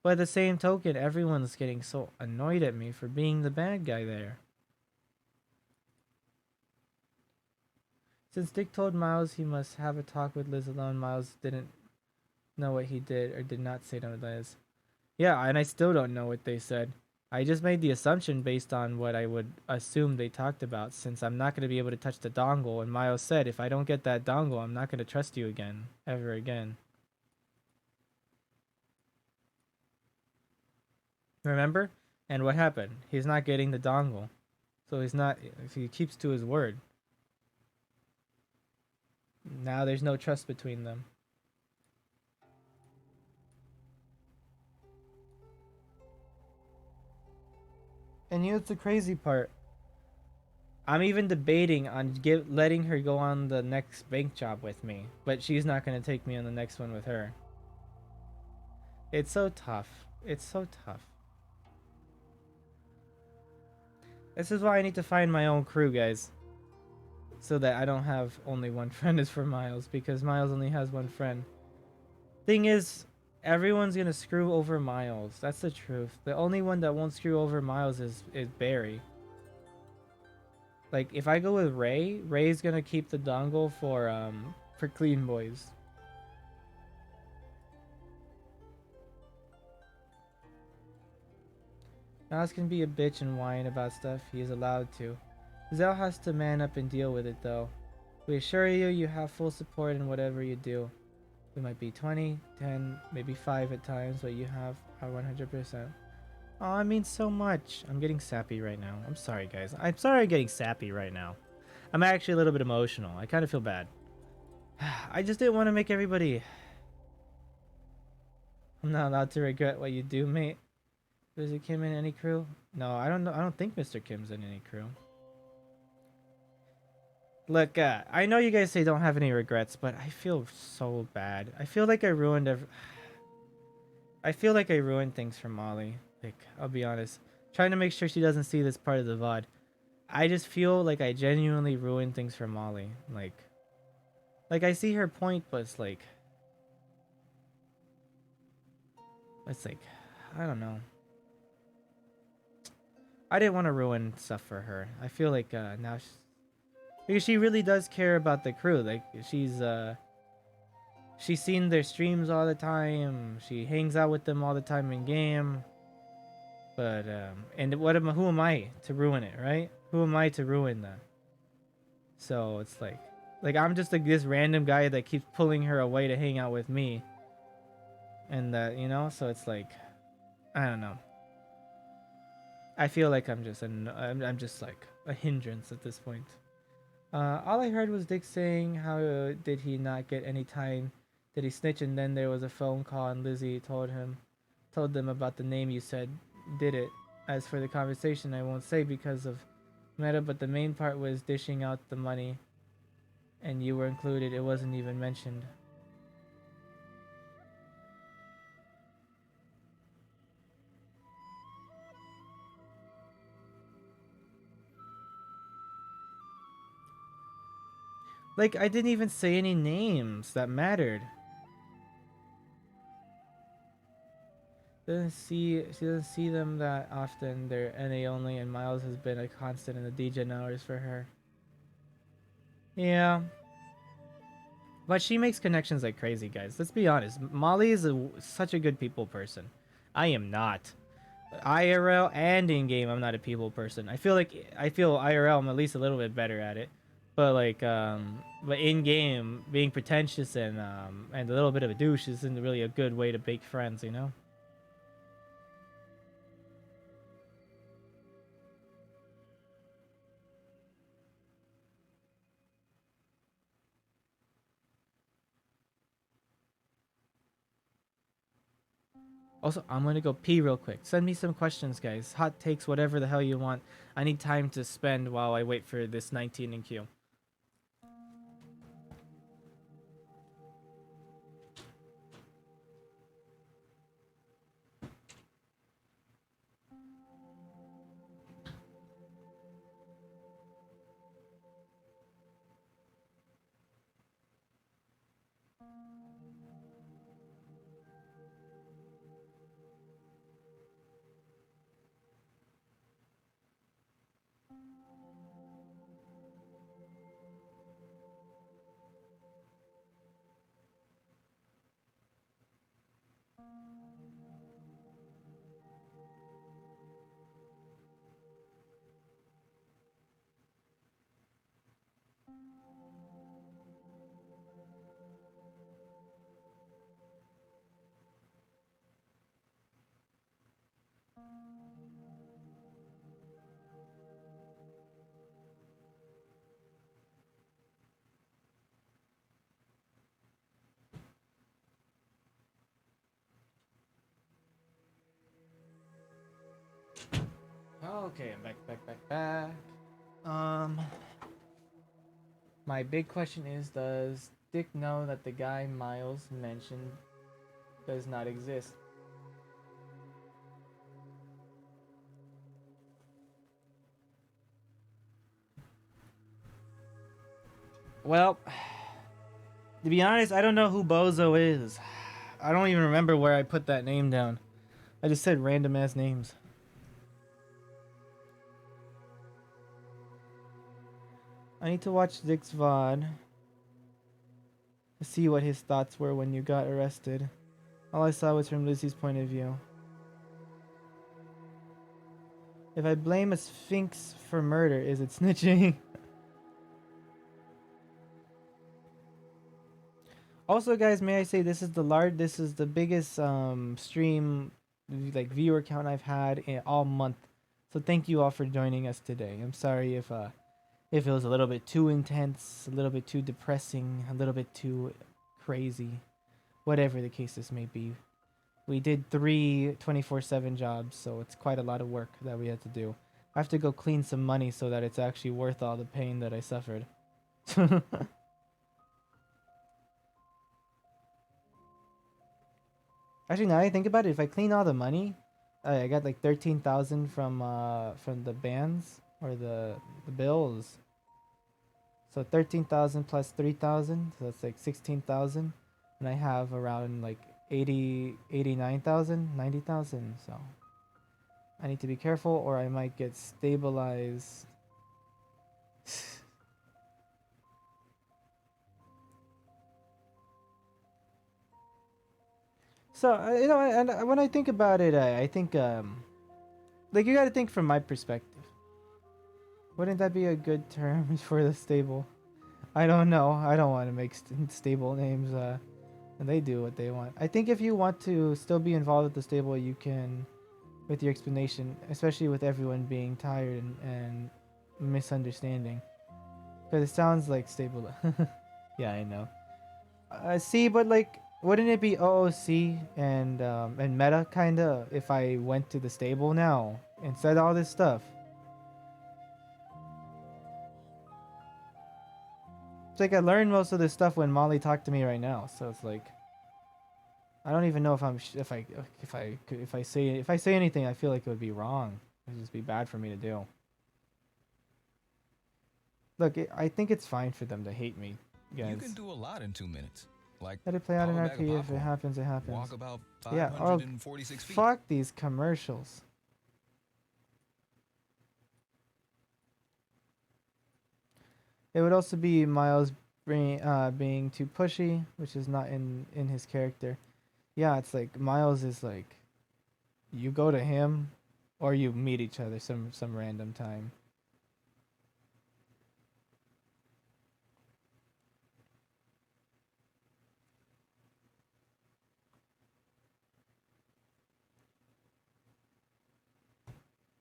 S1: But at the same token, everyone's getting so annoyed at me for being the bad guy there. Since Dick told Miles he must have a talk with Liz alone, Miles didn't know what he did or did not say to Liz. Yeah, and I still don't know what they said. I just made the assumption based on what I would assume they talked about, since I'm not going to be able to touch the dongle, and Miles said, if I don't get that dongle, I'm not going to trust you again. Ever again. Remember? And what happened? He's not getting the dongle. So he keeps to his word. Now there's no trust between them. And here's the crazy part. I'm even debating on letting her go on the next bank job with me, but she's not going to take me on the next one with her. It's so tough. It's so tough. This is why I need to find my own crew, guys. So that I don't have only one friend is for Miles, because Miles only has one friend. Thing is, everyone's gonna screw over Miles. That's the truth. The only one that won't screw over Miles is Barry. Like, if I go with Ray, Ray's gonna keep the dongle for Clean Boys. Miles can be a bitch and whine about stuff. He is allowed to. Zell has to man up and deal with it, though. We assure you, you have full support in whatever you do. We might be 20, 10, maybe 5 at times, but you have our 100%. Oh, it means so much. I'm getting sappy right now. I'm sorry, guys. I'm sorry I'm getting sappy right now. I'm actually a little bit emotional. I kind of feel bad. I just didn't want to make everybody. I'm not allowed to regret what you do, mate. Is it Kim in any crew? No, I don't know. I don't think Mr. Kim's in any crew. Look, I know you guys say don't have any regrets, but I feel so bad. I feel like I ruined I feel like I ruined things for Molly. Like, I'll be honest. Trying to make sure she doesn't see this part of the VOD. I just feel like I genuinely ruined things for Molly. Like I see her point, but it's like, I don't know. I didn't want to ruin stuff for her. I feel like now because she really does care about the crew. Like she's seen their streams all the time. She hangs out with them all the time in game. But and who am I to ruin it, right? Who am I to ruin that? So it's like I'm just like this random guy that keeps pulling her away to hang out with me. And so it's like I don't know. I feel like I'm just like a hindrance at this point. All I heard was Dick saying how did he not get any time? Did he snitch? And then there was a phone call and Lizzie told them about the name you said did it. As for the conversation, I won't say because of meta, but the main part was dishing out the money, and you were included. It wasn't even mentioned. Like, I didn't even say any names that mattered. She doesn't see them that often. They're NA only, and Miles has been a constant in the DGen hours for her. Yeah. But she makes connections like crazy, guys. Let's be honest. Molly is such a good people person. I am not. IRL and in-game, I'm not a people person. I feel IRL, I'm at least a little bit better at it. But but in-game, being pretentious and a little bit of a douche isn't really a good way to make friends, you know? Also, I'm gonna go pee real quick. Send me some questions, guys. Hot takes, whatever the hell you want. I need time to spend while I wait for this 19 in queue. Okay, I'm back. My big question is, does Dick know that the guy Miles mentioned does not exist? Well, to be honest, I don't know who Bozo is. I don't even remember where I put that name down. I just said random ass names. I need to watch Dick's VOD to see what his thoughts were when you got arrested. All I saw was from Lucy's point of view. If I blame a sphinx for murder, is it snitching? Also, guys, may I say this is the biggest stream like viewer count I've had in all month. So thank you all for joining us today. I'm sorry if If it was a little bit too intense, a little bit too depressing, a little bit too crazy, whatever the cases may be. We did 3 24/7 jobs, so it's quite a lot of work that we had to do. I have to go clean some money so that it's actually worth all the pain that I suffered. Actually, now I think about it, if I clean all the money, I got like 13,000 from the bands or the bills. So 13,000 plus 3,000, so that's like 16,000, and I have around like 89,000, 90,000. So I need to be careful, or I might get stabilized. So you know, and when I think about it, I think like you got to think from my perspective. Wouldn't that be a good term for the stable? I don't know. I don't want to make stable names. And they do what they want. I think if you want to still be involved with the stable, you can, with your explanation, especially with everyone being tired and misunderstanding, because it sounds like stable. Yeah, I know. See, but like, wouldn't it be OOC and meta kinda if I went to the stable now and said all this stuff? It's like I learned most of this stuff when Molly talked to me right now, so it's like I don't even know if if I say anything, I feel like it would be wrong. It would just be bad for me to do. Look, I think it's fine for them to hate me, guys.
S6: You can do a lot in 2 minutes. Like
S1: let it play out in
S6: pop a bag of
S1: RP. If it
S6: popcorn,
S1: happens, it happens.
S6: walk about
S1: Yeah. Oh,
S6: 546 feet.
S1: fuck these commercials. It would also be Miles being too pushy, which is not in his character. Yeah, it's like Miles is like, you go to him, or you meet each other some random time.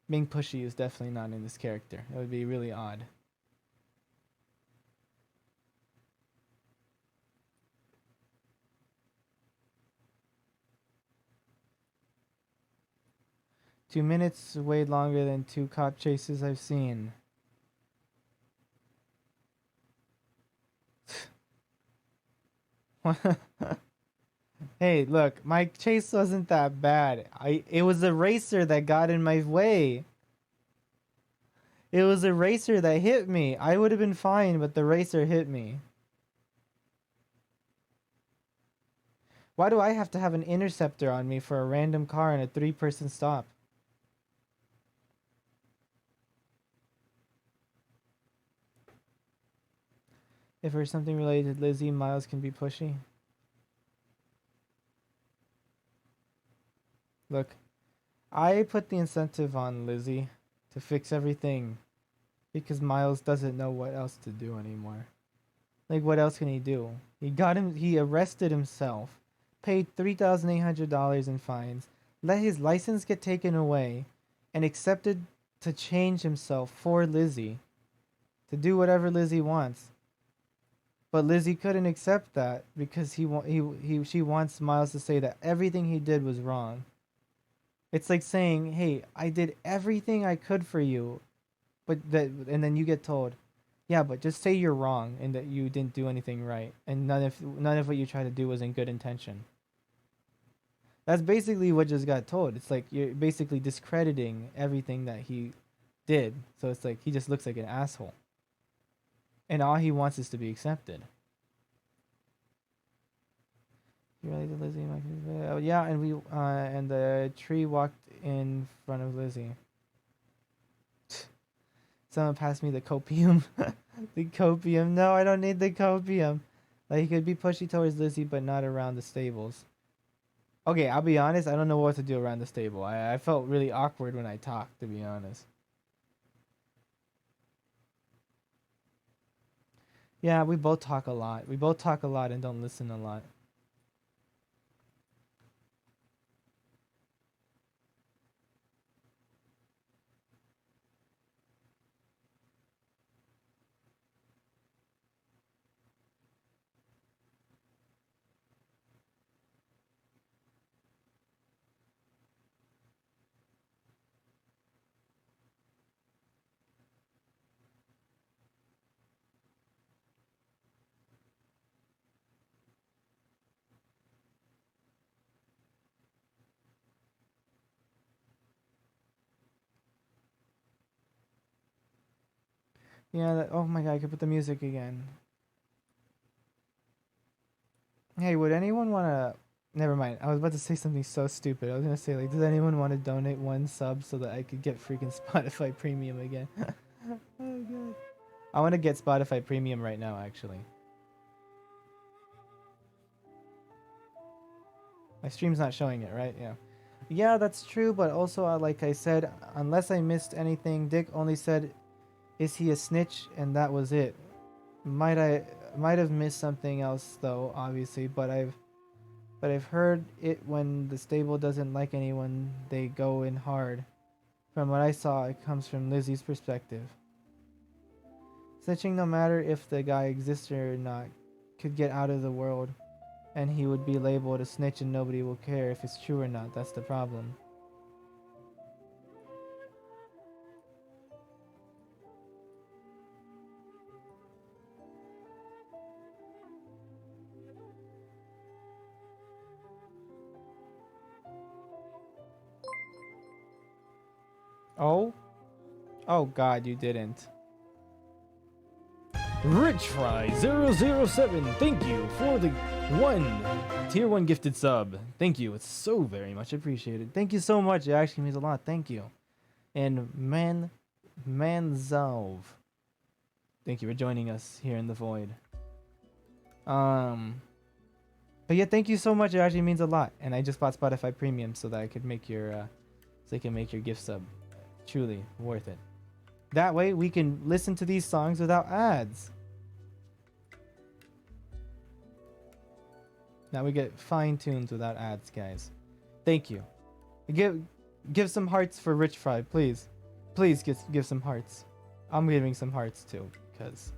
S1: Being pushy is definitely not in this character. It would be really odd. Two minutes way longer than 2 cop chases I've seen. Hey, look, my chase wasn't that bad. It was a racer that got in my way. It was a racer that hit me. I would have been fine, but the racer hit me. Why do I have to have an interceptor on me for a random car in a 3-person stop? If there's something related to Lizzie, Miles can be pushy. Look, I put the incentive on Lizzie to fix everything because Miles doesn't know what else to do anymore. Like, what else can he do? He arrested himself, paid $3,800 in fines, let his license get taken away, and accepted to change himself for Lizzie, to do whatever Lizzie wants. But Lizzie couldn't accept that because she wants Miles to say that everything he did was wrong. It's like saying, "Hey, I did everything I could for you," and then you get told, "Yeah, but just say you're wrong and that you didn't do anything right, and none of what you tried to do was in good intention." That's basically what just got told. It's like you're basically discrediting everything that he did. So it's like he just looks like an asshole, and all he wants is to be accepted. You really did Lizzie? Oh, yeah, and and the tree walked in front of Lizzie. Someone passed me the copium. The copium. No, I don't need the copium. Like, he could be pushy towards Lizzie, but not around the stables. Okay, I'll be honest. I don't know what to do around the stable. I felt really awkward when I talked, to be honest. Yeah, we both talk a lot. We both talk a lot and don't listen a lot. Yeah, oh my god, I could put the music again. Hey, would anyone wanna... Never mind, I was about to say something so stupid. I was gonna say, like, does anyone want to donate 1 sub so that I could get freaking Spotify Premium again? Oh god. I want to get Spotify Premium right now, actually. My stream's not showing it, right? Yeah. Yeah, that's true, but also, like I said, unless I missed anything, Dick only said, "Is he a snitch?" and that was it. Might have missed something else though, obviously, but I've heard it when the stable doesn't like anyone, they go in hard. From what I saw, it comes from Lizzie's perspective. Snitching, no matter if the guy exists or not, could get out of the world, and he would be labeled a snitch and nobody will care if it's true or not. That's the problem. Oh? Oh god, you didn't. Rich Fry 007, thank you for the tier 1 gifted sub. Thank you. It's so very much appreciated. Thank you so much. It actually means a lot. Thank you. And Manzov, thank you for joining us here in the void. But yeah, thank you so much. It actually means a lot. And I just bought Spotify Premium so that I could make your gift sub truly worth it. That way we can listen to these songs without ads. Now we get fine-tuned without ads, guys. Thank you. Give some hearts for Rich Fry, please. Please give some hearts. I'm giving some hearts too, because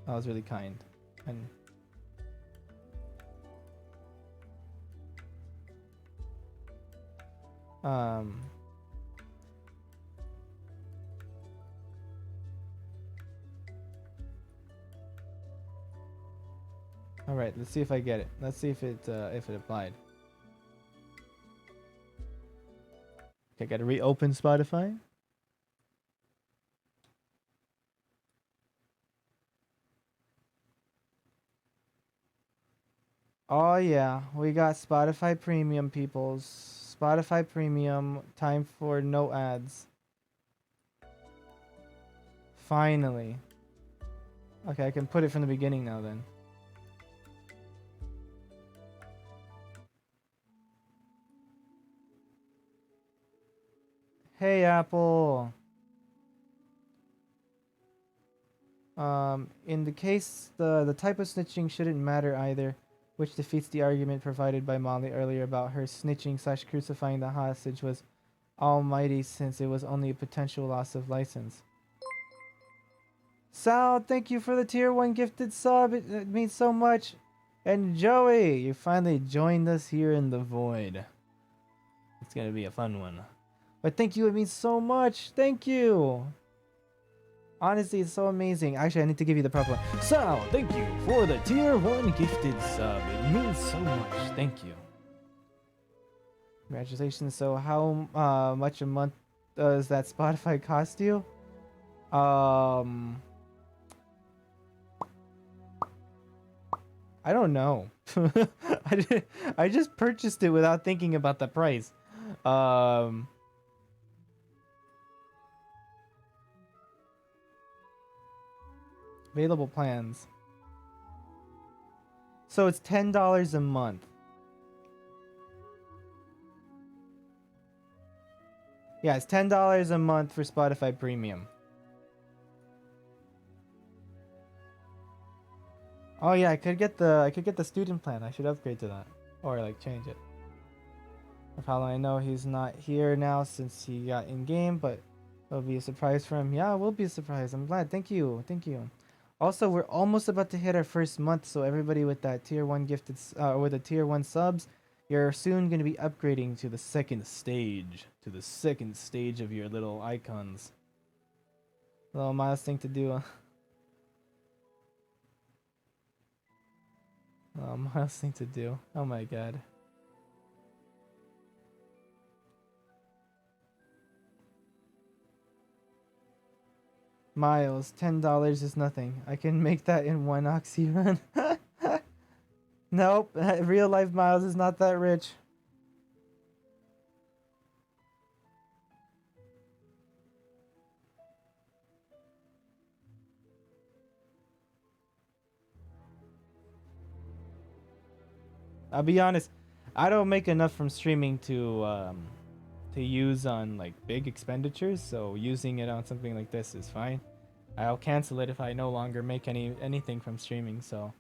S1: that was really kind. And all right, let's see if I get it. Let's see if it applied. Okay, gotta reopen Spotify. Oh yeah, we got Spotify Premium, peoples. Spotify Premium, time for no ads. Finally. Okay, I can put it from the beginning now then. Hey Apple. In the case, the type of snitching shouldn't matter either, which defeats the argument provided by Molly earlier about her snitching / crucifying the hostage was almighty since it was only a potential loss of license. Sal, thank you for the tier 1 gifted sub. It means so much. And Joey, you finally joined us here in the void. It's gonna be a fun one. But thank you, it means so much. Thank you. Honestly, it's so amazing. Actually, I need to give you the proper one. Sal, thank you for the tier 1 gifted sub. It means so much. Thank you. Congratulations. So how much a month does that Spotify cost you? I don't know. I just purchased it without thinking about the price. Available plans. So it's $10 a month. Yeah, it's $10 a month for Spotify Premium. Oh yeah, I could get the student plan. I should upgrade to that, or like change it. For how long I know he's not here now since he got in game, but it'll be a surprise for him. Yeah, it will be a surprise. I'm glad. Thank you. Also, we're almost about to hit our first month, so everybody with that tier 1 gifted with the tier 1 subs, you're soon going to be upgrading to the second stage, of your little icons. Little Miles thing to do. Miles thing to do. Oh my god. Miles, $10 is nothing. I can make that in one oxy run. Nope, real life Miles is not that rich. I'll be honest, I don't make enough from streaming to use on like big expenditures, so using it on something like this is fine. I'll cancel it if I no longer make anything from streaming, so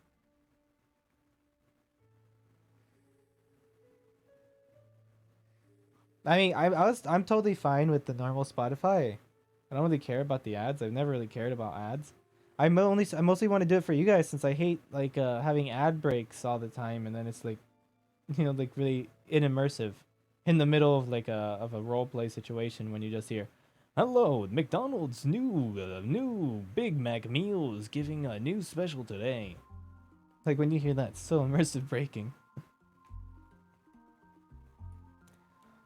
S1: I mean, I'm totally fine with the normal Spotify. I don't really care about the ads. I've never really cared about ads. I mostly want to do it for you guys since I hate like having ad breaks all the time, and then it's like, you know, like really inimmersive in the middle of like a role play situation when you just hear, "Hello, McDonald's new Big Mac meal is giving a new special today." Like when you hear that, it's so immersive breaking.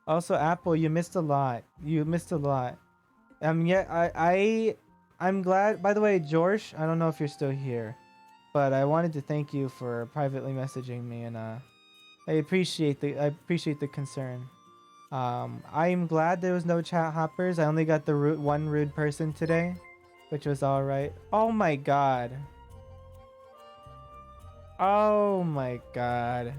S1: Also, Apple, you missed a lot. You missed a lot. Yeah, I'm glad. By the way, George, I don't know if you're still here, but I wanted to thank you for privately messaging me, and I appreciate the concern. I'm glad there was no chat hoppers. I only got the one rude person today, which was all right. Oh my god. Oh my god.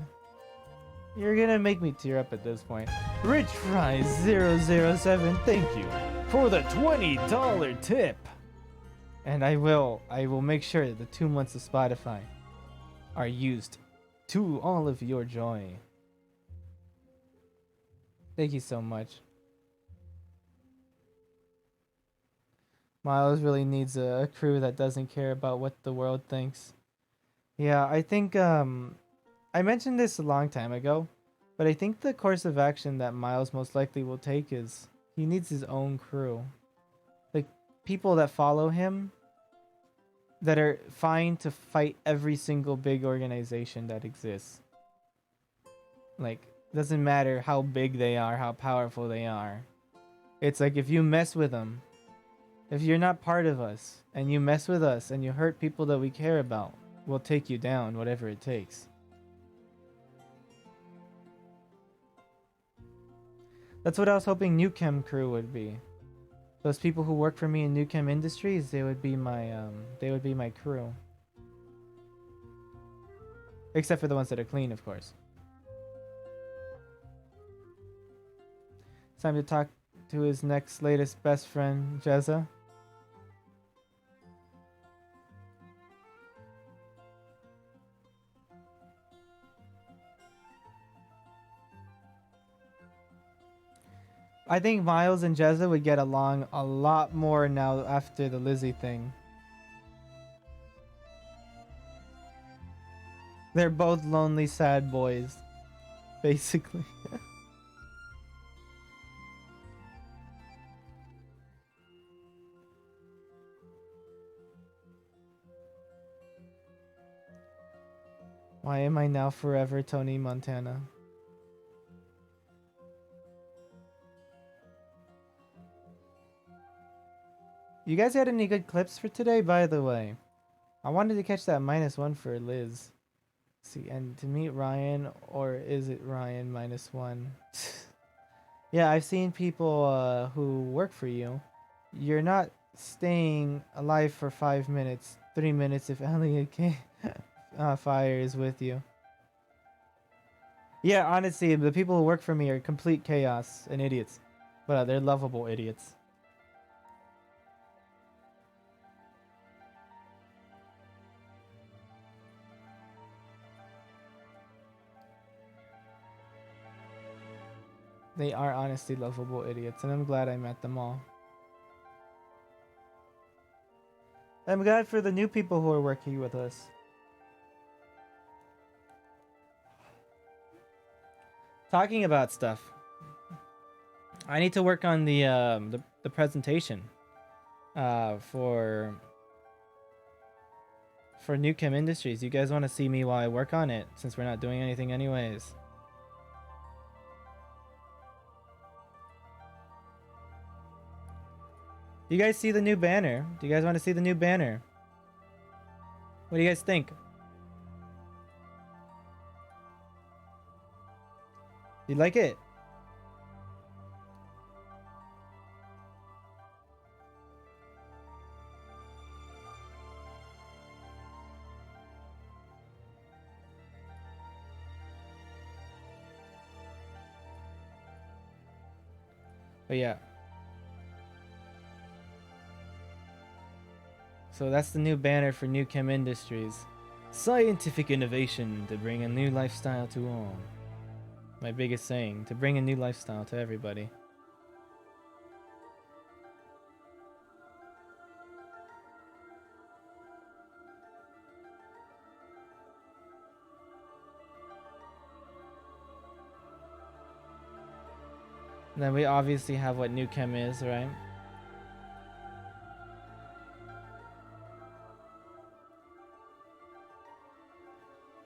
S1: You're gonna make me tear up at this point. Rich Fries 007, thank you for the $20 tip. And I will make sure that the 2 months of Spotify are used to all of your joy. Thank you so much. Miles really needs a crew that doesn't care about what the world thinks. Yeah, I think I mentioned this a long time ago, but I think the course of action that Miles most likely will take is he needs his own crew. Like people that follow him that are fine to fight every single big organization that exists. Like, doesn't matter how big they are, how powerful they are. It's like if you mess with them, if you're not part of us and you mess with us and you hurt people that we care about, we'll take you down, whatever it takes. That's what I was hoping New Chem crew would be. Those people who work for me in New Chem Industries, they would be my crew. Except for the ones that are clean, of course. It's time to talk to his next latest best friend, Jezza. I think Miles and Jezza would get along a lot more now after the Lizzie thing. They're both lonely, sad boys, basically. Why am I now forever Tony Montana? You guys had any good clips for today, by the way? I wanted to catch that -1 for Liz. See, and to meet Ryan, or is it Ryan -1? Yeah, I've seen people who work for you. You're not staying alive for 5 minutes, 3 minutes if Elliot Fire is with you. Yeah, honestly, the people who work for me are complete chaos and idiots. But they're lovable idiots. They are honestly lovable idiots, and I'm glad I met them all. I'm glad for the new people who are working with us. Talking about stuff. I need to work on the presentation for New Chem Industries. You guys want to see me while I work on it, since we're not doing anything anyways. Do you guys see the new banner? Do you guys want to see the new banner? What do you guys think? You like it? But yeah. So that's the new banner for New Chem Industries. Scientific innovation to bring a new lifestyle to all. My biggest saying, to bring a new lifestyle to everybody. Then we obviously have what New Chem is, right?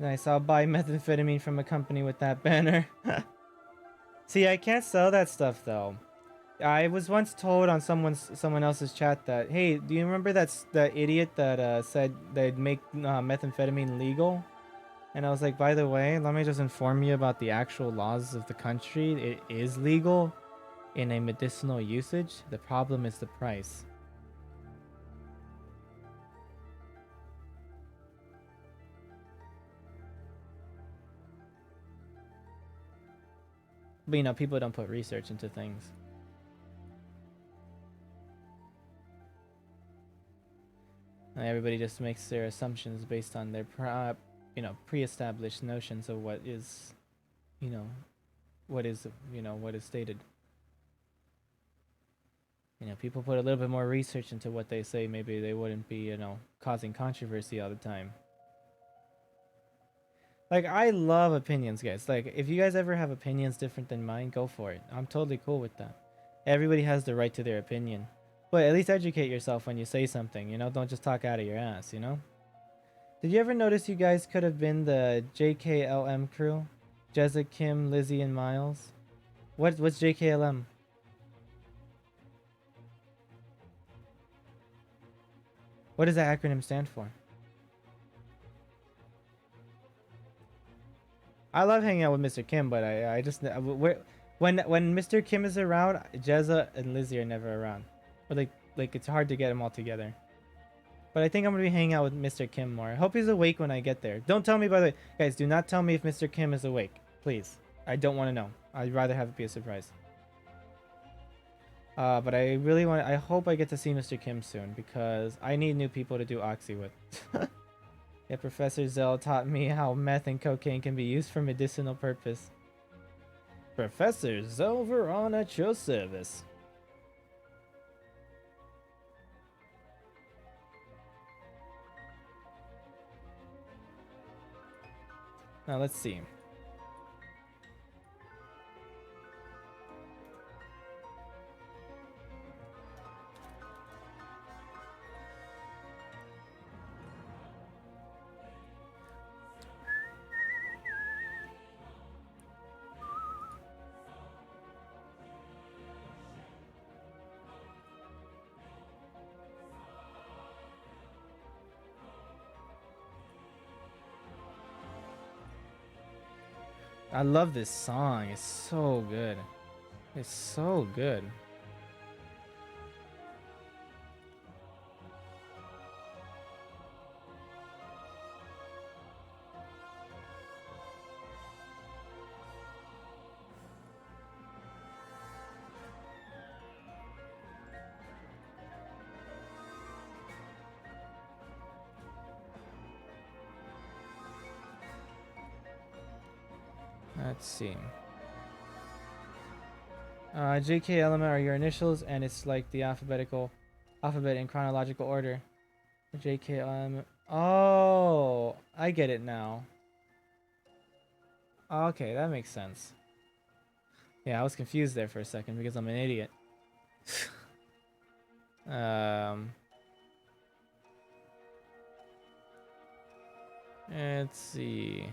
S1: Nice, I'll buy methamphetamine from a company with that banner. See, I can't sell that stuff though. I was once told on someone else's chat that, hey, do you remember that's the idiot that said they'd make methamphetamine legal? And I was like, by the way, let me just inform you about the actual laws of the country. It is legal in a medicinal usage. The problem is the price. But you know, people don't put research into things. And everybody just makes their assumptions based on their pre-established notions of what is, what is stated. People put a little bit more research into what they say. Maybe they wouldn't be, causing controversy all the time. Like, I love opinions, guys. Like, if you guys ever have opinions different than mine, go for it. I'm totally cool with that. Everybody has the right to their opinion. But at least educate yourself when you say something, Don't just talk out of your ass, Did you ever notice you guys could have been the JKLM crew? Jezza, Kim, Lizzie, and Miles? What's JKLM? What does that acronym stand for? I love hanging out with Mr. Kim, but I just when Mr. Kim is around, Jezza and Lizzie are never around. But like it's hard to get them all together. But I think I'm gonna be hanging out with Mr. Kim more. I hope he's awake when I get there. Don't tell me, by the way, guys. Do not tell me if Mr. Kim is awake, please. I don't want to know. I'd rather have it be a surprise. But I really want. I hope I get to see Mr. Kim soon because I need new people to do Oxy with. Yeah, Professor Zell taught me how meth and cocaine can be used for medicinal purpose. Professor Zelveron at your service. Now let's see. I love this song. It's so good. It's so good. Let's see. JK element are your initials, and it's like the alphabet in chronological order. JK element. Oh, I get it now. Okay, that makes sense. Yeah, I was confused there for a second because I'm an idiot. Let's see.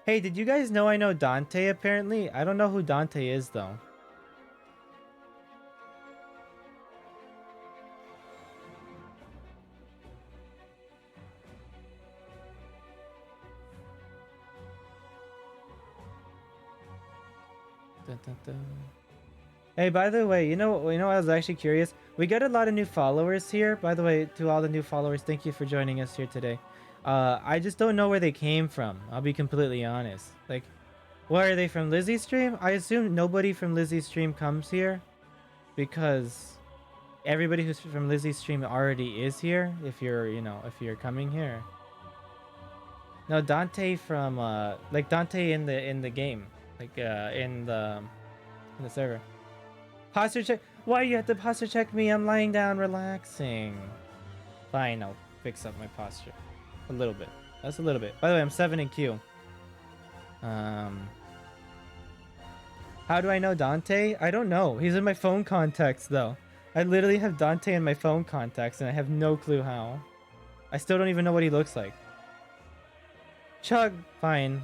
S1: Hey, did you guys know I know Dante apparently? I don't know who Dante is though. Hey, by the way, I was actually curious. We got a lot of new followers here. By the way, to all the new followers, thank you for joining us here today. I just don't know where they came from. I'll be completely honest. Like, where are they from? Lizzie's stream? I assume nobody from Lizzie's stream comes here, because everybody who's from Lizzie's stream already is here. If you're coming here. No, Dante from like Dante in the game, like in the server. Posture check. Why you have to posture check me? I'm lying down, relaxing. Fine, I'll fix up my posture a little bit. That's a little bit. By the way, I'm 7 in Q. How do I know Dante? I don't know. He's in my phone contacts though. I literally have Dante in my phone contacts, and I have no clue how. I still don't even know what he looks like. Chug, fine.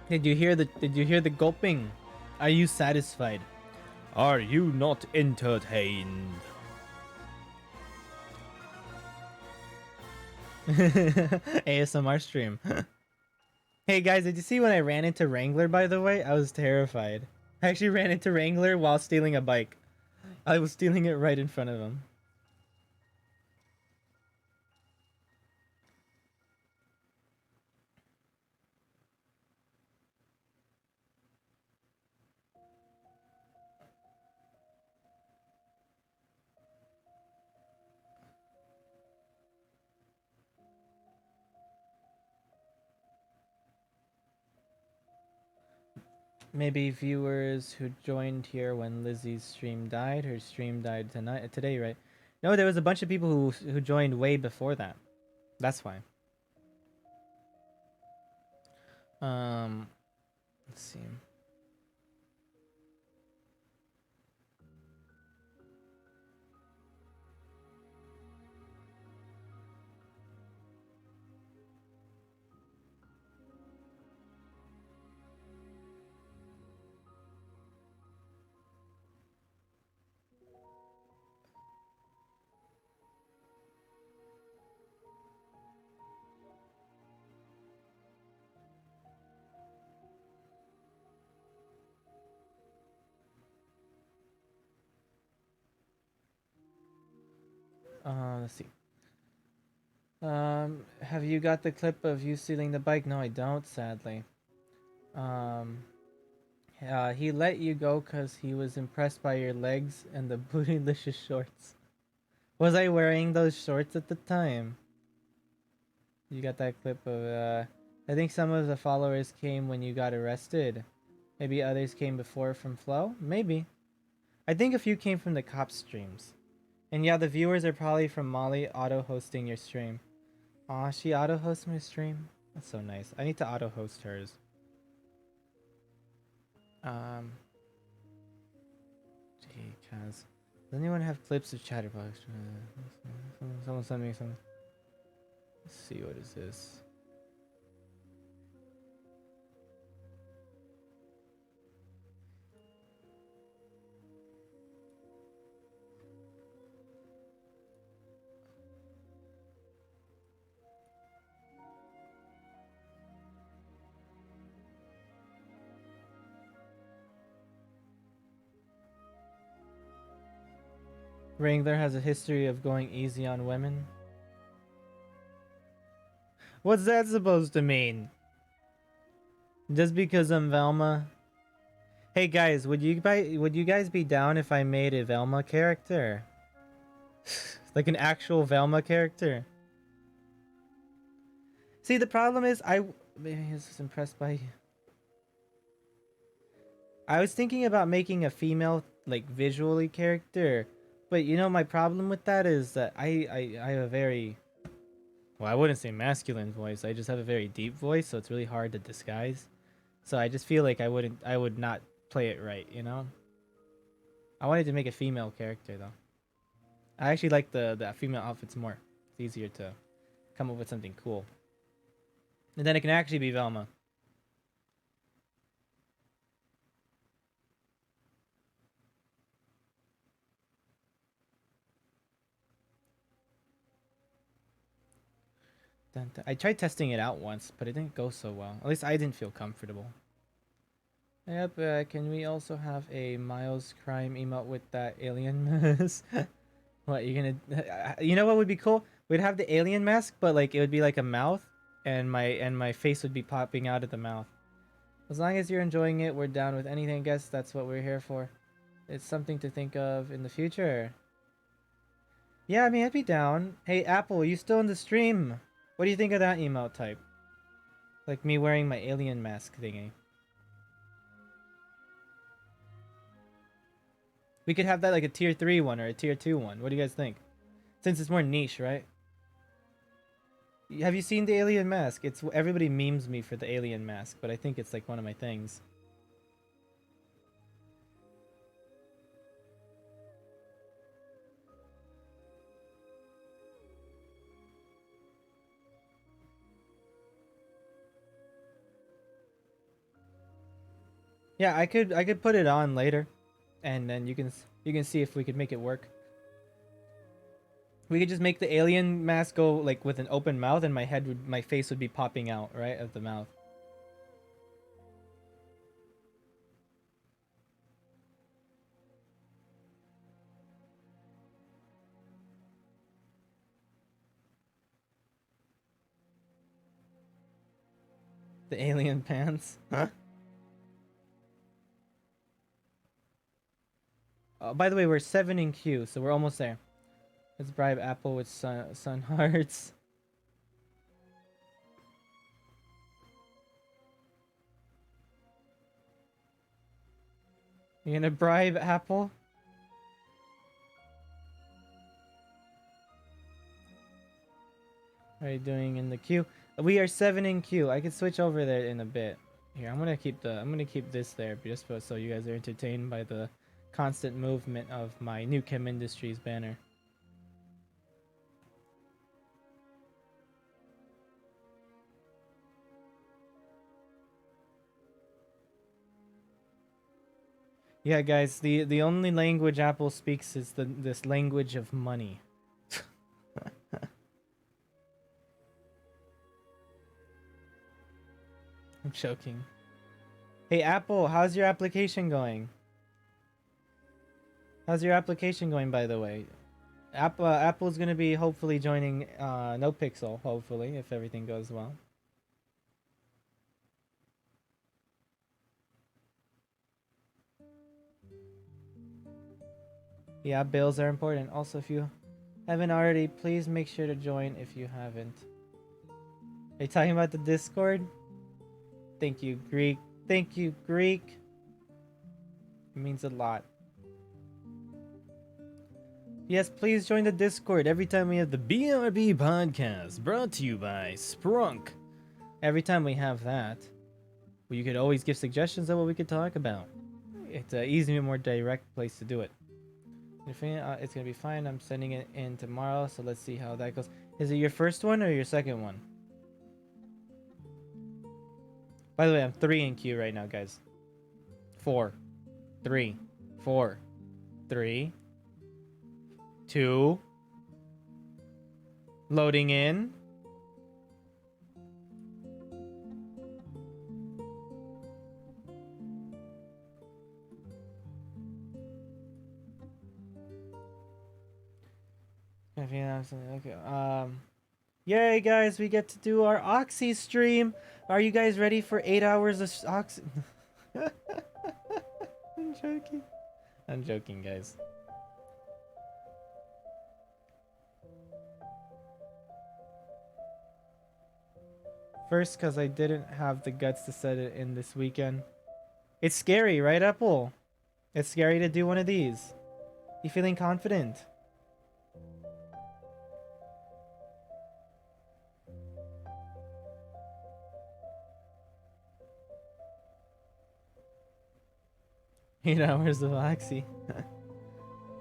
S1: Did you hear the gulping? Are you satisfied? Are you not entertained? ASMR stream. Hey guys, did you see when I ran into Wrangler, by the way? I was terrified. I actually ran into Wrangler while stealing a bike. I was stealing it right in front of him. Maybe viewers who joined here when Lizzie's stream died. Her stream died today, right? No, there was a bunch of people who joined way before that. That's why. Let's see. Let's see. Have you got the clip of you stealing the bike? No, I don't, sadly. He let you go because he was impressed by your legs and the bootylicious shorts. Was I wearing those shorts at the time? You got that clip of, I think some of the followers came when you got arrested. Maybe others came before from Flow? Maybe. I think a few came from the cop streams. And yeah, the viewers are probably from Molly auto-hosting your stream. Aw, she auto-hosts my stream? That's so nice. I need to auto-host hers. Gee, Kaz. Does anyone have clips of Chatterbox? Someone send me some. Let's see, what is this? Wrangler has a history of going easy on women. What's that supposed to mean? Just because I'm Velma? Hey guys, would you guys be down if I made a Velma character? Like an actual Velma character? See, the problem is maybe I was impressed by you. I was thinking about making a female, like, visually character. But you know, my problem with that is that I have a very, well, I wouldn't say masculine voice. I just have a very deep voice, so it's really hard to disguise. So I just feel like I would not play it right, you know? I wanted to make a female character though. I actually like the female outfits more. It's easier to come up with something cool. And then it can actually be Velma. Dun, dun. I tried testing it out once, but it didn't go so well. At least I didn't feel comfortable. Yep, can we also have a Miles crime emote with that alien mask? What, you're gonna... You know what would be cool? We'd have the alien mask, but like it would be like a mouth, and my face would be popping out of the mouth. As long as you're enjoying it, we're down with anything. I guess that's what we're here for. It's something to think of in the future. Yeah, I mean, I'd be down. Hey, Apple, you still in the stream? What do you think of that emote type? Like me wearing my alien mask thingy. We could have that like a tier 3 one or a tier 2 one. What do you guys think? Since it's more niche, right? Have you seen the alien mask? It's everybody memes me for the alien mask, but I think it's like one of my things. Yeah, I could put it on later, and then you can see if we could make it work. We could just make the alien mask go like with an open mouth, and my face would be popping out right of the mouth. The alien pants. Huh? By the way, we're 7 in queue, so we're almost there. Let's bribe Apple with sun hearts. You gonna bribe Apple? What are you doing in the queue? We are 7 in queue. I could switch over there in a bit. Here, I'm gonna keep this there just so you guys are entertained by the constant movement of my new Chem Industries banner. Yeah, guys, the only language Apple speaks is this language of money. I'm joking. Hey, Apple, how's your application going? How's your application going, by the way? Apple's gonna be hopefully joining NoPixel, hopefully, if everything goes well. Yeah, bills are important. Also, if you haven't already, please make sure to join if you haven't. Are you talking about the Discord? Thank you, Greek. Thank you, Greek. It means a lot. Yes, please join the Discord every time we have the BRB podcast brought to you by Sprunk. Every time we have that, well, you could always give suggestions of what we could talk about. It's an easier, more direct place to do it. It's gonna be fine. I'm sending it in tomorrow, so let's see how that goes. Is it your first one or your second one? By the way, I'm 3 in queue right now, guys. 4, 3, 4, 3, 2, loading in. Okay. Yay, guys! We get to do our Oxy stream. Are you guys ready for 8 hours of Oxy? I'm joking. I'm joking, guys. First, because I didn't have the guts to set it in this weekend. It's scary, right, Apple? It's scary to do one of these. You feeling confident? Hours of Oxy.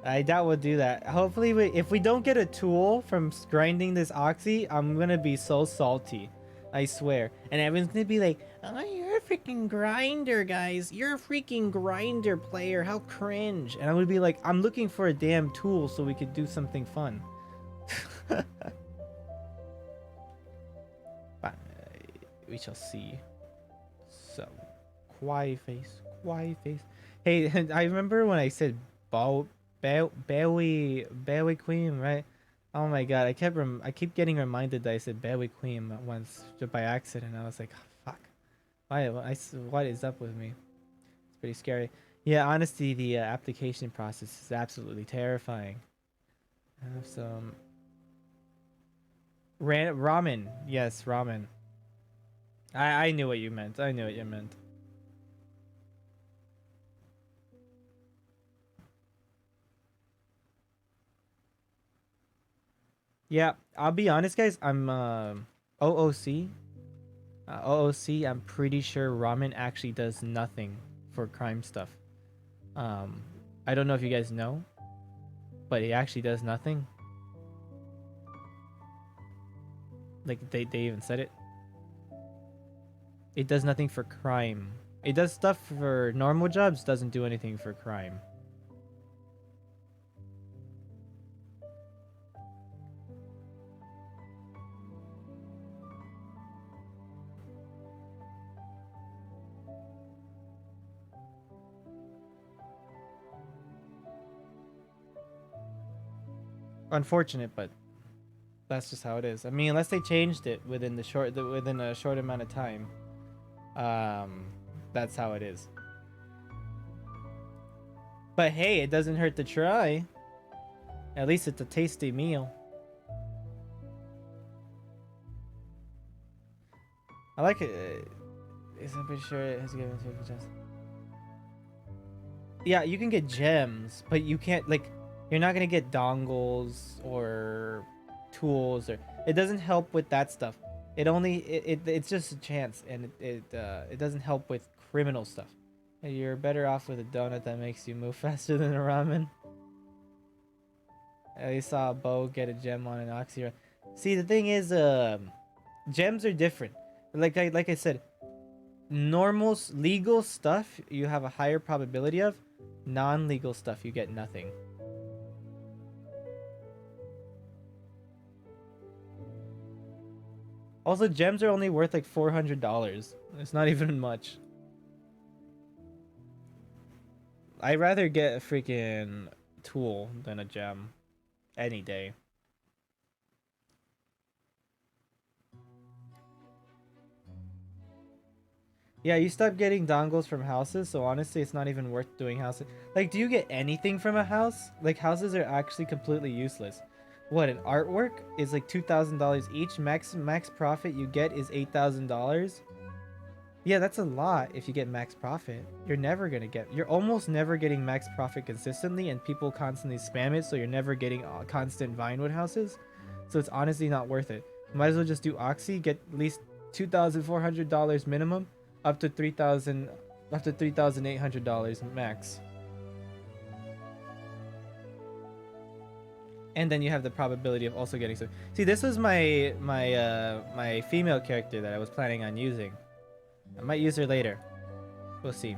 S1: I doubt we'll do that. Hopefully, if we don't get a tool from grinding this Oxy, I'm gonna be so salty. I swear. And everyone's gonna be like, oh, you're a freaking grinder, guys. You're a freaking grinder player. How cringe. And I would be like, I'm looking for a damn tool so we could do something fun. We shall see. So, quiet face, quiet face. Hey, I remember when I said Bowie Queen, right? Oh my god, I keep getting reminded that I said Bowie Queen once just by accident. I was like, oh, fuck. What is up with me? It's pretty scary. Yeah, honestly, the application process is absolutely terrifying. I have some ramen. Yes, ramen. I knew what you meant. I knew what you meant. Yeah, I'll be honest, guys. I'm OOC. OOC. I'm pretty sure ramen actually does nothing for crime stuff. Um, I don't know if you guys know, but it actually does nothing. Like they even said it. It does nothing for crime. It does stuff for normal jobs. Doesn't do anything for crime. Unfortunate, but that's just how it is. I mean, unless they changed it within within a short amount of time, that's how it is. But hey, it doesn't hurt to try. At least it's a tasty meal. I like it. I'm pretty sure it has given to just. Yeah, you can get gems, but you can't like. You're not gonna get dongles or tools, or it doesn't help with that stuff. It's just a chance, and it doesn't help with criminal stuff. You're better off with a donut that makes you move faster than a ramen. I saw a bow get a gem on an oxy run. See, the thing is, gems are different. Like I said, normal legal stuff you have a higher probability of. Non-legal stuff you get nothing. Also, gems are only worth like $400. It's not even much. I'd rather get a freaking tool than a gem. Any day. Yeah, you stop getting dongles from houses, so honestly, it's not even worth doing houses. Like, do you get anything from a house? Like, houses are actually completely useless. What, an artwork is like $2,000 each? Max profit you get is $8,000? Yeah, that's a lot if you get max profit. You're almost never getting max profit consistently, and people constantly spam it, so you're never getting constant Vinewood houses. So it's honestly not worth it. Might as well just do Oxy, get at least $2,400 minimum, up to $3,800 max. And then you have the probability of also getting some. See, this was my female character that I was planning on using. I might use her later. We'll see.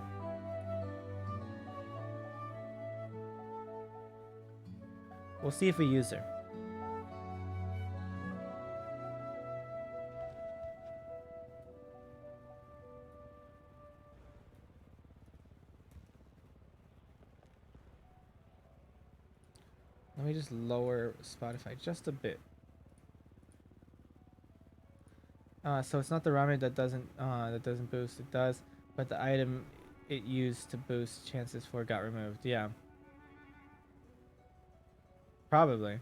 S1: We'll see if we use her. Let me just lower Spotify just a bit. So it's not the ramen that doesn't boost. It does, but the item it used to boost chances for got removed. Yeah. Probably.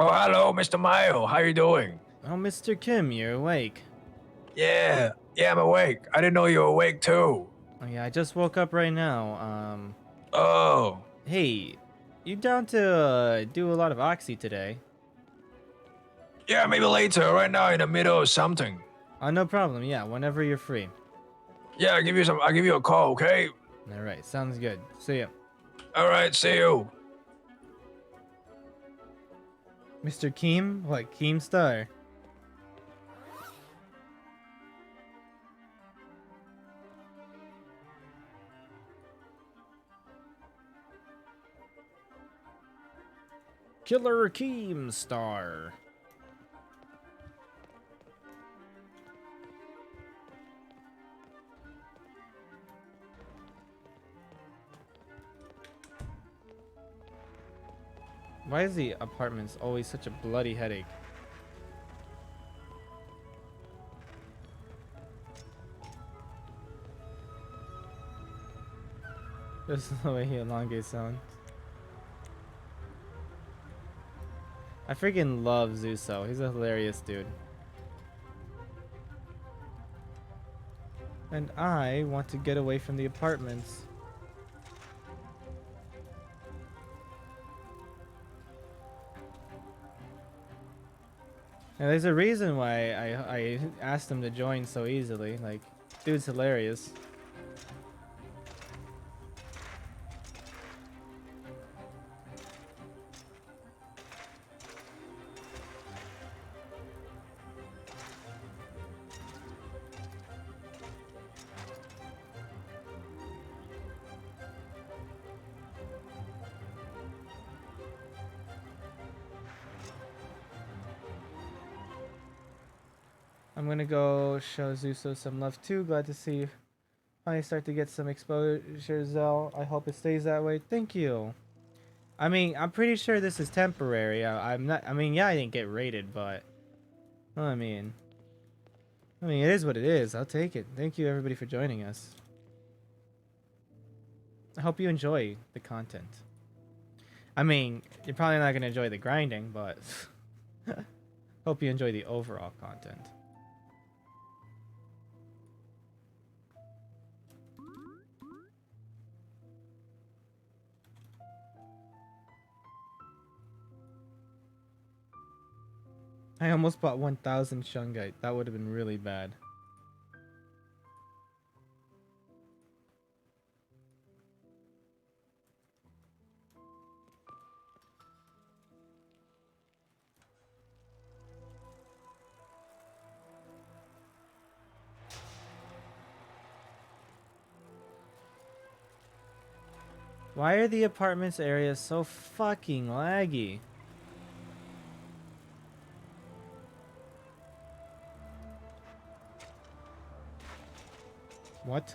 S7: Oh, hello, Mr. Mayo. How you doing?
S1: Oh, Mr. Kim, you're awake.
S7: Yeah, I'm awake. I didn't know you were awake too.
S1: Oh yeah, I just woke up right now.
S7: Oh,
S1: Hey, you down to do a lot of oxy today?
S7: yeah, maybe later. Right now, in the middle of something.
S1: No problem. Yeah, whenever you're free.
S7: Yeah, I'll give you a call, okay?
S1: All right, sounds good. See ya,
S7: All right, see you.
S1: Mr. Keem. What, Keemstar? Killer Keemstar. Why is the apartments always such a bloody headache? This is the way he elongates sound. I freaking love Zuso. He's a hilarious dude. And I want to get away from the apartments. And there's a reason why I asked him to join so easily. Like, dude's hilarious. I'm gonna go show Zuso some love too. Glad to see I start to get some exposure, Zell. I hope it stays that way. Thank you. I mean, I'm pretty sure this is temporary. I'm not. I mean, yeah, I didn't get rated, but I mean, it is what it is. I'll take it. Thank you, everybody, for joining us. I hope you enjoy the content. I mean, you're probably not gonna enjoy the grinding, but hope you enjoy the overall content. I almost bought 1,000 Shungite. That would have been really bad. Why are the apartments areas so fucking laggy? What?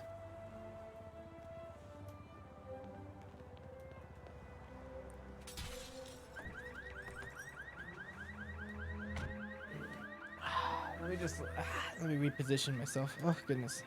S1: Let me reposition myself. Oh goodness.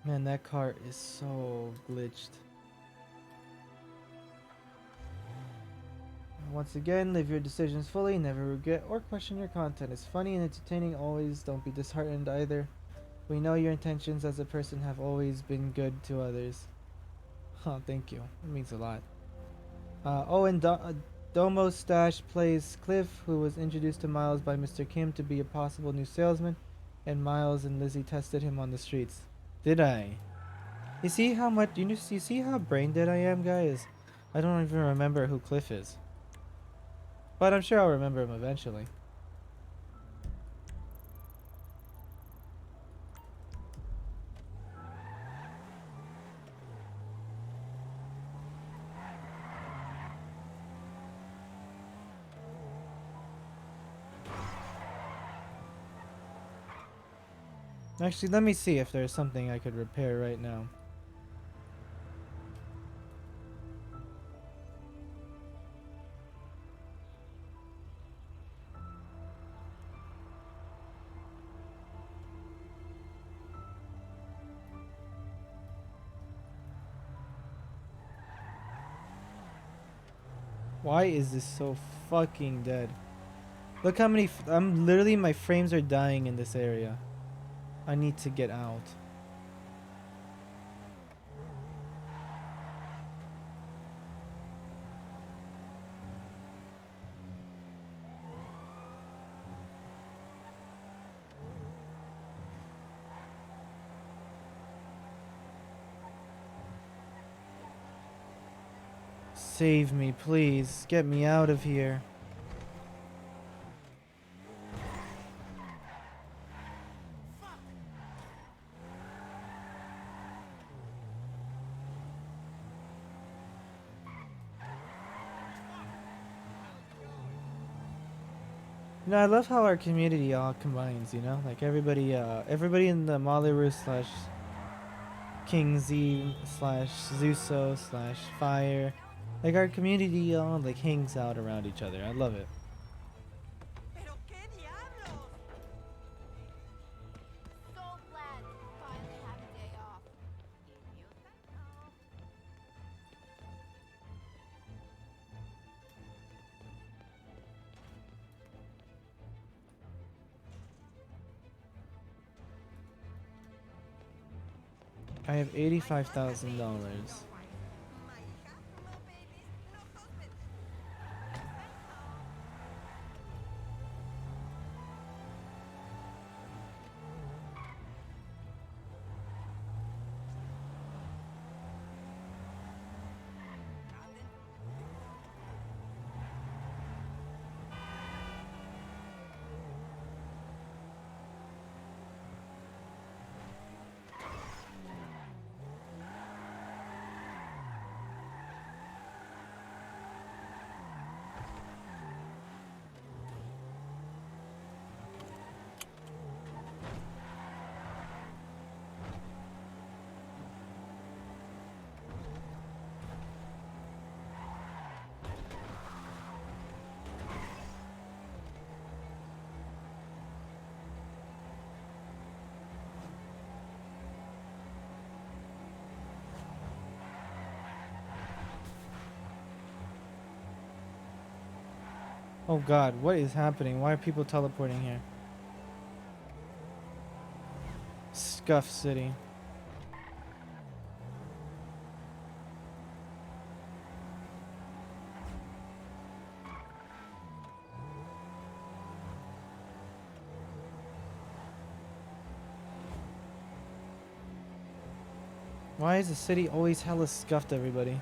S1: Man, that cart is so glitched. Once again, live your decisions fully, never regret or question your content. It's funny and entertaining always, don't be disheartened either. We know your intentions as a person have always been good to others. Oh, thank you. It means a lot. Domo Stash plays Cliff, who was introduced to Miles by Mr. Kim to be a possible new salesman, and Miles and Lizzie tested him on the streets. Did I? You see how much you see how brain dead I am, guys? I don't even remember who Cliff is. But I'm sure I'll remember him eventually. Actually, let me see if there's something I could repair right now. Why is this so fucking dead? Look how many. I'm literally, my frames are dying in this area. I need to get out. Save me, please. Get me out of here. You know, I love how our community all combines, you know? Like everybody in the Malaru slash King Z slash Zuso slash Fire. Like our community all like hangs out around each other. I love it.
S8: Pero qué diablos! So glad to finally have a day off. Y yo también.
S1: I have $85,000.
S8: My hija, no babies, no husband.
S1: Oh god, what is happening? Why are people teleporting here? Scuff City. Why is the city always hella scuffed, everybody?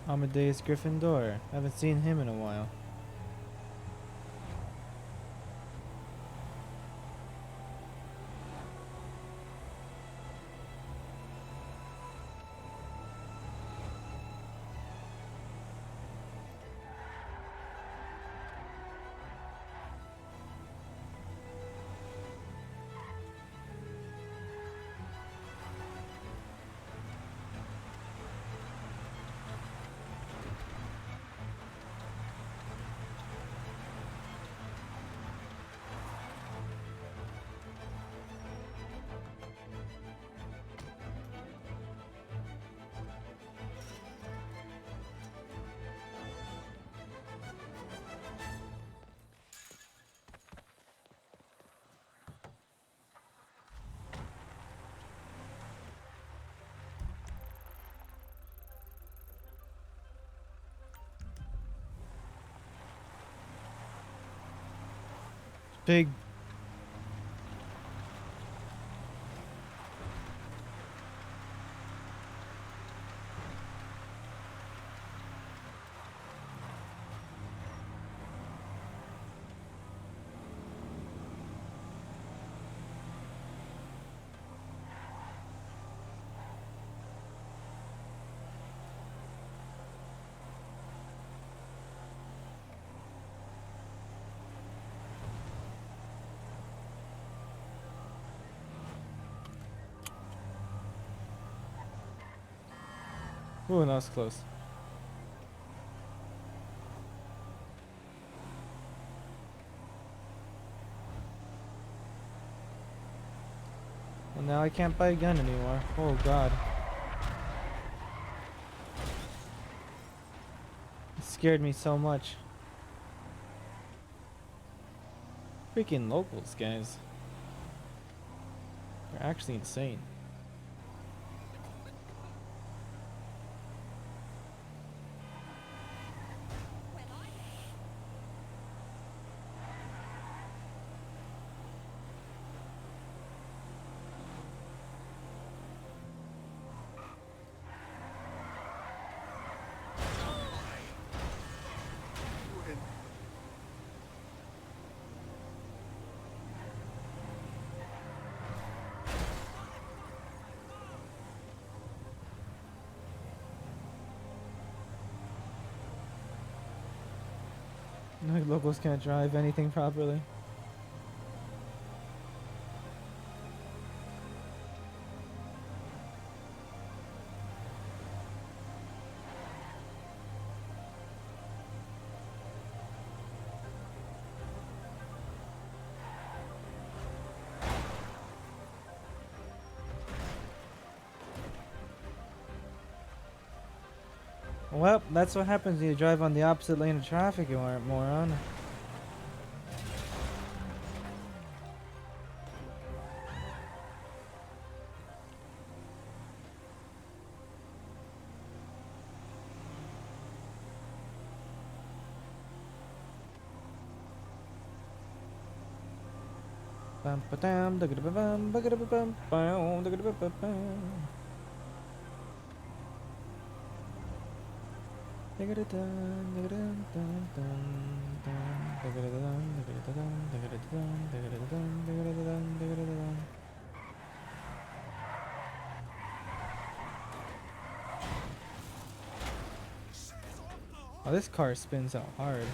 S1: Amadeus Gryffindor. Haven't seen him in a while. Big. Ooh, that was close. Well, now I can't buy a gun anymore. Oh god. It scared me so much. Freaking locals, guys. They're actually insane. No, locals can't drive anything properly. Well, that's what happens when you drive on the opposite lane of traffic, you moron. Bum ba dum da ba bum ba ba bum bum da ba ba bum. Oh, this car spins out hard.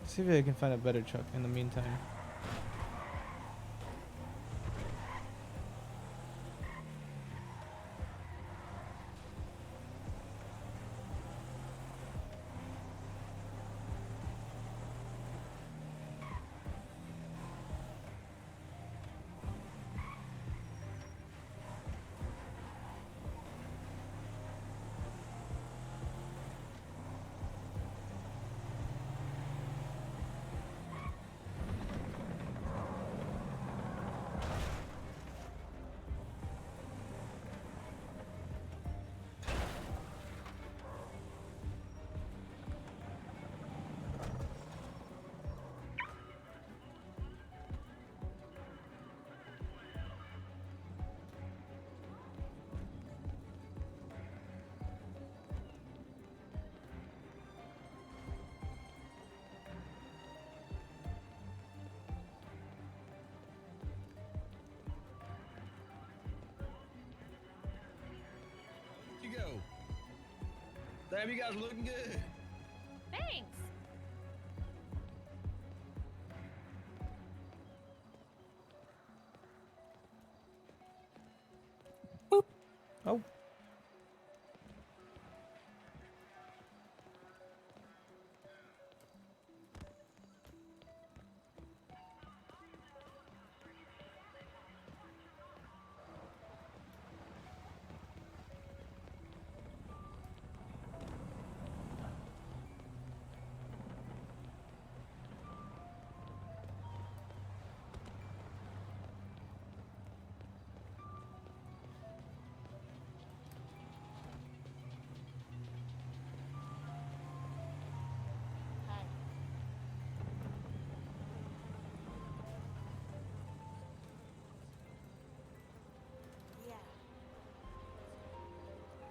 S1: See if I can find a better truck in the meantime.
S6: Damn, you guys looking good.
S8: Thanks.
S1: Oh.
S8: Hi. Yeah.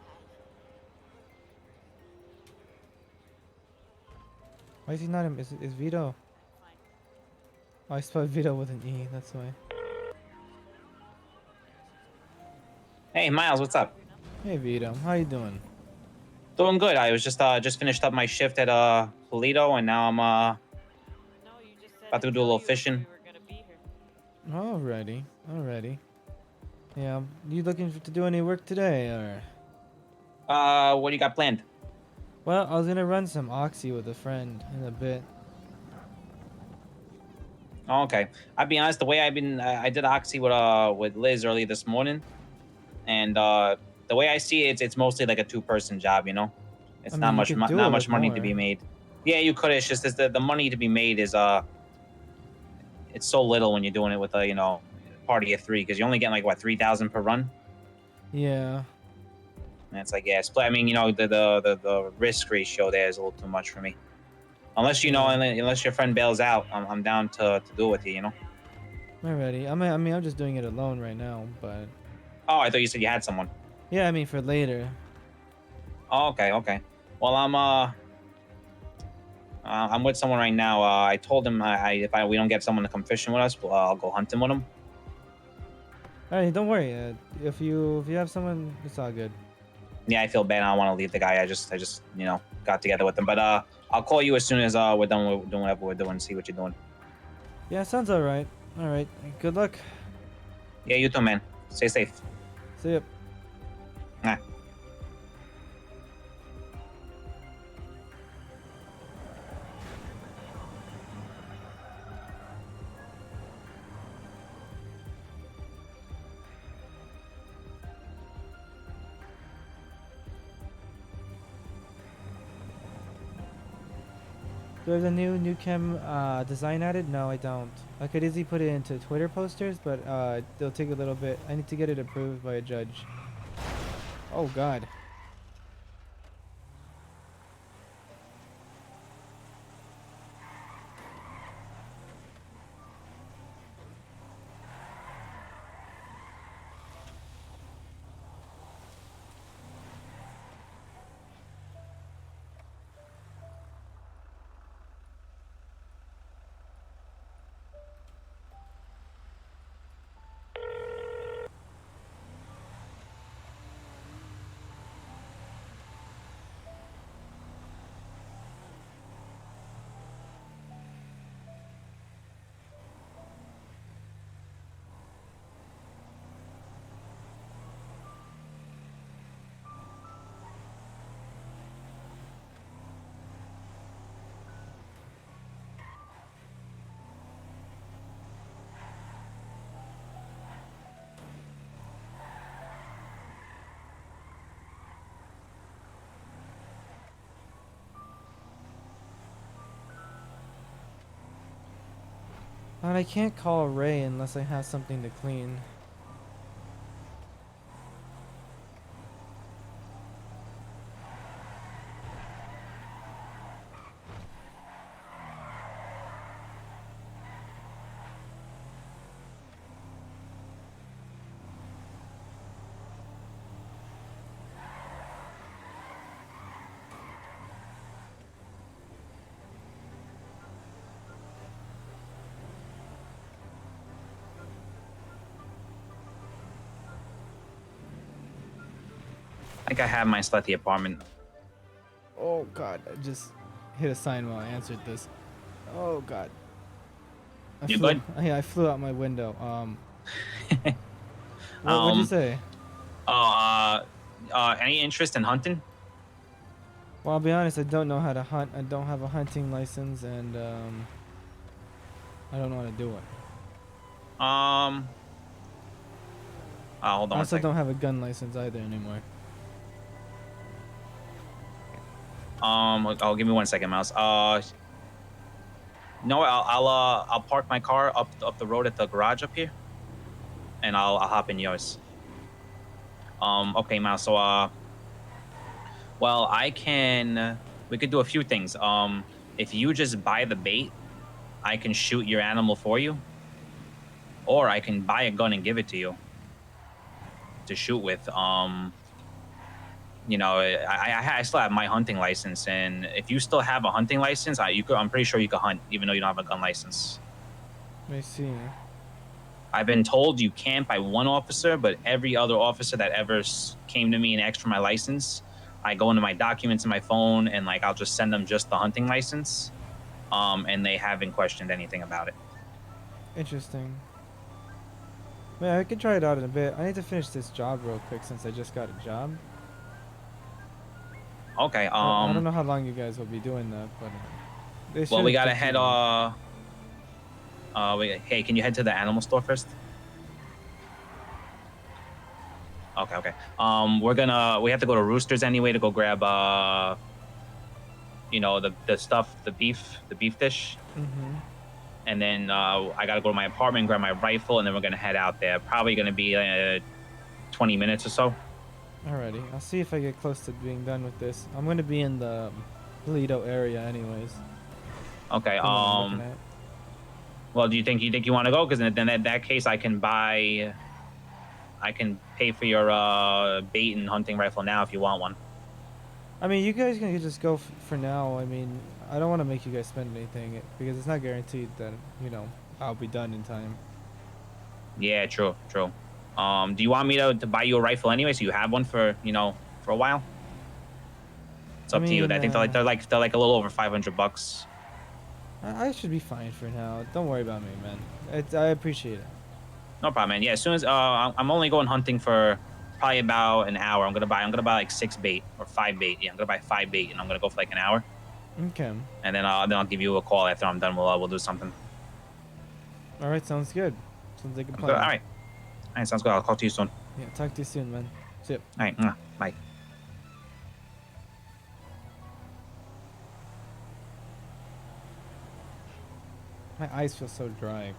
S8: Hi.
S1: Why is he not in? Is Vito?
S8: Fine.
S1: Oh, I spelled Vito with an E. That's why.
S9: Hey, Miles, what's up?
S1: Hey Vito, how you doing?
S9: Doing good. I was just finished up my shift at Polito, and now I'm
S8: No, you just said
S9: about to do a little fishing.
S8: were gonna be here.
S1: Alrighty, alrighty. Yeah, you looking to do any work today, or?
S9: What do you got planned?
S1: Well, I was gonna run some oxy with a friend in a bit.
S9: Oh, okay. I'll be honest. The way I did Oxy with Liz early this morning, and the way I see it, it's mostly like a 2-person job. You know, it's
S1: I
S9: not
S1: mean, you
S9: much
S1: could do
S9: not
S1: it
S9: much
S1: with
S9: money to be
S1: more.
S9: made. Yeah, you could. It's just the money to be made is it's so little when you're doing it with a party of 3, because you're only getting like what 3,000 per run.
S1: Yeah.
S9: And it's like, yeah, split. I mean, the risk ratio there is a little too much for me. Unless
S1: Yeah.
S9: unless your friend bails out, I'm down to do it with you. You know.
S1: Alrighty. I mean, I'm just doing it alone right now, but
S9: Oh, I thought you said you had someone.
S1: yeah, I mean for later.
S9: Oh, okay, okay. Well, I'm with someone right now. I told him if we don't get someone to come fishing with us, I'll go hunting with him.
S1: Alright, don't worry. If you have someone, it's all good.
S9: Yeah, I feel bad. I don't want to leave the guy. I just got together with him. But I'll call you as soon as we're done with doing whatever we're doing. See what you're doing.
S1: Yeah, sounds alright. Alright. Good luck.
S9: Yeah, you too, man. Stay safe.
S1: See ya.
S9: Nah.
S1: Do I have the new Chem design added? No, I don't. I could easily put it into Twitter posters, but they'll take a little bit. I need to get it approved by a judge. Oh God. And I can't call Ray unless I have something to clean.
S9: I think I have my stuff at the apartment.
S1: Oh god, I just hit a sign while I answered this. Oh god.
S9: You good?
S1: Yeah, I flew out my window. What'd you
S9: Um,
S1: say?
S9: Any interest in hunting?
S1: Well, I'll be honest, I don't know how to hunt. I don't have a hunting license, and I don't know how to do it.
S9: Hold
S1: I
S9: on one
S1: also
S9: second.
S1: don't have a gun license either anymore.
S9: Oh, give me 1 second, Mouse. No, I'll park my car up the road at the garage up here, and I'll hop in yours. Okay, Mouse. So well, we could do a few things. If you just buy the bait, I can shoot your animal for you, or I can buy a gun and give it to you to shoot with. I still have my hunting license, and if you still have a hunting license, I'm pretty sure you could hunt even though you don't have a gun license.
S1: I see.
S9: I've been told you can't by one officer, but every other officer that ever came to me and asked for my license, I go into my documents in my phone and I'll just send them just the hunting license, and they haven't questioned anything about it.
S1: Interesting. Man, I could try it out in a bit. I need to finish this job real quick since I just got a job.
S9: Okay.
S1: I don't know how long you guys will be doing that, but
S9: Well, we gotta
S1: take
S9: head.
S1: too long.
S9: Hey, can you head to the animal store first? Okay. We have to go to Roosters anyway to go grab the stuff, the beef dish.
S1: Mhm.
S9: And then I gotta go to my apartment, grab my rifle, and then we're gonna head out there. Probably gonna be 20 minutes or so.
S1: Alrighty, I'll see if I get close to being done with this. I'm gonna be in the Toledo area anyways.
S9: Okay.
S1: From what I'm looking at.
S9: Well, do you think you want to go? Because then in that case, I can pay for your bait and hunting rifle now if you want one.
S1: I mean, you guys can just go for now. I mean, I don't want to make you guys spend anything because it's not guaranteed that I'll be done in time.
S9: Yeah, true. Do you want me to buy you a rifle anyway, so you have one for a while? It's up to you. I think they're like a little over $500.
S1: I should be fine for now. Don't worry about me, man. I appreciate it.
S9: No problem, man. Yeah, as soon as I'm only going hunting for probably about an hour. I'm gonna buy like 6 bait or 5 bait. Yeah, I'm gonna buy 5 bait, and I'm gonna go for like an hour.
S1: Okay.
S9: And then I'll give you a call after I'm done. We'll do something.
S1: All right, sounds good. Sounds like a
S9: All
S1: plan.
S9: right, sounds good. I'll talk to you soon.
S1: Yeah, talk to you soon, man. See ya.
S9: All right, bye.
S1: My eyes feel so dry.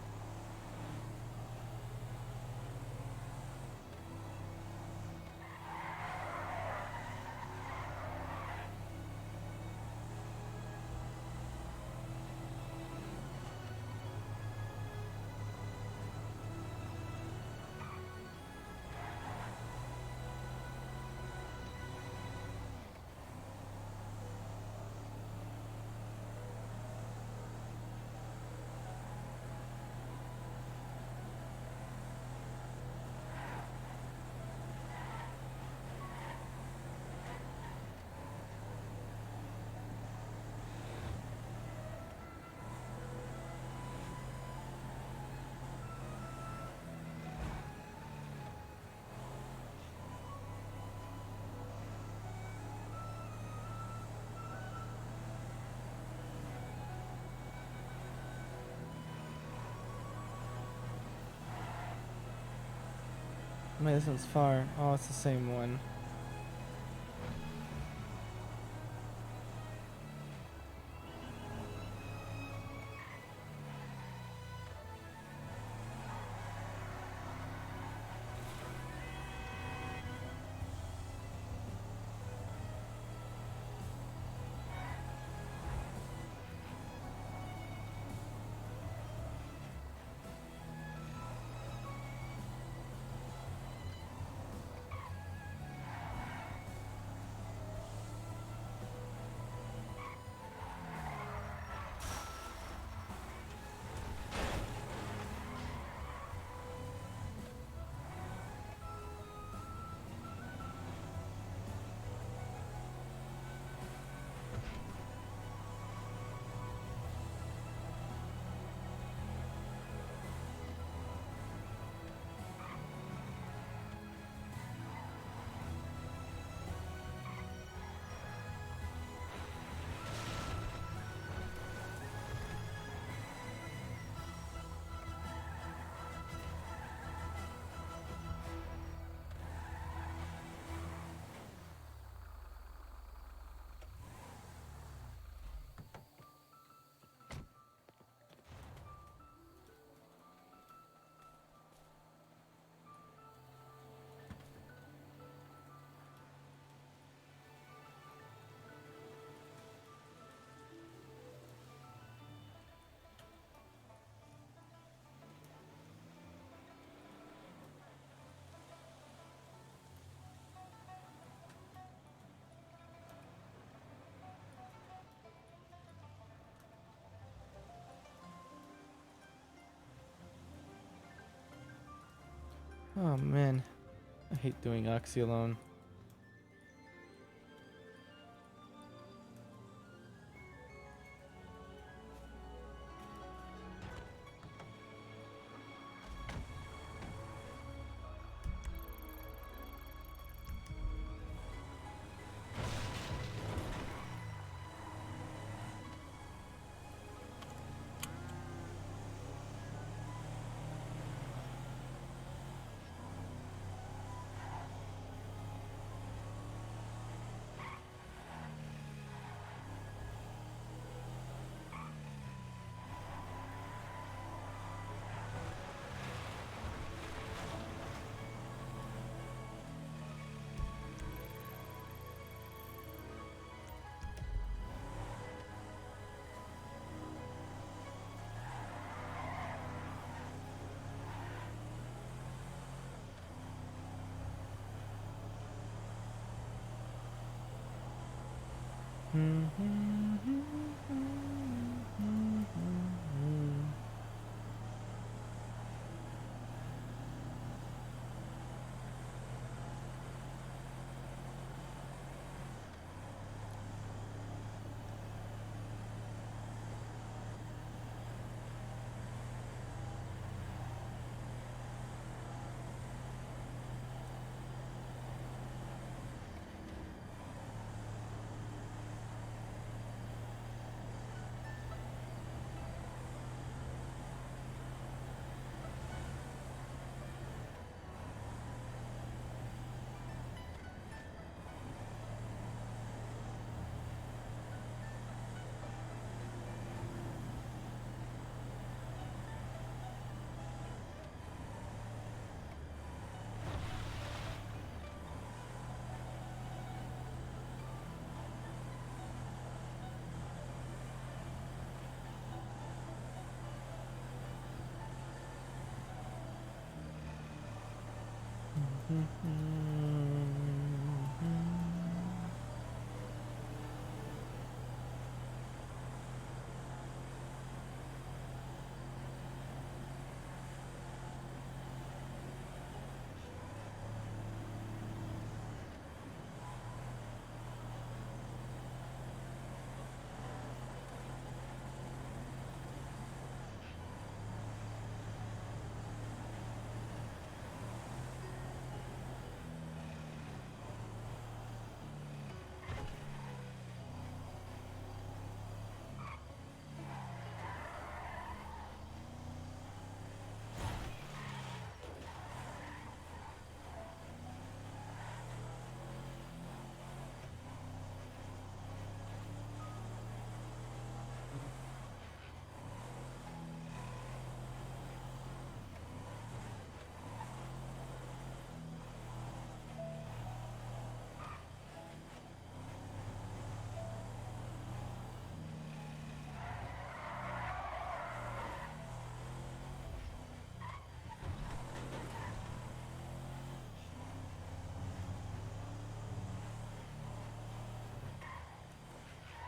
S1: Man, this one's far. Oh, it's the same one. Oh man, I hate doing Oxy alone.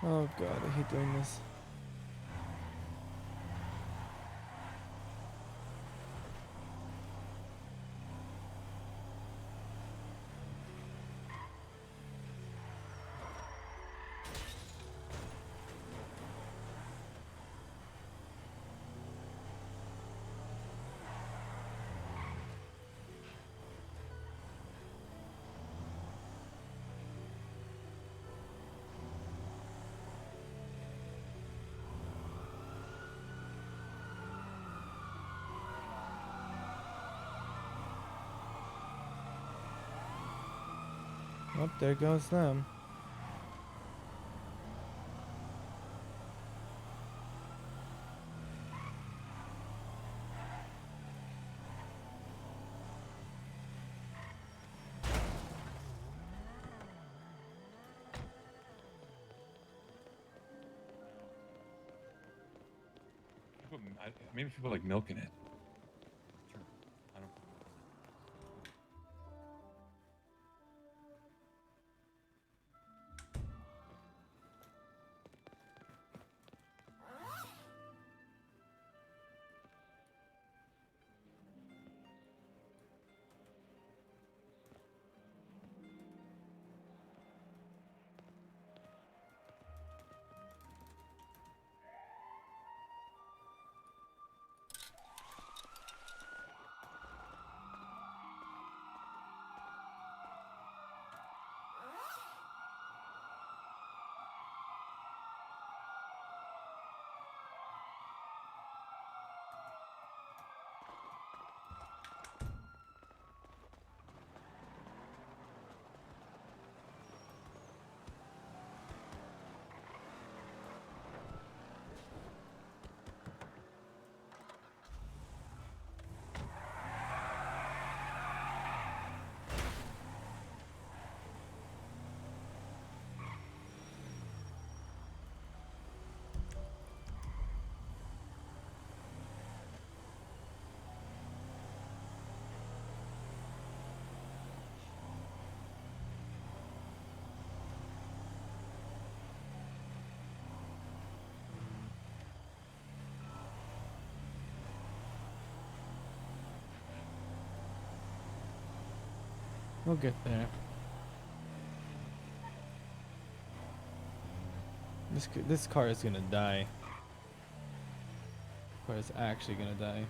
S1: Oh god, I hate doing this. Oh, there goes them.
S5: Maybe people like milk in it. Sure. I don't.
S1: We'll get there. This car is gonna die. Car is actually gonna die.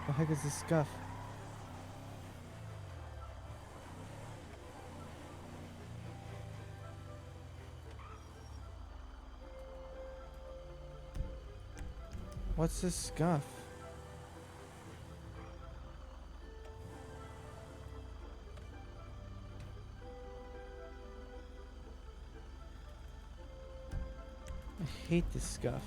S1: The heck is this scuff? What's this scuff? I hate this scuff.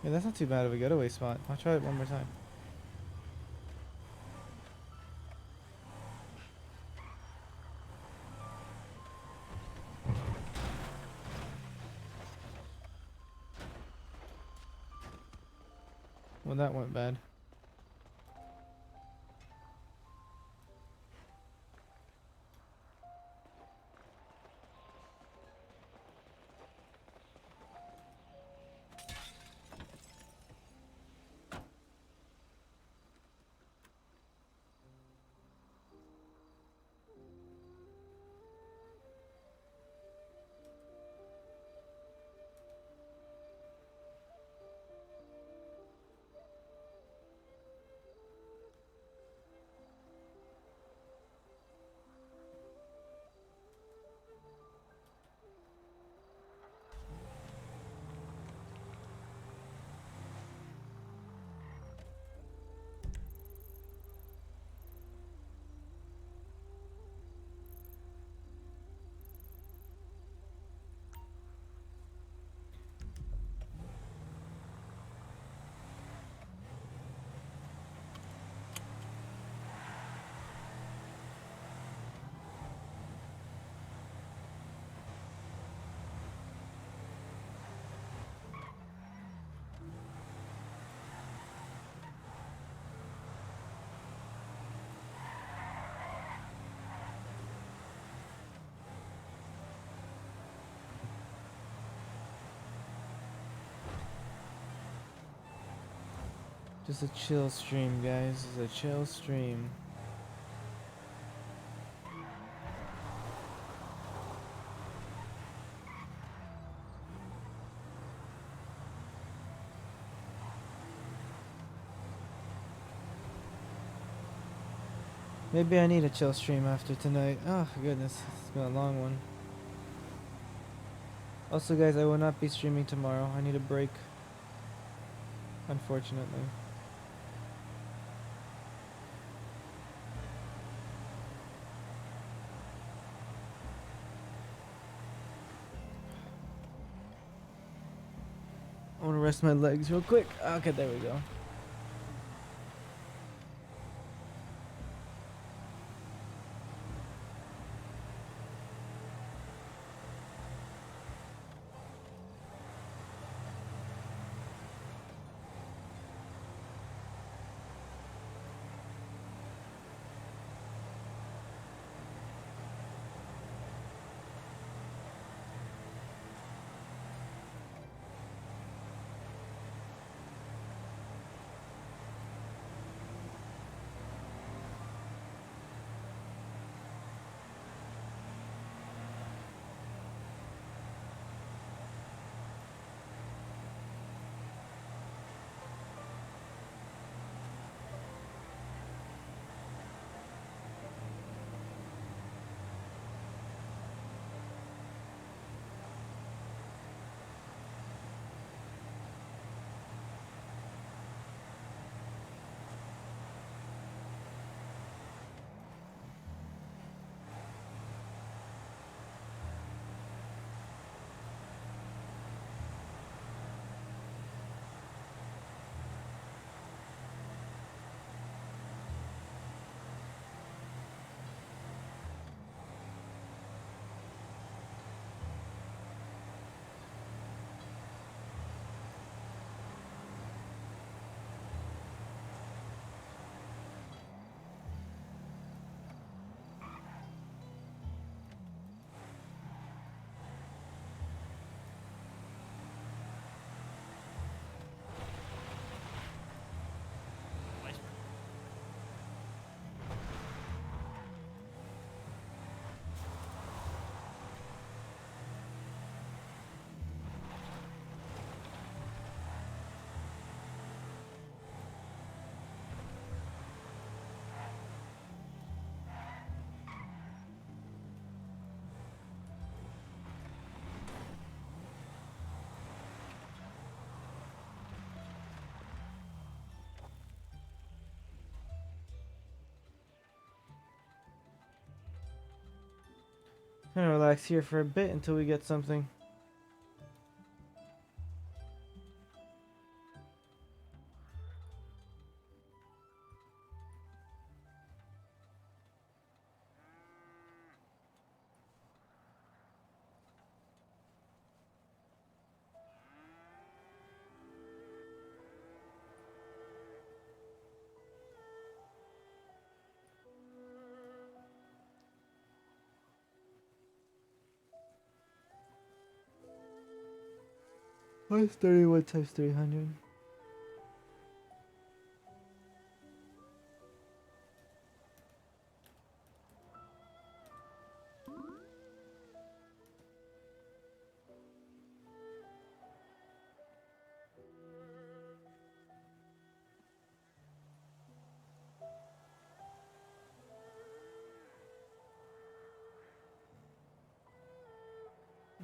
S1: Yeah, that's not too bad of a getaway spot. I'll try it one more time. Well, that went bad. Just a chill stream, guys. It's a chill stream. Maybe I need a chill stream after tonight. Oh goodness, it's been a long one. Also guys, I will not be streaming tomorrow. I need a break. Unfortunately. I want to rest my legs real quick. Okay, there we go. Gonna relax here for a bit until we get something. What's 31 times 300?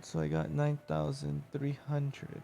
S1: So I got 9,300.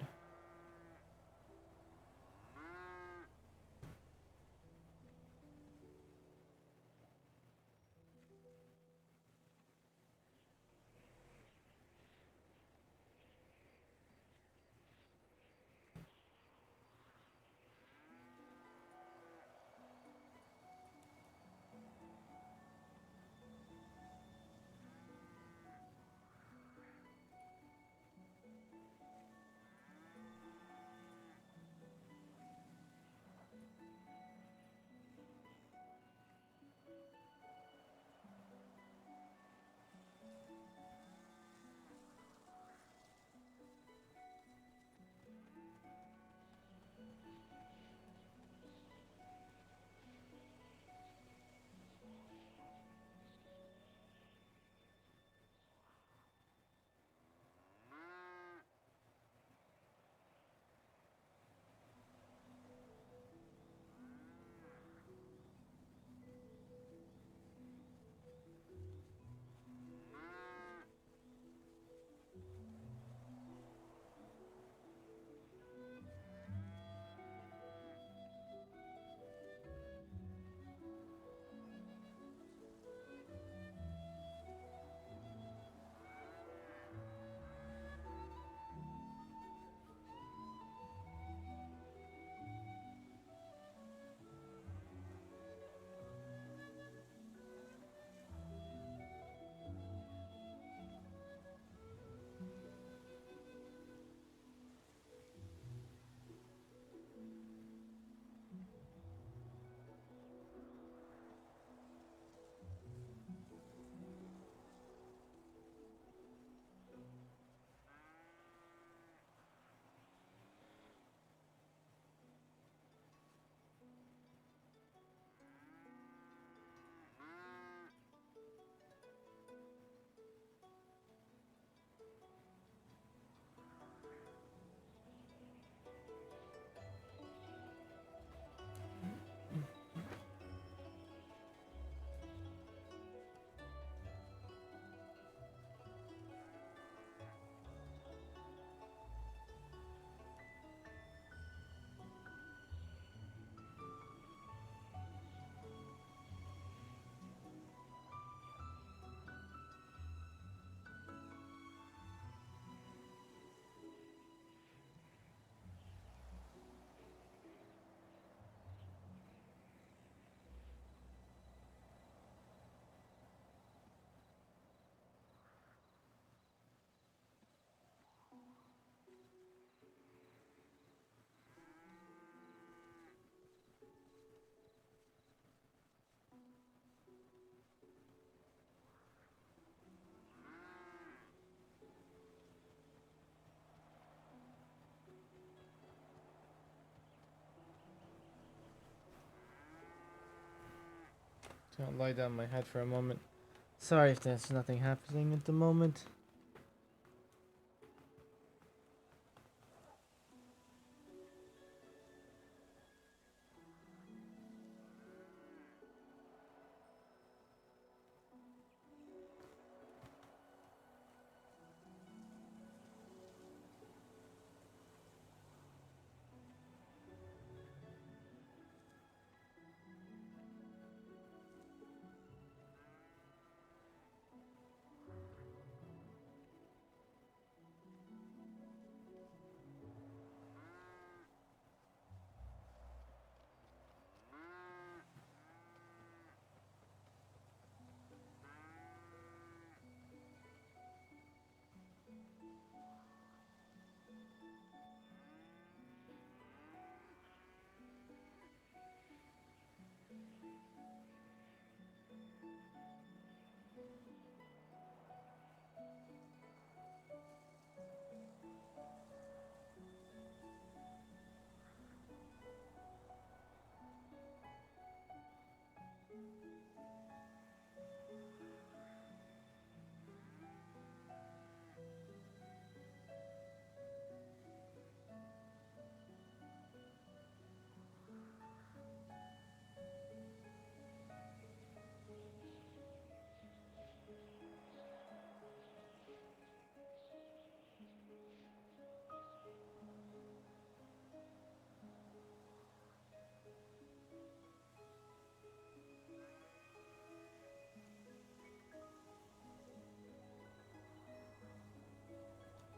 S1: Gonna lie down my head for a moment. Sorry if there's nothing happening at the moment.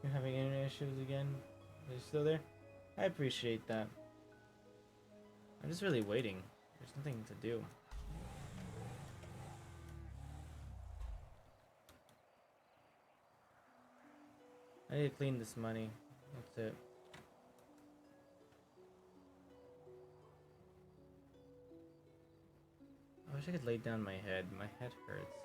S1: You're having internet issues again? Are you still there? I appreciate that. I'm just really waiting. There's nothing to do. I need to clean this money. That's it. I wish I could lay down my head. My head hurts.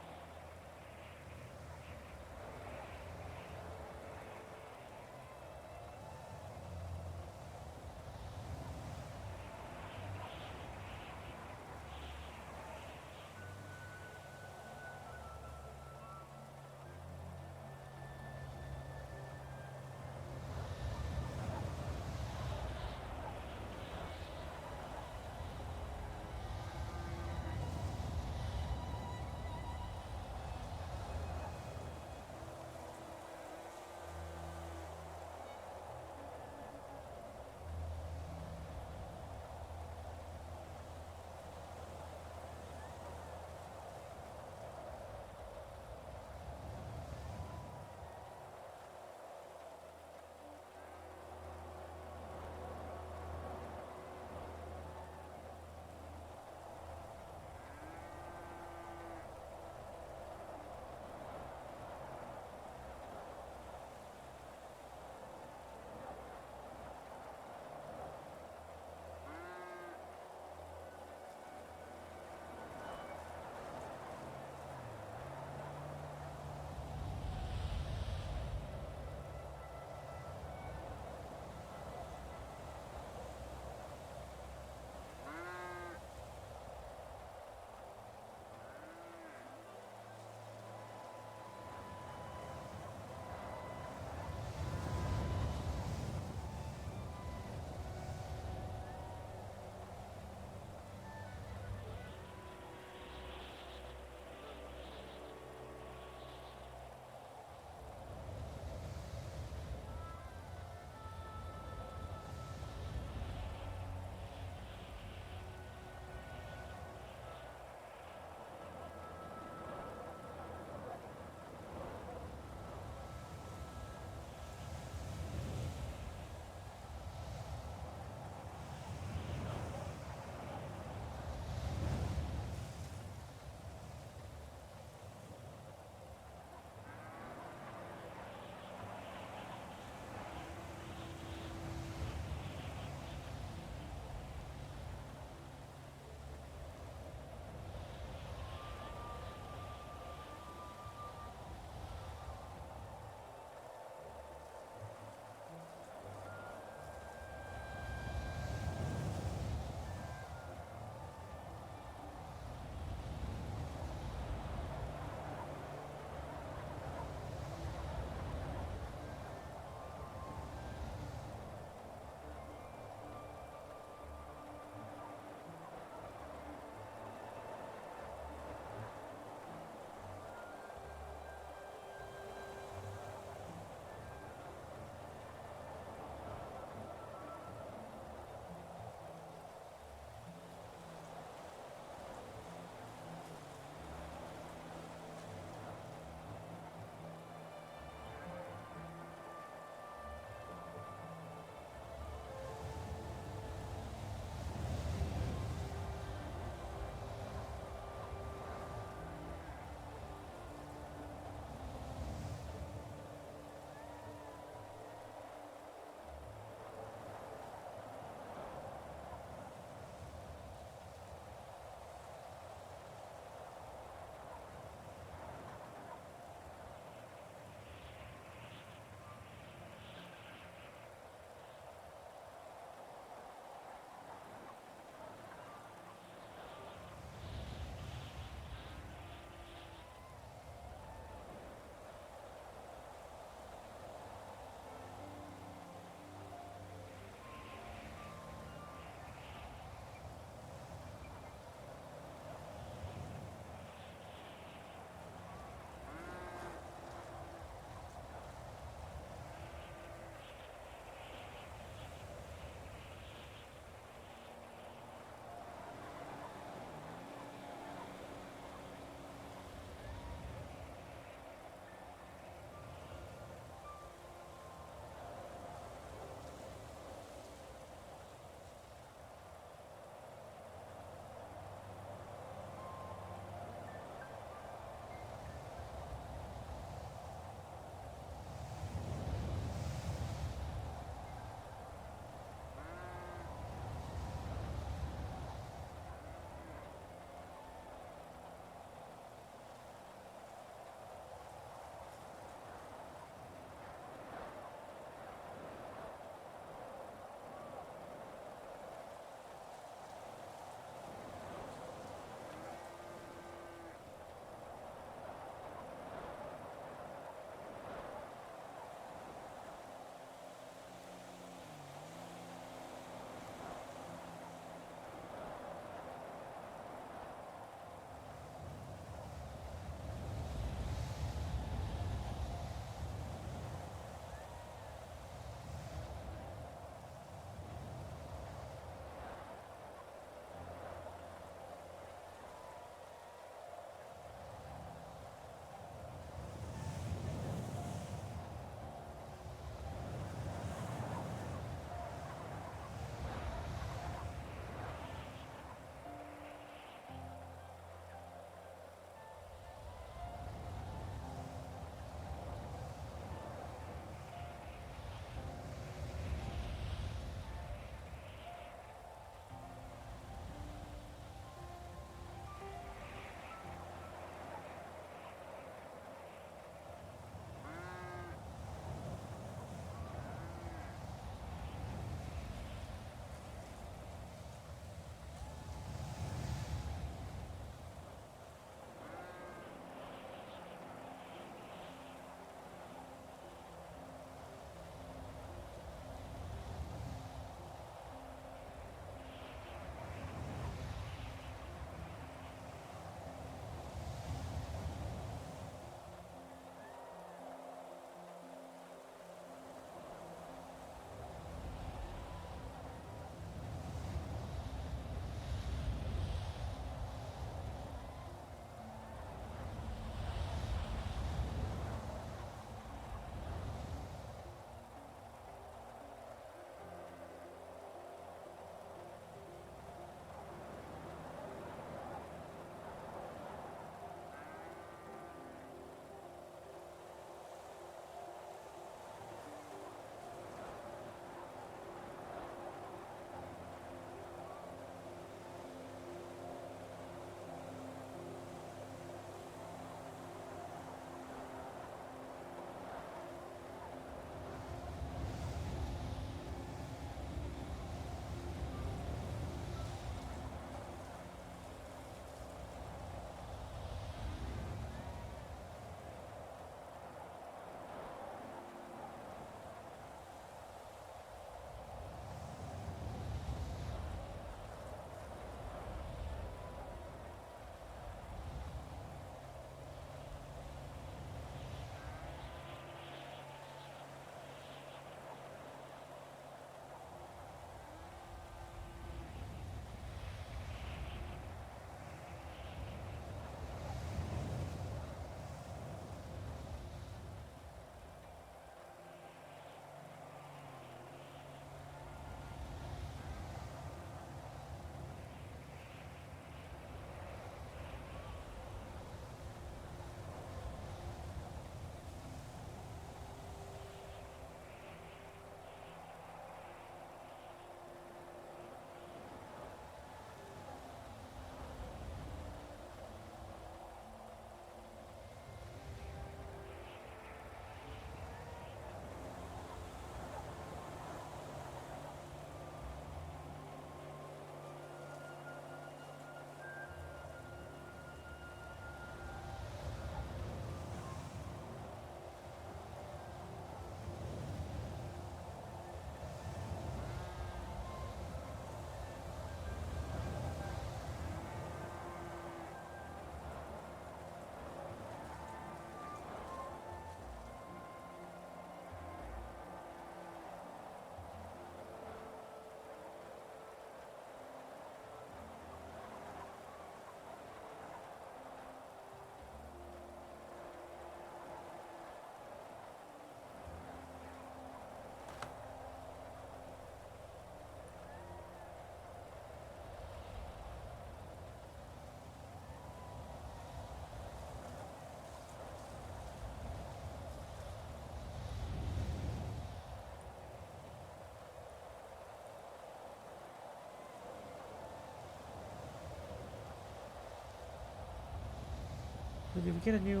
S1: Did we get a new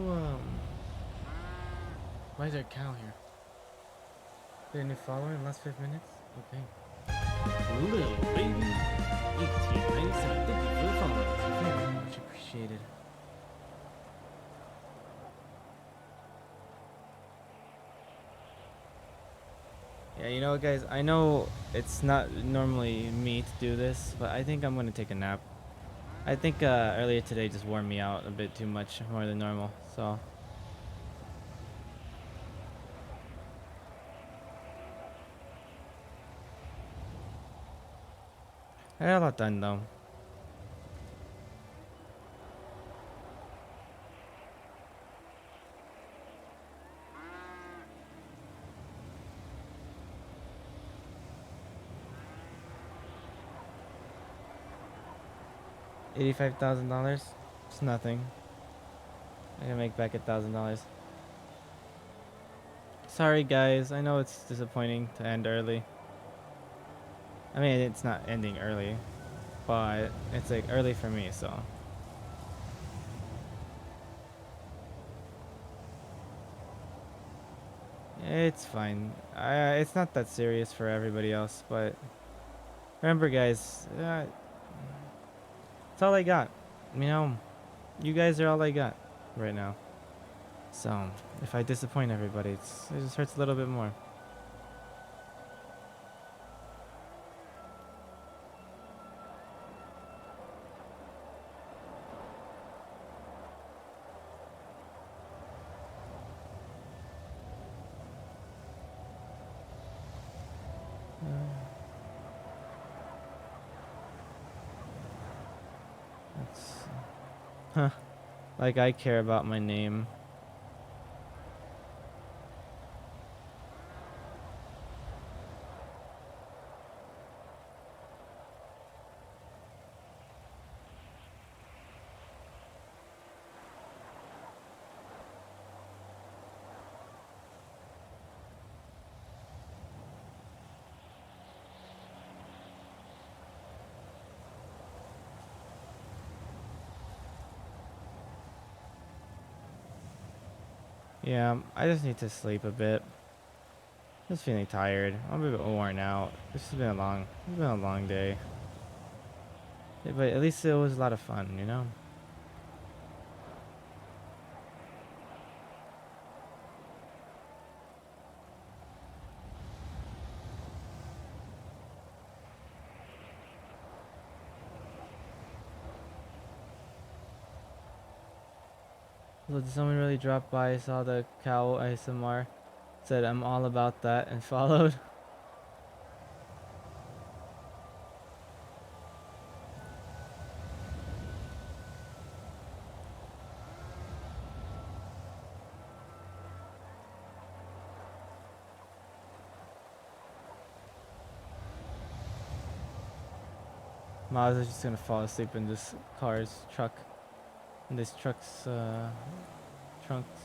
S1: Why is there a cow here? Get a new follower in the last 5 minutes? Okay. Little baby 1897. Thank you for the follow. Very much appreciated. Yeah, you know what, guys? I know it's not normally me to do this, but I think I'm gonna take a nap. I think earlier today just wore me out a bit too much, more than normal. So I got a lot done though. $85,000. It's nothing. I can make back $1,000. Sorry guys, I know it's disappointing to end early. I mean, it's not ending early, but it's like early for me, so. It's fine. It's not that serious for everybody else, but remember guys, it's all I got. You know, you guys are all I got right now. So, if I disappoint everybody, it just hurts a little bit more. Huh. Like I care about my name. Yeah, I just need to sleep a bit. Just feeling tired. I'm a bit worn out. It's been a long day. Yeah, but at least it was a lot of fun, you know? So did someone really drop by, saw the cow ASMR, said I'm all about that, and followed? Maz is just gonna fall asleep in this truck. In this truck's trunks.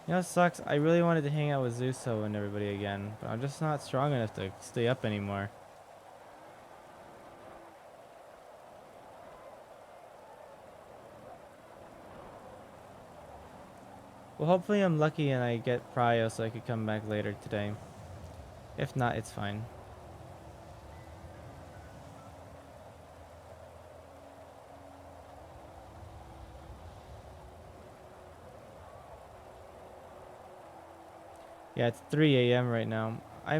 S1: You know, it sucks. I really wanted to hang out with Zuso and everybody again, but I'm just not strong enough to stay up anymore. Well, hopefully I'm lucky and I get Prio so I could come back later today. If not, it's fine. Yeah, it's 3 a.m. right now. I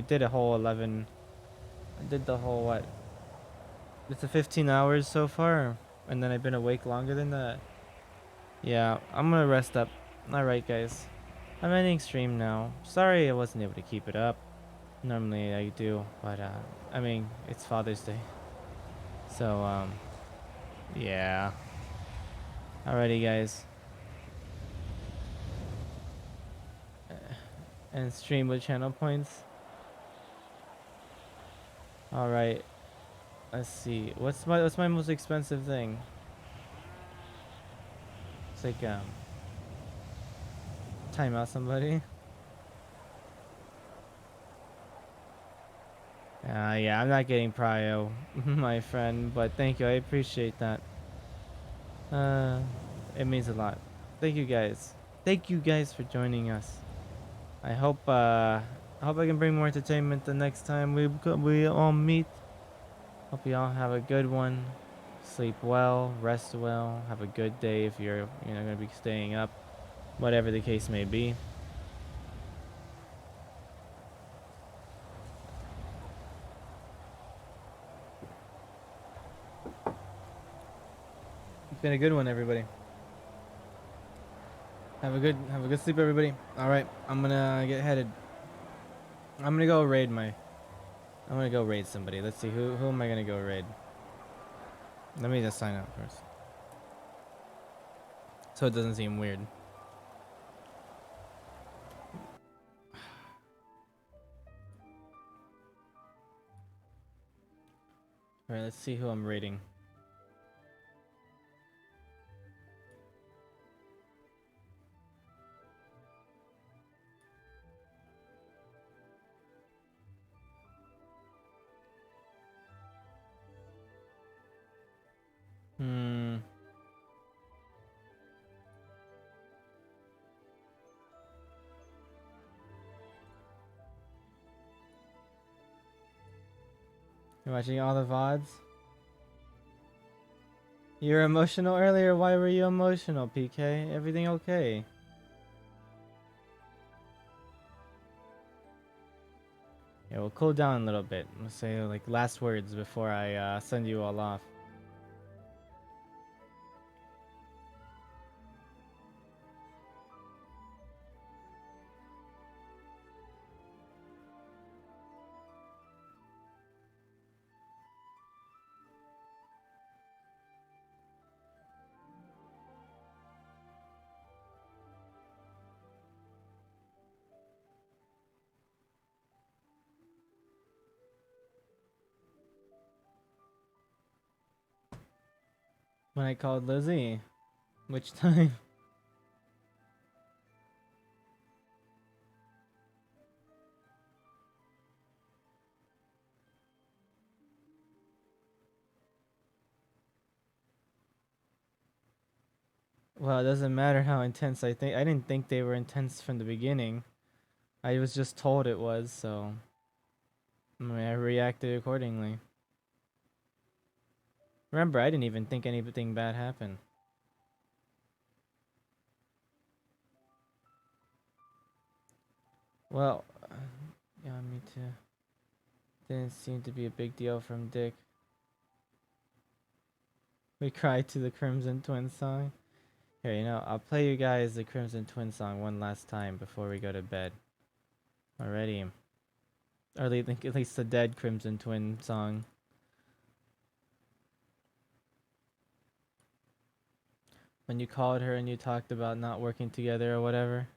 S1: did a whole 11. I did the whole what? It's a 15 hours so far, and then I've been awake longer than that. Yeah, I'm gonna rest up. Alright guys, I'm ending stream now. Sorry I wasn't able to keep it up. Normally I do, but I mean, it's Father's Day. So yeah. Alrighty guys. And stream with channel points. Alright. Let's see. What's my most expensive thing? It's like time out somebody. Yeah, I'm not getting prio, my friend, but thank you. I appreciate that. It means a lot. Thank you guys. Thank you guys for joining us. I hope I can bring more entertainment the next time we all meet. Hope you all have a good one. Sleep well, rest well, have a good day if you're gonna be staying up, whatever the case may be. It's been a good one, everybody. Have a good sleep, everybody. All right, I'm gonna get headed. I'm gonna go raid somebody. Let's see who am I gonna go raid. Let me just sign up first, so it doesn't seem weird. All right, let's see who I'm raiding. Hmm. You watching all the VODs? You were emotional earlier. Why were you emotional, PK? Everything okay? Yeah, we'll cool down a little bit. Let's say like last words before I send you all off. When I called Lizzie, which time? Well, it doesn't matter how intense I didn't think they were intense from the beginning. I was just told it was, so I reacted accordingly. Remember, I didn't even think anything bad happened. Well, yeah, me too. Didn't seem to be a big deal from Dick. We cried to the Crimson Twin song. Here, I'll play you guys the Crimson Twin song one last time before we go to bed. Alrighty. Or at least the dead Crimson Twin song. When you called her and you talked about not working together or whatever.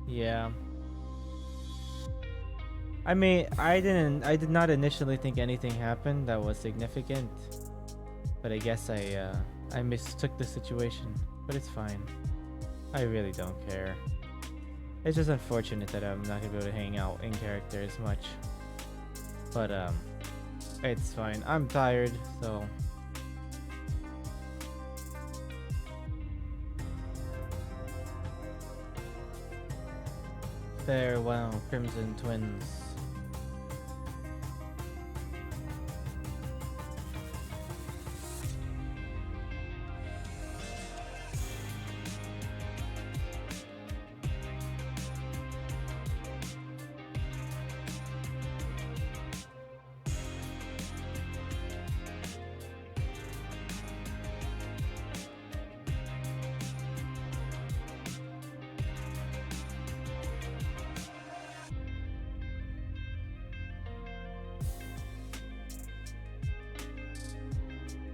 S1: Yeah. I mean, I did not initially think anything happened that was significant. But I guess I mistook the situation. But it's fine. I really don't care. It's just unfortunate that I'm not gonna be able to hang out in character as much. But it's fine. I'm tired, so farewell, Crimson Twins.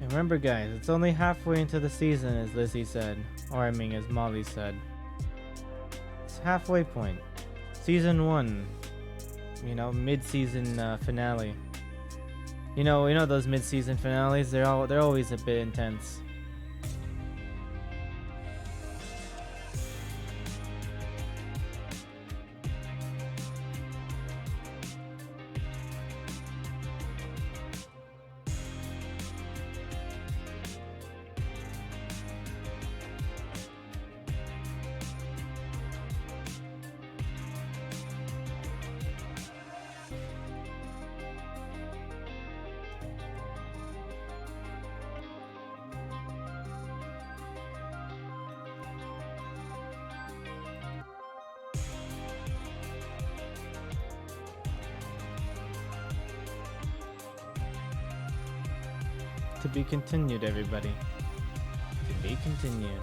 S1: Remember guys, it's only halfway into the season, as Lizzie said. Or I mean, as Molly said. It's halfway point. Season 1. Mid-season finale. You know those mid-season finales? They're always a bit intense. To be continued, everybody. To be continued.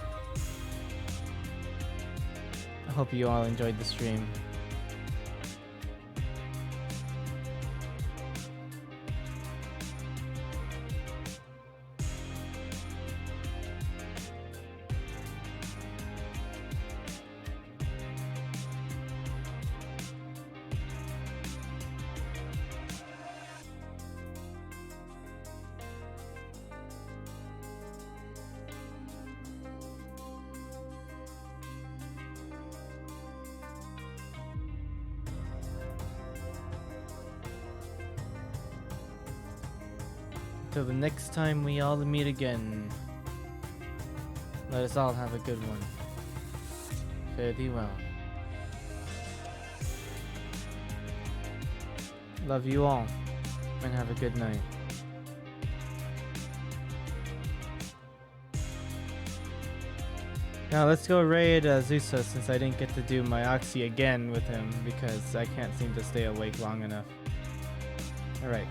S1: I hope you all enjoyed the stream. Till the next time we all meet again, let us all have a good one. Fare thee well. Love you all, and have a good night. Now let's go raid Zusa, since I didn't get to do my Oxy again with him because I can't seem to stay awake long enough. Alright.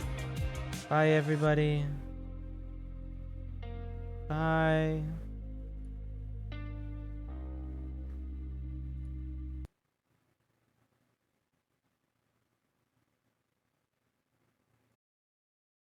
S1: Bye everybody. Bye.